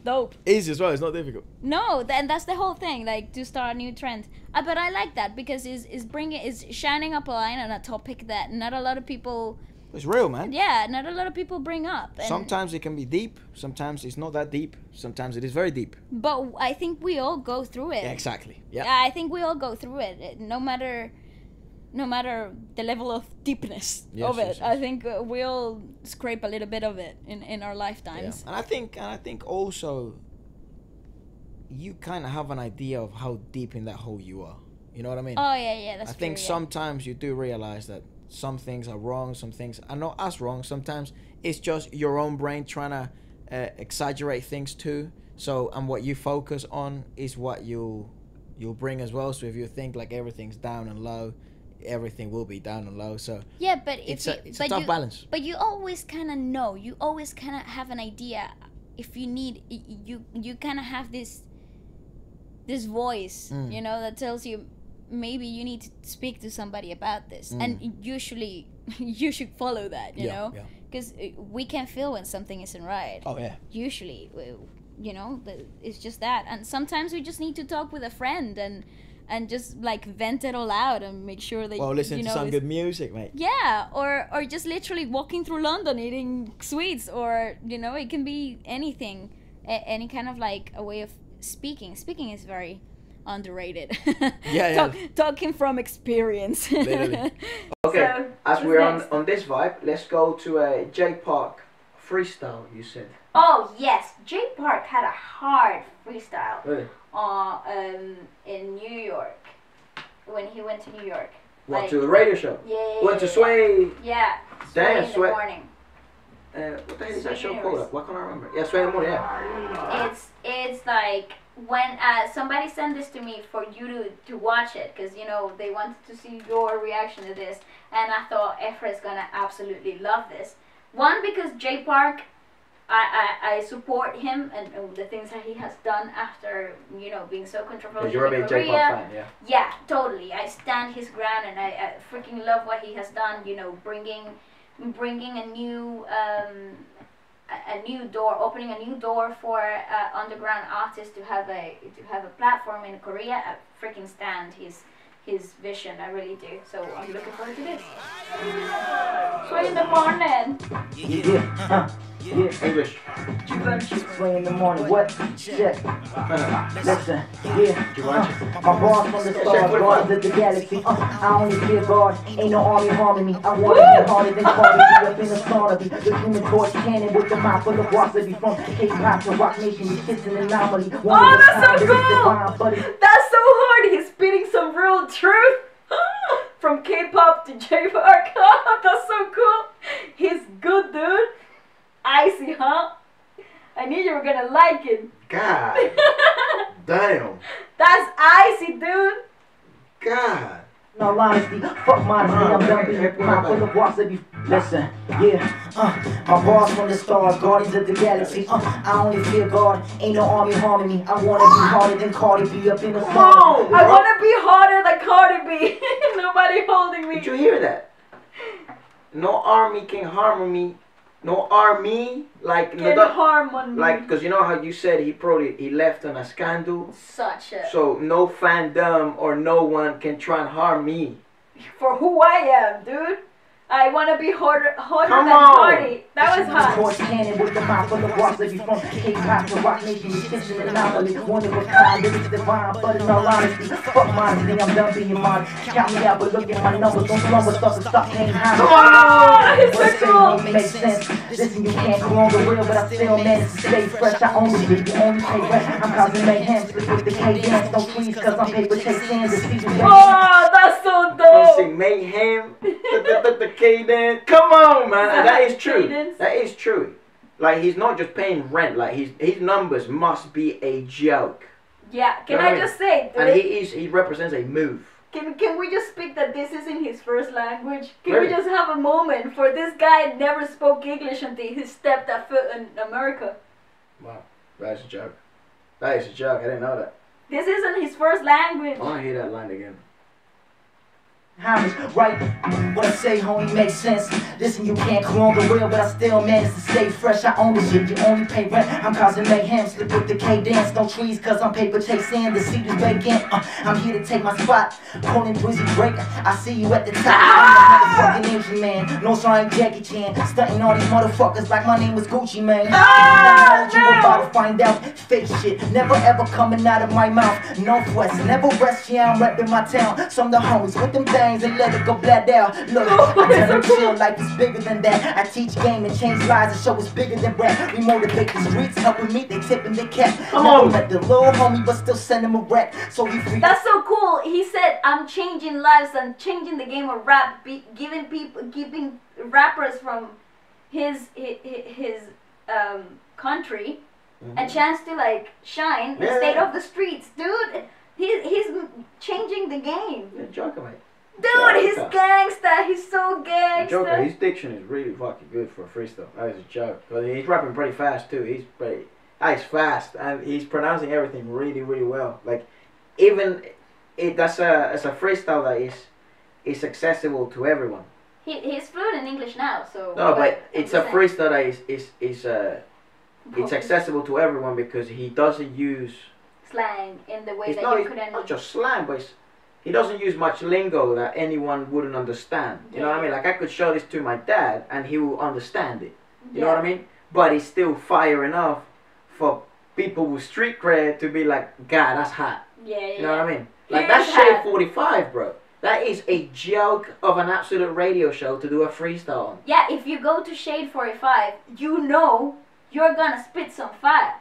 Dope. Easy as well. It's not difficult. No, and that's the whole thing, like to start a new trend. But I like that because it's shining up a line on a topic that not a lot of people. It's real, man. Yeah, not a lot of people bring up. And, Sometimes it can be deep. Sometimes it's not that deep. Sometimes it is very deep. but I think we all go through it. Yeah, exactly. Yeah. I think we all go through it, no matter the level of deepness Yes, of it. yes, yes. I think we all scrape a little bit of it in our Yeah. lifetimes. And I think also you kind of have an idea of how deep in that hole you are. You know what I mean? Oh yeah, that's I think true, yeah. sometimes you do realize that some things are wrong, some things are not as wrong. Sometimes it's just your own brain trying to exaggerate things too. So, and what you focus on is what you'll bring as well. So if you think like everything's down and low, everything will be down and low. So Yeah, but it's if a tough balance. But you always kind of know. You always kind of have an idea. If you need, you kind of have this voice, Mm. you know, that tells you maybe you need to speak to somebody about this, and usually you should follow that, you know, because we can feel when something isn't right. Oh yeah. Usually, you know, it's just that, and sometimes we just need to talk with a friend and just like vent it all out and make sure that Listen you to know, some it's- good music, mate. yeah, or just literally walking through London eating sweets, or you know, it can be anything, any kind of like a way of speaking. Speaking is very underrated. Yeah. Talking from experience. Literally. Okay, So, as what's we're next? on this vibe, let's go to Park Freestyle. You said. Oh yes, Park had a hard freestyle. Really? In New York, when he went to New York. What, to the radio show? Yeah. Went to Sway. Yeah. Damn, in the Sway. morning. What the hell is that Sway show Universe. called? Why can't I remember? Yeah, Sway in the morning. Yeah. It's like when somebody sent this to me for you to watch it, because, you know, they wanted to see your reaction to this, and I thought Efra is gonna absolutely love this. One, because J Park, I support him and the things that he has done after, you know, being so controversial. You're a big J Park fan, yeah. Yeah, totally. I stand his ground, and I freaking love what he has done. You know, bringing a new door, opening a new door for underground artists to have a platform in Korea. I freaking stand his vision. I really do. So I'm looking forward to this. So in the morning. Yeah, English. Swing in the morning, what? Shit. Listen, yeah. My boss from the stars, guardians of the galaxy. I only fear God, ain't no army harming me. I want to be harder than Cardi B up in the sonogy. The human torch cannon with the mouth full of wasabi. From K-pop to Rock Nation, it's just an anomaly. Oh, that's so cool! That's so hard. He's spitting some real truth. From K-pop to J-Park. That's so cool. He's good, dude. Icy, huh? I knew you were gonna like it. God damn. That's icy, dude. God. No honesty, fuck modesty, I'm done being mouth full of wasabi. Listen, yeah, my boss from the stars, guardians of the galaxy. I only fear God, ain't no army harming me. I wanna be harder than Cardi B up in the sun. Oh, I wanna be harder than Cardi B. Nobody holding me. Did you hear that? No army can harm me. No army, like can harm on me. Like, because you know how you said he left on a scandal. Such a. So no fandom or no one can try and harm me. For who I am, dude. I want to be harder than Cardi. That was hot. Torch cannon with the mouth full of wasabi. From K-pop to Rock Nation, it's just an anomaly. One of a kind, it's divine, but in all honesty, fuck modesty, I'm done being modest. Count me out, but look at my numbers. Don't slumber stuff and stop paying homage. Oh, it's so cool. It makes sense. Listen, you can't go on the real, but I still manage to stay fresh. I own the shit, you only pay rent. I'm causing mayhem, slip with the K-dance. Don't please, cause I'm paper chasing the season. Oh, that's so dope. Sing mayhem. The K-dance. Come on, man. That is true. That is true. Like, he's not just paying rent. Like, his numbers must be a joke. Yeah. Can I just say? And he represents a move. Can we just speak that this isn't his first language? Can we just have a moment for this guy never spoke English until he stepped that foot in America? Wow, that's a joke. That is a joke. I didn't know that. This isn't his first language. I want to hear that line again. Right, what I say, homie, makes sense. Listen, you can't clone the real, but I still manage to stay fresh. I own the shit, you only pay rent. I'm causing mayhem, slip with the K-dance. No trees, cause I'm paper chasing, the seat is vacant. I'm here to take my spot, pulling Drizzy Drake. I see you at the top, I'm a motherfucking Asian man. No, sorry, ain't Jackie Chan. Stunting all these motherfuckers like my name was Gucci, man. You about to find out, fake shit, never ever coming out of my mouth. Northwest, never rest, yeah, I'm repping my town. Some of the homies with them things and let it go blad down. Look, I tell them chill like it's bigger than that. I teach game and change lives and show it's bigger than rap. We motivate the streets, helping me, they tipping the cap. Come on. Met the little homie, but still send him a rap. So he free. That's so cool. He said, I'm changing lives and changing the game of rap, giving rappers from his country a chance to like shine instead of the streets, dude. He's changing the game. You're joking, mate. Dude, he's gangsta. He's so gangsta. Joker, his diction is really fucking good for a freestyle. That is a joke. But he's rapping pretty fast too. He's fast and he's pronouncing everything really, really well. Like, even that's a freestyle that is accessible to everyone. He's fluent in English now, so. No, but it's a freestyle that it's accessible to everyone because he doesn't use slang in the way that you couldn't. It's not just slang, but he doesn't use much lingo that anyone wouldn't understand. You know what I mean? Like, I could show this to my dad and he will understand it. You know what I mean? But it's still fire enough for people with street cred to be like, God, that's hot. You know what I mean? Like, that's Shade 45, bro. That is a joke of an absolute radio show to do a freestyle on. Yeah, if you go to Shade 45, you know you're gonna spit some fire.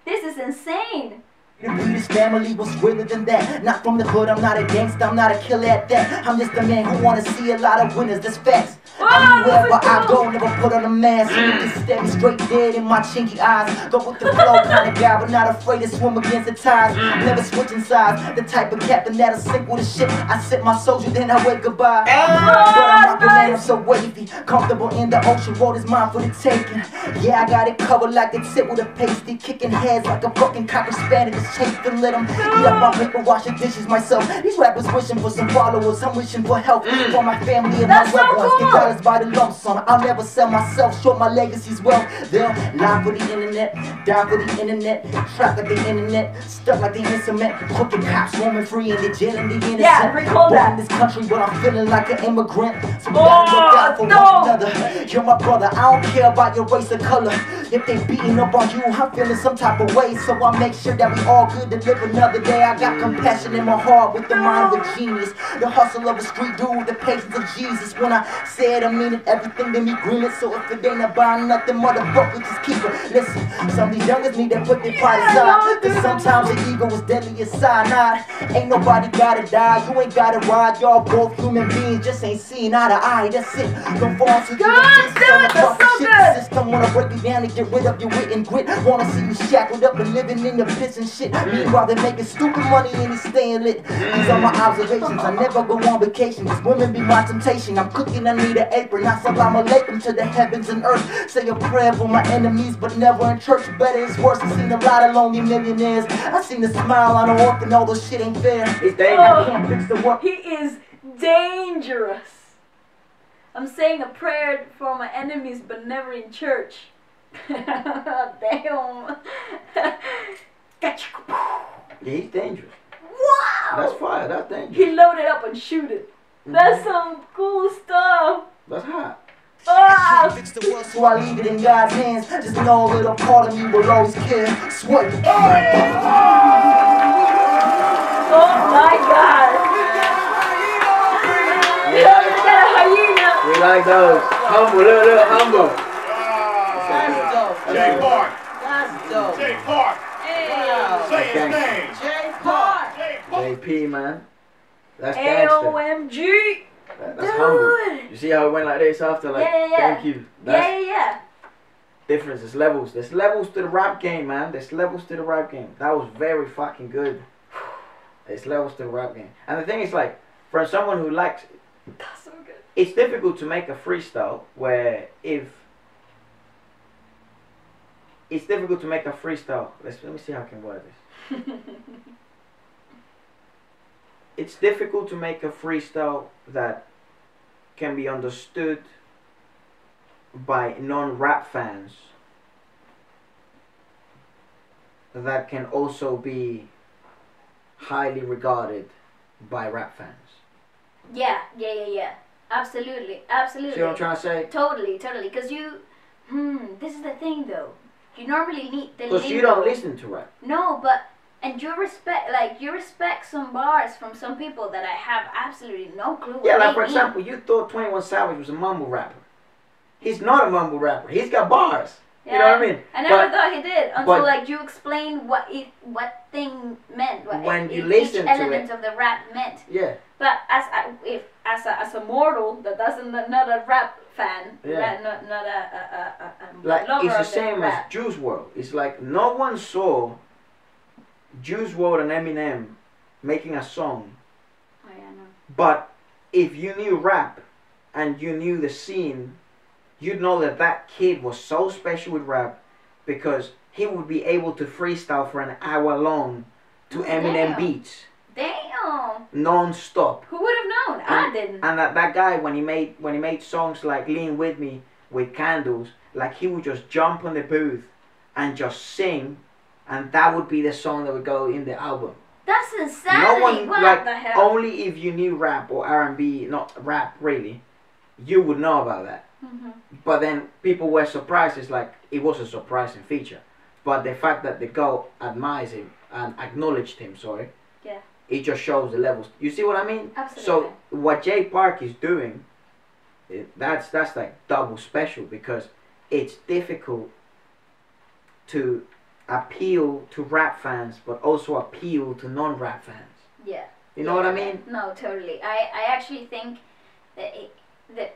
This is insane. This family was realer than that. Not from the hood, I'm not a gangster, I'm not a killer at that. I'm just a man who wanna see a lot of winners, that's facts. Wherever I go, never put on a mask. Just steady straight dead in my chinky eyes. Go with the flow kind of guy, but not afraid to swim against the tides. Never switching sides. The type of captain that'll sink with a ship. I sip my soldier, then I wave goodbye. But I'm rockin', man, I'm so wavy. Comfortable in the ocean, world is mine for the taking. Yeah, I got it covered like a tip with a pasty. Kicking heads like a fucking cocker spaniel. Just chase to let them eat up my paper, washing dishes myself. These rappers wishing for some followers. I'm wishing for help for my family and my loved ones. Get dollars by the lump sum. I'll never sell myself, show my legacy's wealth. They'll lie for the internet, die for the internet. Trapped like the internet, stuck like the instrument. Crooked cops roaming free in the jail and the innocent. Yeah, recall that. In this country, but I'm feeling like an immigrant. So we gotta look out for one another. You're my brother, I don't care about your race or color. If they beating up on you, I'm feeling some type of way. So I make sure that we all good to live another day. I got compassion in my heart with the mind of a genius. The hustle of a street dude with the patience of Jesus. When I say it, I mean it, everything to me green it. So if it ain't about nothing, motherfucker, just keep it. Listen, some of these youngers need to put their pride aside. Cause sometimes the ego is deadly as cyanide. Ain't nobody gotta die, you ain't gotta ride. Y'all both human beings, just ain't seeing eye to eye. That's it, don't fall to the system. Wanna break you down and get rid of your wit and grit. Wanna see you shackled up and living in your pits and shit. Meanwhile they're making stupid money and he's staying lit. These are my observations, I never go on vacation. Cause women be my temptation. I'm cooking, I need an apron. I salam alaikum to the heavens and earth. Say a prayer for my enemies, but never in church. Better is worse, I've seen a lot of lonely millionaires. I seen the smile on a orphan, all this shit ain't fair. It's dangerous. I can't fix the work. He is dangerous. I'm saying a prayer for my enemies, but never in church. Damn. Yeah, he's dangerous. Wow! That's fire, that's dangerous. He loaded up and shoot it. That's some cool stuff. That's hot. Ah! So I leave it in God's hands. Just know a little part of me will always care. Sweat. Oh my God! We like those. Humble, little humble. That's dope. Jay Park. That's dope. Jay Park. Hey. Say his name. Jay Park. JP, man. That's gangster. AOMG. That's humble. You see how it went like this after? Like, thank you. That's difference. There's levels. There's levels to the rap game, man. There's levels to the rap game. That was very fucking good. There's levels to the rap game. And the thing is, like, for someone who likes it, that's so good. It's difficult to make a freestyle where if it's difficult to make a freestyle. Let me see how I can word this. It's difficult to make a freestyle that can be understood by non-rap fans that can also be highly regarded by rap fans. Yeah. Absolutely. See what I'm trying to say? Totally. Because you, this is the thing though. You normally need the Because you don't listen to rap. No, but, and you respect some bars from some people that I have absolutely no clue what Yeah, like they for mean. example, you thought 21 Savage was a mumble rapper. He's not a mumble rapper. He's got bars. Yeah, you know what I mean? I never thought he did until like you explained what thing meant. What when you each listen to element of the rap meant. Yeah. But as a mortal that doesn't not a rap fan, Yeah. not a like lover it's the of same as rap. Juice WRLD. It's like no one saw Juice WRLD and Eminem making a song. Oh yeah, no. But if you knew rap and you knew the scene, you'd know that that kid was so special with rap because he would be able to freestyle for an hour long to Eminem beats. Damn. Non-stop. Who would have known? I didn't. And that guy when he made songs like Lean With Me with Candles, like he would just jump on the booth and just sing, and that would be the song that would go in the album. That's insanity. No one, what like, the hell? only if you knew rap or R&B, not rap really, you would know about that. But then people were surprised. It's like it was a surprising feature, but the fact that the girl admires him and acknowledged him, yeah, it just shows the levels. You see what I mean? Absolutely. So what Jay Park is doing, that's like double special because it's difficult to appeal to rap fans, but also appeal to non-rap fans. Yeah. You know what I mean? No, totally. I actually think that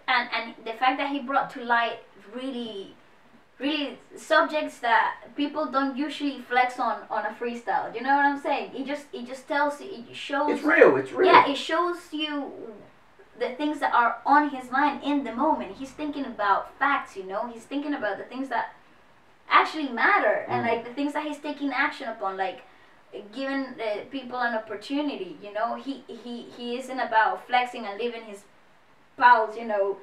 and the fact that he brought to light really subjects that people don't usually flex on a freestyle. You know what I'm saying? It just tells you, it shows. It's real. It's real. Yeah, it shows you the things that are on his mind in the moment. He's thinking about facts. You know, he's thinking about the things that actually matter and like the things that he's taking action upon, like giving people an opportunity. You know, he isn't about flexing and leaving his pals, you know,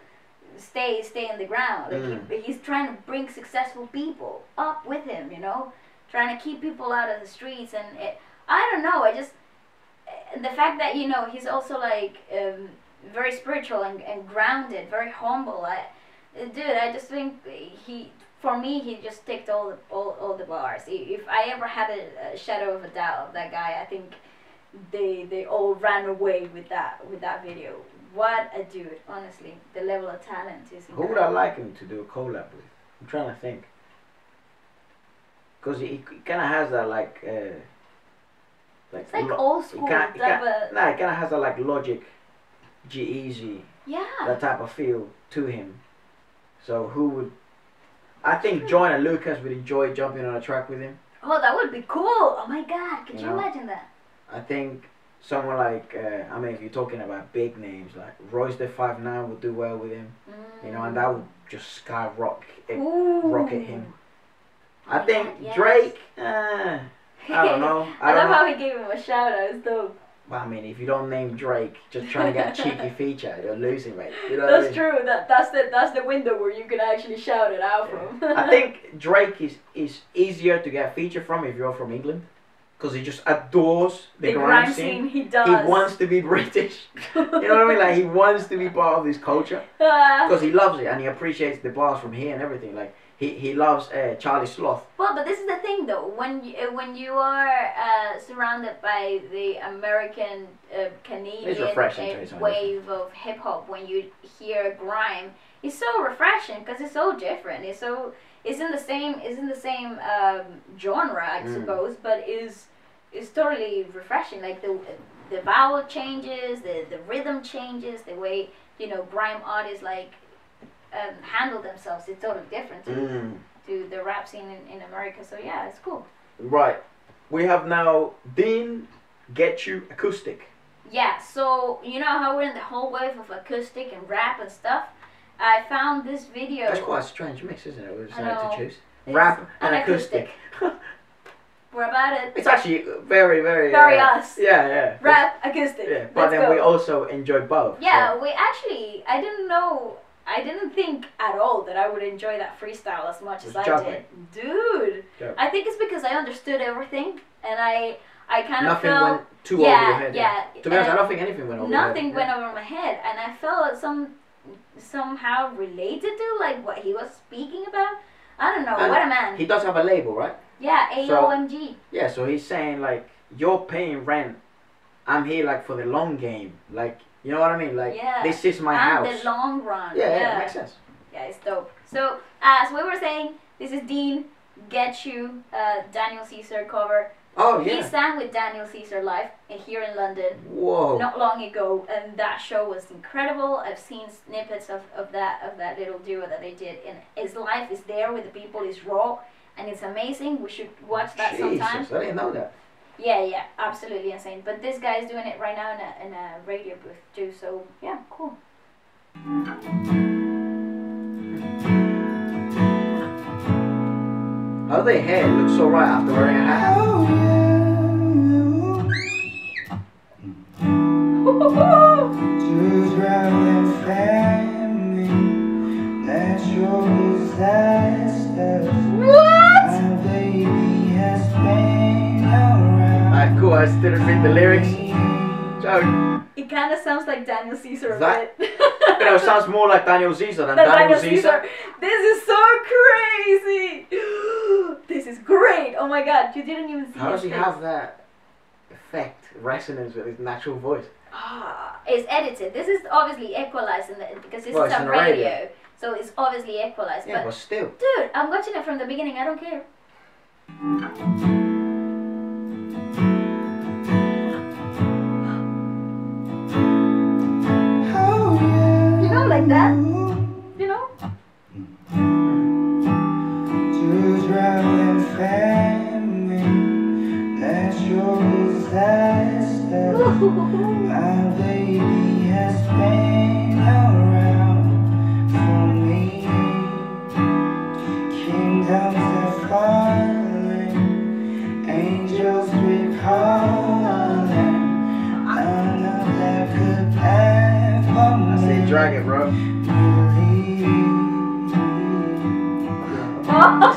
stay in the ground. Like he's trying to bring successful people up with him, you know, trying to keep people out of the streets. And I don't know, I just, the fact that, you know, he's also like very spiritual and grounded, very humble. I just think for me, he just ticked all the bars. If I ever had a shadow of a doubt of that guy, I think they all ran away with that video. What a dude, honestly. The level of talent is incredible. Who would I like him to do a collab with? I'm trying to think. Because he kind of has that like it's like old school type of... Nah, it kind of has that like Logic, G-Eazy, that type of feel to him. So who would... I think Joyner Lucas would enjoy jumping on a track with him. Oh, that would be cool. Oh my God, could you imagine that? I think someone like, I mean, if you're talking about big names, like Royce the 5'9" would do well with him. You know, and that would just skyrocket him. I think Drake, I don't know. I love how he gave him a shout out. It's dope. But I mean, if you don't name Drake, just trying to get a cheeky feature, you're losing, mate. You know That's true. That's the window where you can actually shout it out from. I think Drake is easier to get a feature from if you're from England, because he just adores the grime scene. He does. He wants to be British. You know what I mean? Like, he wants to be part of this culture because he loves it and he appreciates the bars from here and everything. Like, he loves Charlie Sloth. Well, but this is the thing though. When you are surrounded by the American Canadian wave of hip hop, when you hear grime, it's so refreshing because it's so different. It's in the same genre, I suppose, but is totally refreshing. Like the vowel changes, the rhythm changes, the way, you know, grime artists like handle themselves. It's totally different to the rap scene in America. So yeah, it's cool. Right, we have now Dean Get You Acoustic. Yeah, so you know how we're in the whole wave of acoustic and rap and stuff. I found this video. That's quite a strange mix, isn't it? We decided to choose rap and acoustic. We're about it. It's actually very us. Yeah. Rap, acoustic. Yeah, but then we also enjoy both. Yeah, so. we actually, I didn't think at all that I would enjoy that freestyle as much as I did. Dude, I think it's because I understood everything and I kind of felt... Nothing went too over your head. Yeah. To be honest, I don't think anything went over your head. Nothing went over my head, and I felt somehow related to like what he was speaking about. I don't know, and what a man. He does have a label, right? Yeah, AOMG. So, yeah, so he's saying like, you're paying rent, I'm here like for the long game. Like, you know what I mean? Like, this is my house. And the long run. Yeah, makes sense. Yeah, it's dope. So, as we were saying, this is Dean Get You, Daniel Caesar cover. Oh, yeah. He sang with Daniel Caesar live here in London. Whoa. Not long ago, and that show was incredible. I've seen snippets of that little duo that they did, and his life is there with the people. It's raw, and it's amazing. We should watch that sometime. I didn't know that. Yeah, absolutely insane. But this guy is doing it right now in a radio booth too. So yeah, cool. How their hair looks so right after wearing a hat. Alright, cool. I didn't read the lyrics. So, it kind of sounds like Daniel Caesar a that, bit. You know, it sounds more like Daniel Caesar than Daniel Caesar. This is so crazy. This is great. Oh my God, you didn't even see. How does he have that effect, resonance with his natural voice? It's edited. This is obviously equalized because this is on radio. So it's obviously equalized. Yeah, but still. Dude, I'm watching it from the beginning. I don't care. You know, like like that, you know? To drown in famine, natural disaster. My baby has been around for me. Kingdoms have fallen, angels recalling. None of that could ever me. I say drag it, bro.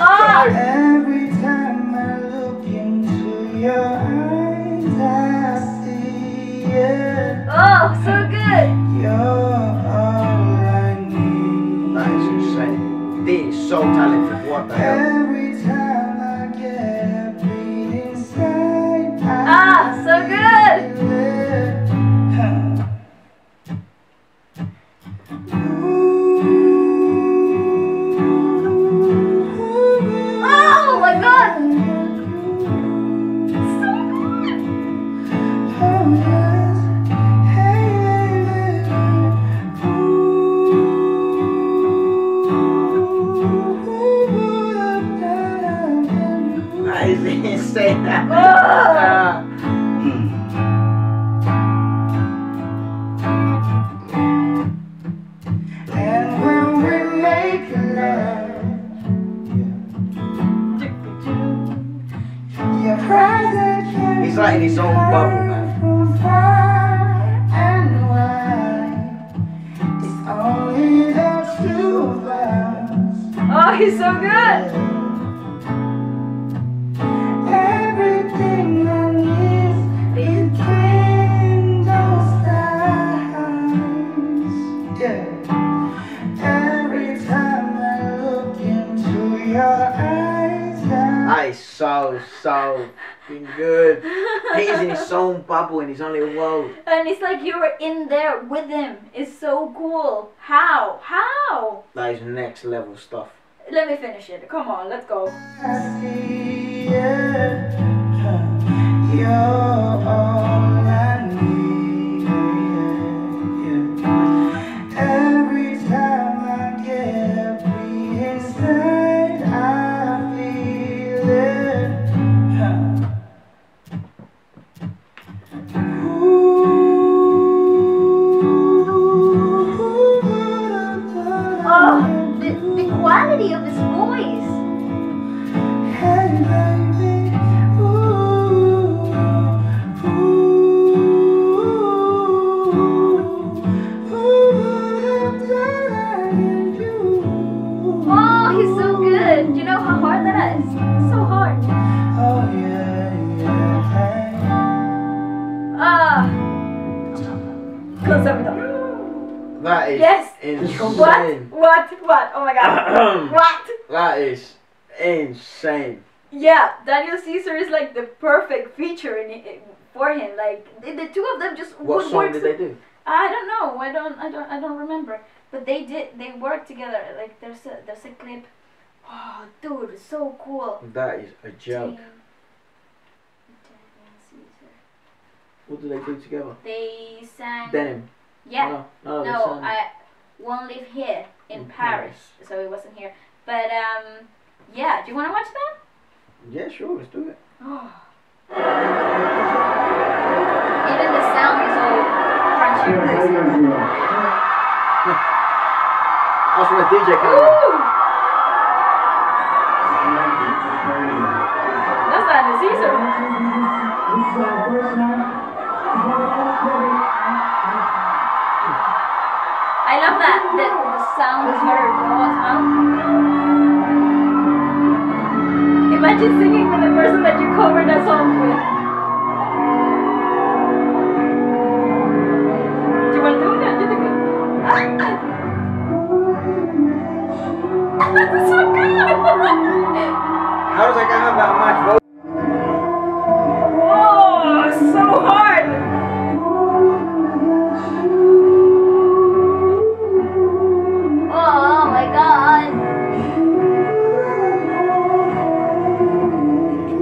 Every time I look into your eyes, I see it. Oh, so good. You're all I need. That is insane. They is so talented. What the hell? Every time I get a beat inside, Ah, so good. Oh my god. So good. That is insane. And when we make love, your presence can He's like in his own bubble, man. from far and wide. It's only the two of us. Oh, he's so good. Everything I need is between those eyes. Yeah. Every time I look into your eyes, That is so fucking good. He's in his own bubble in his own little world. And it's like you were in there with him. It's so cool. How? How? That is next level stuff. Let me finish it. Come on, let's go. I see it. You're all I need. Yeah. Every time I get a beat inside, I feel it. Oh, the quality of his voice. Hey baby, Oh, he's so good. Do you know how hard that is? So hard. oh yeah, yeah. Ah. Close up. That is Yes. insane. What? Oh my god. What? That is insane. Yeah, Daniel Caesar is like the perfect feature for him. Like the two of them just What would song work did they do? I don't know. I don't remember. But they worked together. Like there's a clip. Oh, dude, it's so cool. That is a joke. Daniel Caesar. What did they do together? They sang. Denim. Yeah. No, they No, sang I won't live here in Paris, Paris. so it wasn't here. But yeah. Do you want to watch that? Yeah, sure, let's do it. Oh. Even the sound is all crunchy. That's from a DJ camera. That's Daniel Caesar. I love that. The sound is very raw as well. Imagine singing with the person that you covered that song with. Do you want to do that? Do you think That's so good! How does I have that much vote? Whoa, so hard! Oh my god!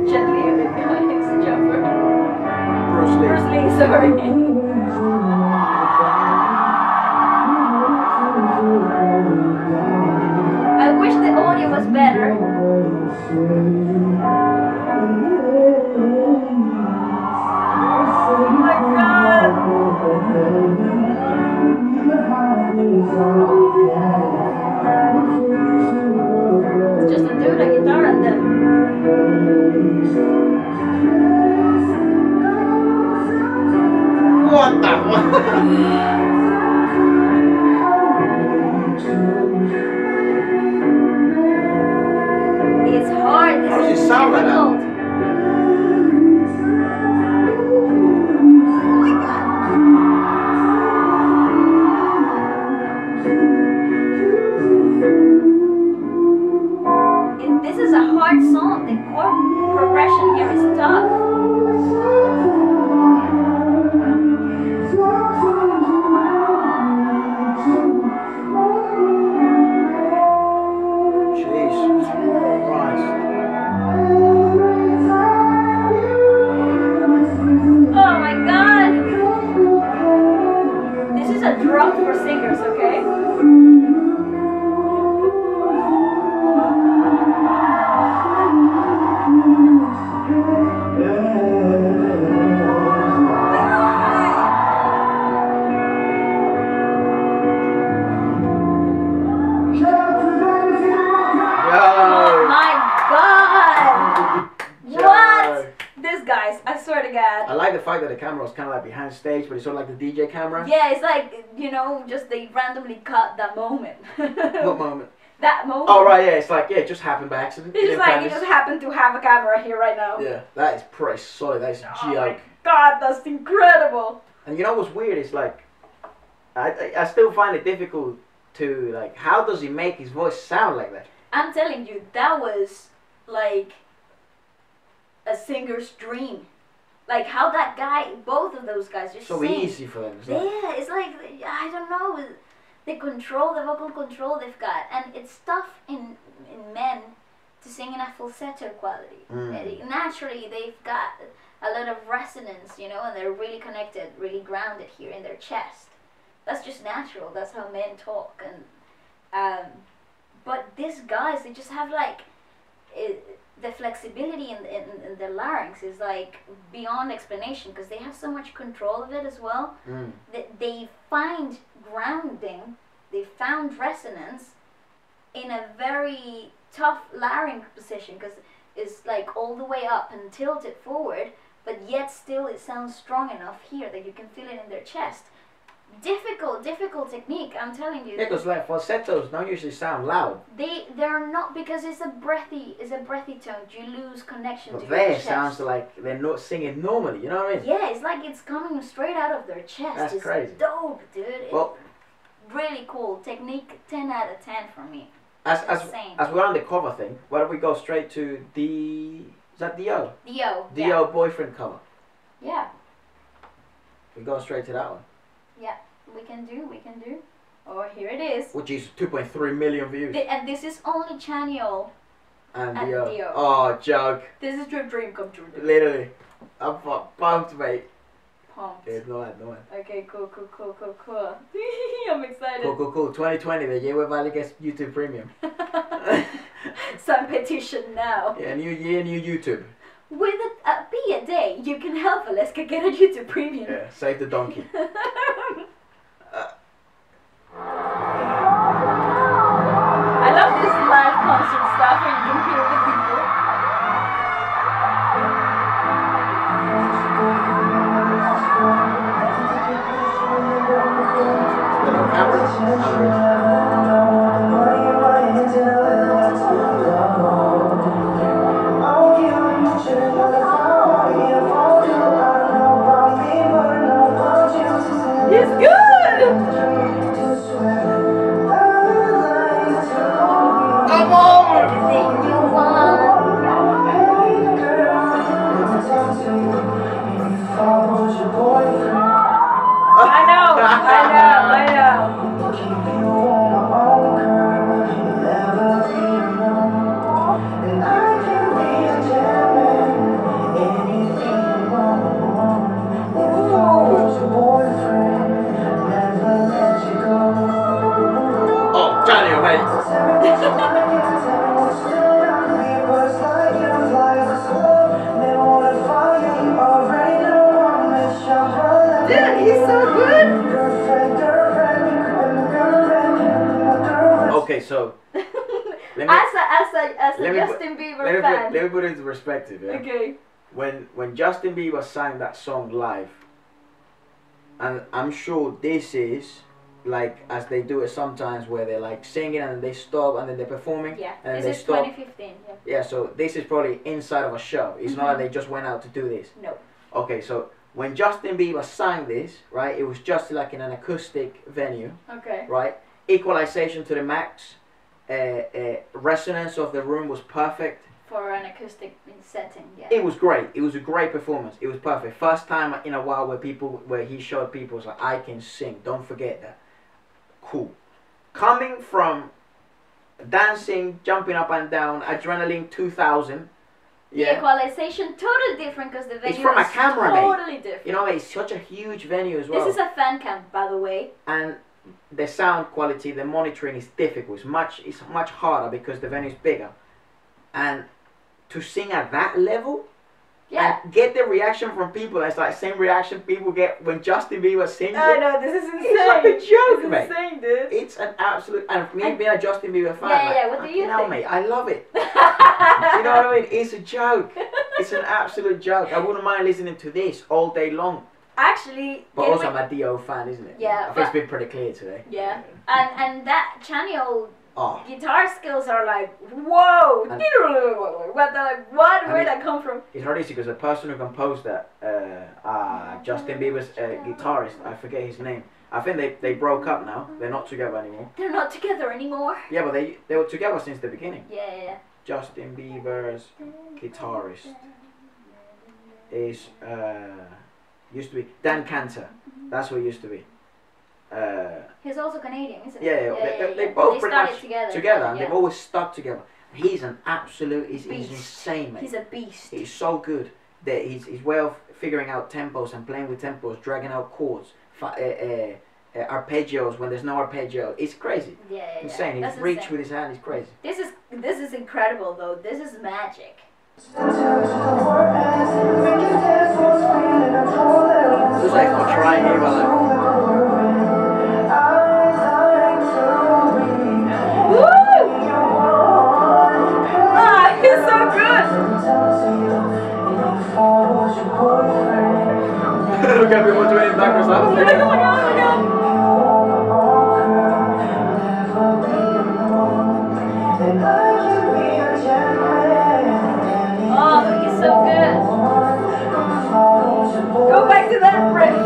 Gently behind his jumper. Bruce Lee. Bruce Lee, sorry. better. Oh my god! It's just a dude, a guitar, and them. What the fuck? It's hard. How does This it is sound like that? difficult. This is a hard song. The chord progression here is tough. Jesus Christ. Oh my god! This is a drop for singers, okay? Oh my god! What? This guys, I swear to God. I like the fact that the camera was kind of like behind stage, but it's sort of like the DJ camera. Yeah, it's like, you know, just they randomly cut that moment. What moment? That moment. Oh right, yeah, it's like, yeah, it just happened by accident. It's just like, you just happen to have a camera here right now. Yeah, that is pretty solid. That is Oh my joke. god, that's incredible. And you know what's weird? It's like, I still find it difficult to, like, how does he make his voice sound like that? I'm telling you, that was like a singer's dream. Like how that guy, both of those guys just So sing. easy for them. Yeah, it's like, I don't know, the control, the vocal control they've got. And it's tough in men to sing in a falsetto quality. Naturally, they've got a lot of resonance, you know, and they're really connected, really grounded here in their chest. That's just natural. That's how men talk. And but these guys, they just have like the flexibility in the larynx is like beyond explanation because they have so much control of it as well. That they find grounding, they found resonance in a very tough larynx position because it's like all the way up and tilted forward, but yet still it sounds strong enough here that you can feel it in their chest. Difficult technique, I'm telling you. Yeah, because like falsettos don't usually sound loud. They're not, because it's a breathy tone. You lose connection But to your there chest. sounds like they're not singing normally. You know what I mean? Yeah, it's like it's coming straight out of their chest. That's it's crazy. Dope, dude. Well, Really cool technique. 10 out of 10 for me. as Insane. we're on the cover thing, why don't we go straight to the, is that Dio? Dio. Dio boyfriend cover. Yeah. We go straight to that one. Yeah. We can do. Oh, here it is. Which is 2.3 million views. And this is only Chanyeol And and Dio. Dio. Oh, joke. This is your dream come true. dude. Literally. I'm pumped, mate. Pumped. Yeah, no one. Okay, cool. I'm excited. Cool. 2020, the year where Valley gets YouTube Premium. Sign petition now. Yeah, new year, new YouTube. With be a day, you can help Waleska get a YouTube Premium. Yeah, save the donkey. I love this live concert stuff where you can hear the people. Okay, so as a Justin Bieber fan. Let me put it into perspective. Yeah? Okay. When Justin Bieber sang that song live, and I'm sure this is like as they do it sometimes where they're like singing and then they stop and then they're performing. Yeah. And then This they is stop. 2015. Yeah. Yeah. So this is probably inside of a show. It's not like they just went out to do this. No. Okay, so when Justin Bieber sang this, right, it was just like in an acoustic venue. Okay. Right? Equalization to the max. Resonance of the room was perfect. For an acoustic setting, yeah. It was great. It was a great performance. It was perfect. First time in a while where he showed people like, I can sing. Don't forget that. Cool. Coming from dancing, jumping up and down, adrenaline 2000. The equalization totally different because the venue it's from a is camera, totally mate. different. You know, it's such a huge venue as well. This is a fan cam, by the way. And the sound quality, the monitoring is difficult. It's much harder because the venue is bigger. And to sing at that level, yeah, and get the reaction from people that's like same reaction people get when Justin Bieber sings. I know, this is insane. It's like a joke, mate. It's insane, dude. It's an absolute, and me being a Justin Bieber fan, yeah, like, what do you think? mate, I love it. You know what I mean? It's a joke. It's an absolute joke. I wouldn't mind listening to this all day long. Actually, But also I'm a Dio fan, isn't it? Yeah, I think it's been pretty clear today. Yeah, and that channel Oh. guitar skills are like, whoa! And- Where did that come from? It's not easy because the person who composed that, Justin Bieber's guitarist, I forget his name. I think they broke up now. They're not together anymore. They're not together anymore. Yeah, but they were together since the beginning. Yeah. Justin Bieber's guitarist is used to be Dan Cantor. That's who it used to be. He's also Canadian, isn't he? Yeah. They both they pretty started much together. and they've always stuck together. He's an absolute, he's insane, mate. He's a beast. He's so good that his way of figuring out tempos and playing with tempos, dragging out chords, arpeggios when there's no arpeggio. It's crazy. Yeah. Insane. His reach with his hand is crazy. This is incredible though. This is magic. Looks like I'm trying here, but He's so good! Look at me motivating backwards. Oh my god. Oh, he's so good. Go back to that riff.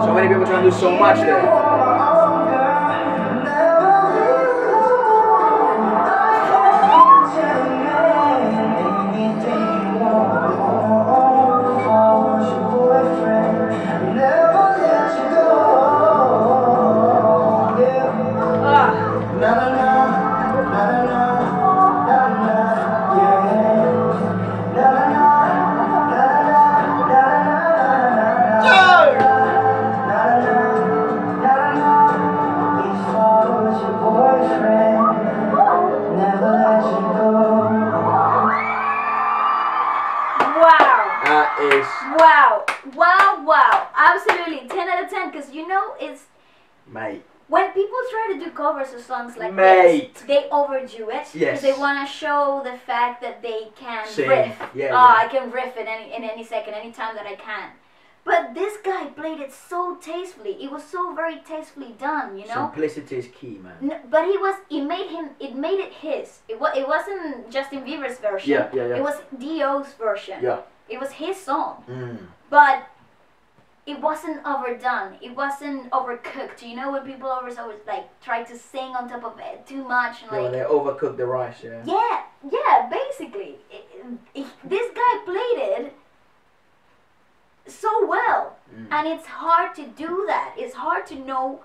So many people trying to do so much there. Wow, absolutely 10 out of 10 because you know it's mate. When people try to do covers of songs like Mate. this, they overdo it because Yes. they want to show the fact that they can Sing. riff. Yeah, I can riff in any second, any time that I can. But this guy played it so tastefully. It was so very tastefully done, you know. Simplicity is key, man. But it made it his. It wasn't Justin Bieber's version. Yeah. It was Dio's version. Yeah. It was his song. Mm. But it wasn't overdone. It wasn't overcooked. You know when people always like try to sing on top of it too much and Yeah, like they overcook the rice, yeah. Yeah, basically. This guy played it so well. And it's hard to do that. It's hard to know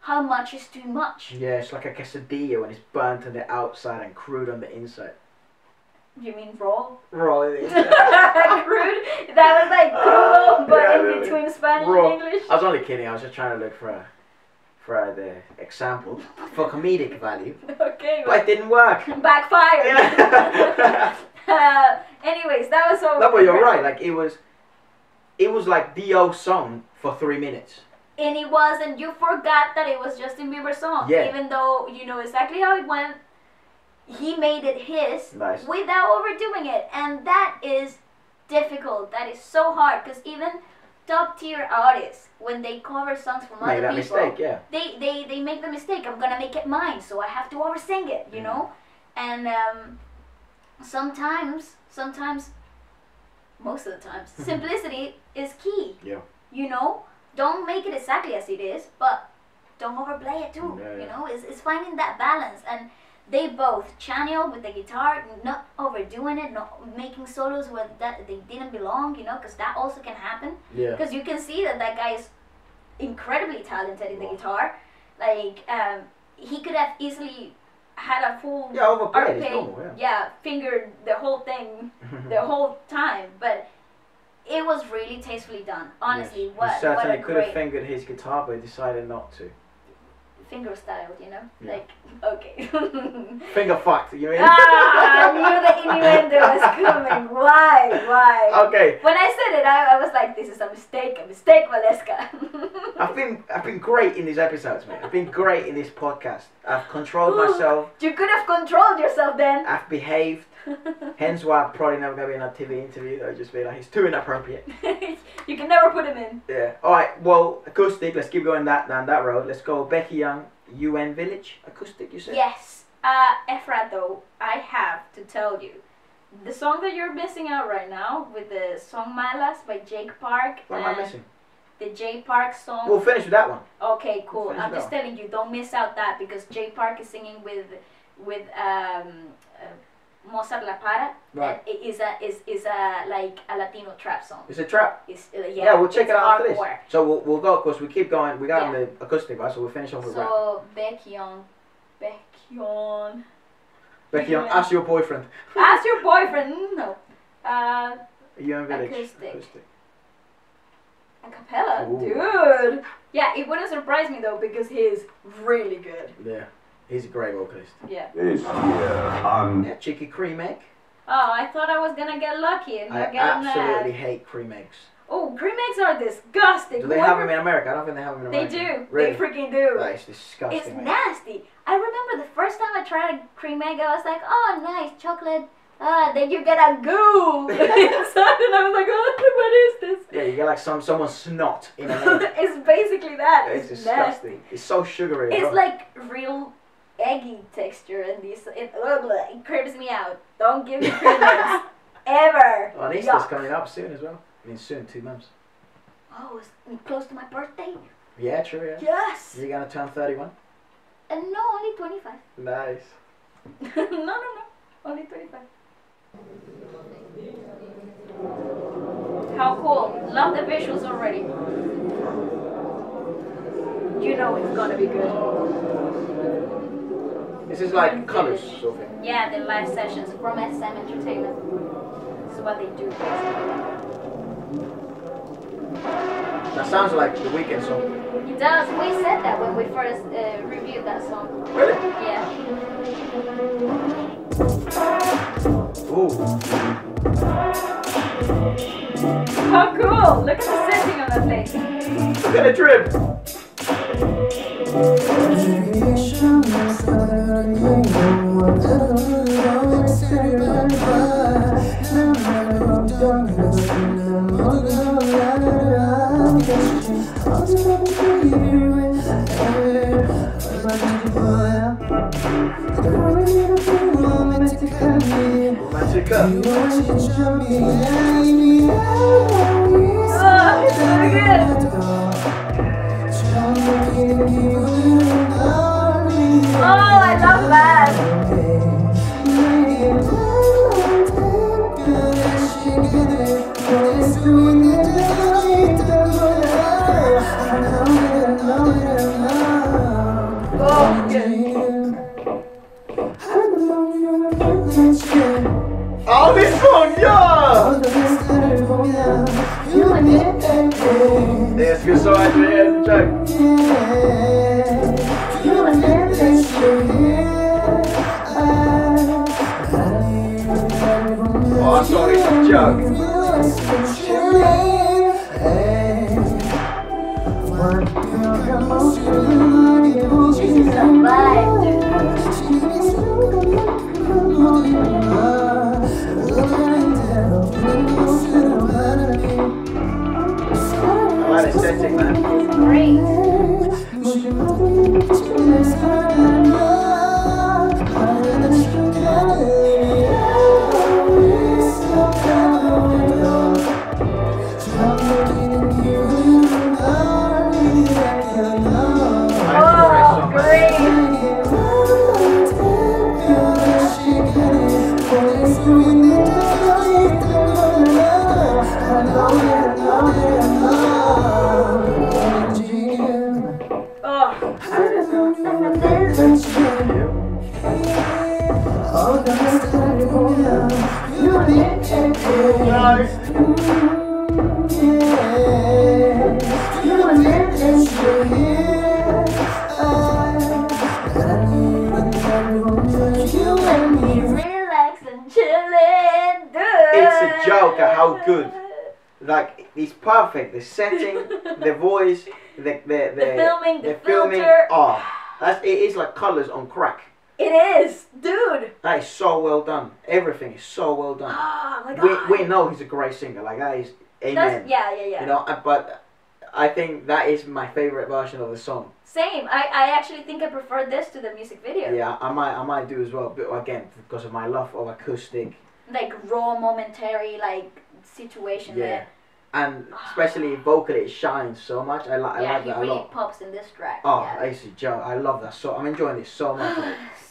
how much is too much. Yeah, it's like a quesadilla when it's burnt on the outside and crude on the inside. You mean raw? Raw. Crude? That was like crudo, but Yeah, in really. between Spanish Raw. and English? I was only kidding. I was just trying to look for the example for comedic value. Okay. But it didn't work. Backfired. Anyways, that was so. No, but you're right. Like it was like the song for 3 minutes. And it was, and you forgot that it was Justin Bieber's song. Yeah. Even though you know exactly how it went, he made it his Nice. without overdoing it, and that is difficult. That is so hard because even top tier artists, when they cover songs from Make other that people, mistake, yeah. they make the mistake. I'm gonna make it mine, so I have to oversing it, you know. And sometimes, most of the times, simplicity is key. Yeah. You know, don't make it exactly as it is, but don't overplay it too. Yeah, yeah. You know, it's finding that balance. And they both channel with the guitar, not overdoing it, not making solos where that they didn't belong. You know, because that also can happen. Yeah. Because you can see that guy is incredibly talented in the guitar. Like he could have easily had a full overplayed, it's arpeggio, normal, yeah. fingered the whole thing the whole time, but it was really tastefully done. Honestly, He what certainly a could have great fingered his guitar, but he decided not to. finger styled, you know? Yeah. Like, okay. Finger fucked, you mean? I knew the innuendo was coming. Why? Okay. When I said it, I was like, this is a mistake, Waleska. I've been great in these episodes, mate. I've been great in this podcast. I've controlled myself. You could have controlled yourself then. I've behaved. Hence why I'm probably never going to be in a TV interview. I'll just be like, it's too inappropriate. You can never put him in. Yeah. Alright, well, acoustic. Let's keep going down that road. Let's go BAEKHYUN, UN Village. Acoustic, you said? Yes. Efra, though, I have to tell you, the song that you're missing out right now with the song Malas by Jake Park. What am I missing? The J Park song. We'll finish with that one. Okay, cool. Finish I'm that just one. telling you, don't miss out that because J Park is singing with Mozart La Para. Right. And it is a like a Latino trap song. It's a trap. It's, Yeah, we'll check it's it out after hardcore. this. So we'll go, of course, we keep going. We got on Yeah. the acoustic, right? So we'll finish off with rap. So BAEKHYUN. BAEKHYUN, ask your boyfriend. Ask your boyfriend. No. UN Village. Acoustic. A cappella? Ooh. Dude! Yeah, it wouldn't surprise me though because he's really good. Yeah, he's a great vocalist. Yeah. Yeah, cheeky cream egg. Oh, I thought I was gonna get lucky and I not get absolutely mad. hate cream eggs. Oh, cream eggs are disgusting. Do they have them in America? I don't think they have them in They America. do. Really? They freaking do. That is disgusting. It's mate. nasty. I remember the first time I tried a cream egg, I was like, oh, nice, chocolate. Then you get a goo inside, and I was like, oh, what is this? Yeah, you get like someone's snot in an egg. It's basically that. It's It's disgusting. nasty. It's so sugary. as It's well. like real eggy texture, and it creeps me out. Don't give me cream eggs ever. Oh, and Easter's Yuck. coming up soon as well. I mean, soon, 2 months. Oh, it's close to my birthday. Yeah, true. Yeah. Yes. You're gonna turn 31. No, only 25. Nice. no, only 25. How cool. Love the visuals already. You know it's gonna be good. This is like colors sort of thing. Yeah, the live sessions from SM Entertainment. This is what they do basically. That sounds like the Weeknd song. It does. We said that when we first reviewed that song. Really? Yeah. Ooh. How cool! Look at the setting on that place. Look at the drip. Oh, I love that! so actually, yeah, it's a joke. Oh, I'm sorry, it's a joke. I like the aesthetic, man. It's great. Oh, great. It's a joke at how good. Like, it's perfect. The setting, the voice, the filming, the filming. filter. Oh, it is like colours on crack. It is, dude. That is so well done. Everything is so well done. Oh my god. We know he's a great singer. Like, that is amen. Yeah. You know, but I think that is my favourite version of the song. Same. I actually think I prefer this to the music video. Yeah, I might do as well. But again, because of my love of acoustic. Like raw, momentary, like situation there. And especially vocally, it shines so much. I like that a lot. Yeah, he really pops in this track. Oh, yeah. it's a joke. I love that. So I'm enjoying this so much.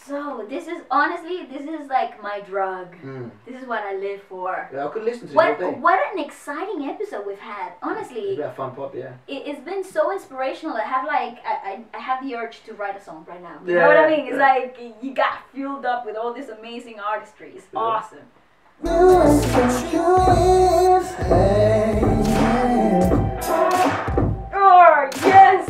So this is honestly, this is like my drug. This is what I live for. Yeah, I could listen to it all day. What an exciting episode we've had. Honestly, It's been a fun pop, yeah. It's been so inspirational. I have like I have the urge to write a song right now. You Yeah, know what I yeah, mean? It's yeah. like you got fueled up with all this amazing artistry. It's awesome. Oh, yes! Oh, yes!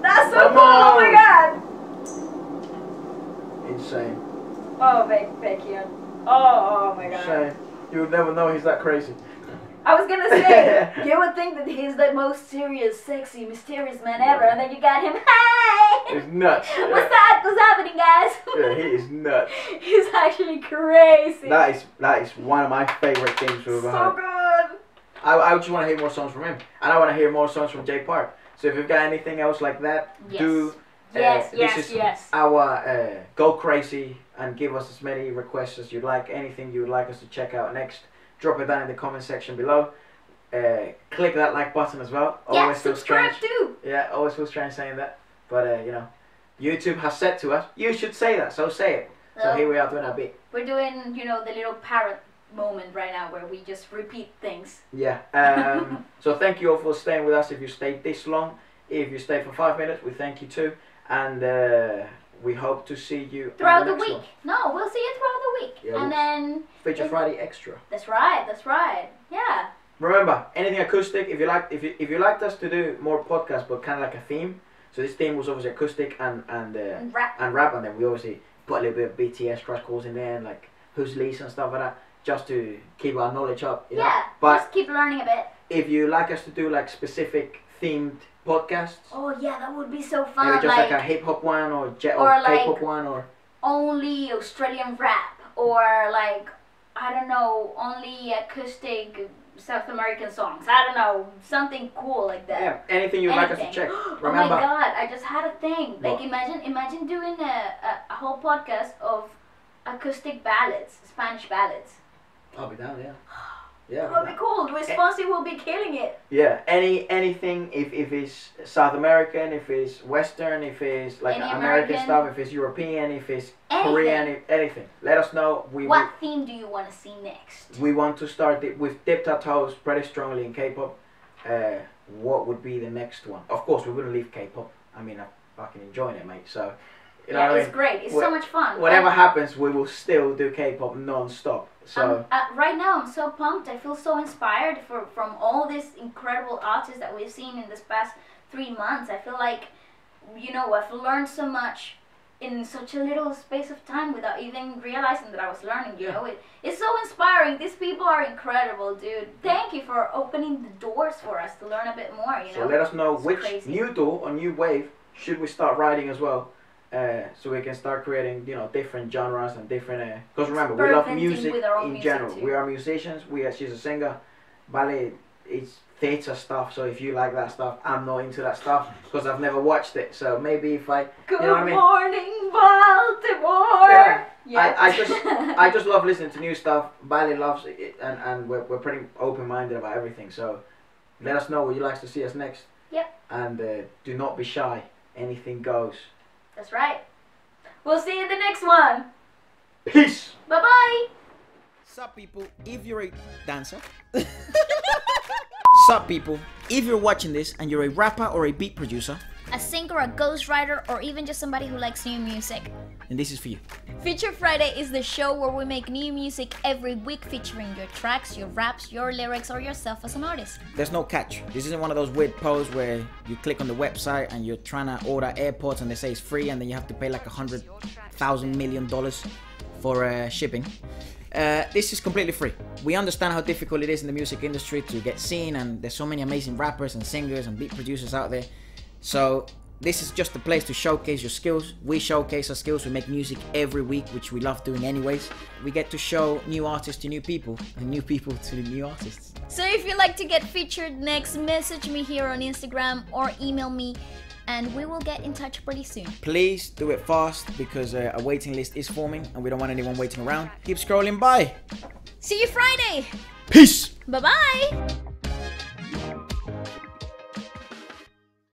That's so cool! Oh my god! Insane. Oh, BAEKHYUN. Oh my god. Insane. You would never know he's that crazy. I was gonna say, you would think that he's the most serious, sexy, mysterious man ever, and then you got him, hey! He's nuts. What's happening, guys? Yeah, he is nuts. He's actually crazy. That is one of my favorite things we've ever had. So good. I just want to hear more songs from him, and I want to hear more songs from J Park. So if you've got anything else like that, do. This is our go crazy and give us as many requests as you'd like. Anything you would like us to check out next, drop it down in the comment section below. Click that like button as well. Yeah, Always feels subscribe strange. too. Yeah, always feels strange saying that, but you know, YouTube has said to us, you should say that, so say it. So Well, here we are doing our bit. We're doing, you know, the little parrot moment right now where we just repeat things. Yeah. So thank you all for staying with us. If you stayed this long, if you stayed for 5 minutes, we thank you too, and we hope to see you Throughout on the next week. one. No, we'll see you throughout the week. Yeah, and then Feature Friday Extra. That's right. That's right. Yeah. Remember, anything acoustic. If you liked us to do more podcasts, but kind of like a theme. So this theme was obviously acoustic and rap, and then we obviously put a little bit of BTS Crash Course in there, and like who's Lisa and stuff like that, just to keep our knowledge up. You know? Yeah. But just keep learning a bit. if you like us to do like specific themed podcasts, Oh yeah, that would be so fun. maybe just like a hip hop one or like K-pop one or only Australian rap, or like I don't know, only acoustic South American songs. I don't know, something cool like that. yeah, anything you'd like us to check. Oh Remember, my god, I just had a thing. Like What? imagine doing a whole podcast of acoustic ballads, Spanish ballads. I'll be down. Yeah, yeah. That would be cool. Responsi will be killing it. Yeah, anything if it's South American, if it's Western, if it's like Any American American. stuff, if it's European, if it's Anything. Korean, anything. Let us know. What theme do you want to see next? We want to start it with Dipped Our Toes pretty strongly in K-pop. What would be the next one? Of course, we wouldn't leave K-pop. I mean, I'm fucking enjoying it, mate. So, you know Yeah, what I it's mean? great. It's so much fun. Whatever And- happens, we will still do K-pop non-stop. So. Right now, I'm so pumped. I feel so inspired from all these incredible artists that we've seen in this past 3 months. I feel like, you know, I've learned so much in such a little space of time without even realizing that I was learning. You know, it's so inspiring. These people are incredible, dude. Thank you for opening the doors for us to learn a bit more. You know. So let us know It's which crazy. new door or new wave should we start writing as well, so we can start creating, you know, different genres and different. Because remember, we love Experimenting music with our own in music general. too. We are musicians. She's a singer. Ballet, it's theatre stuff. So if you like that stuff, I'm not into that stuff because I've never watched it. So maybe if I, Good you know what I mean? morning, Baltimore. Yeah. I just love listening to new stuff. Ballet loves it, and we're pretty open-minded about everything. So let us know what you'd like to see us next. Yep. And do not be shy. Anything goes. That's right. We'll see you in the next one. Peace. Bye bye. Sup people, if you're a dancer. Sup people, if you're watching this and you're a rapper or a beat producer, A singer, a ghostwriter, or even just somebody who likes new music, then this is for you. Feature Friday is the show where we make new music every week featuring your tracks, your raps, your lyrics, or yourself as an artist. There's no catch. This isn't one of those weird posts where you click on the website and you're trying to order AirPods and they say it's free and then you have to pay like $100,000 million for shipping. This is completely free. We understand how difficult it is in the music industry to get seen, and there's so many amazing rappers and singers and beat producers out there. So this is just a place to showcase your skills. We showcase our skills. We make music every week, which we love doing anyways. We get to show new artists to new people and new people to new artists. So if you'd like to get featured next, message me here on Instagram or email me and we will get in touch pretty soon. Please do it fast because a waiting list is forming and we don't want anyone waiting around. Keep scrolling by. See you Friday. Peace. Bye-bye.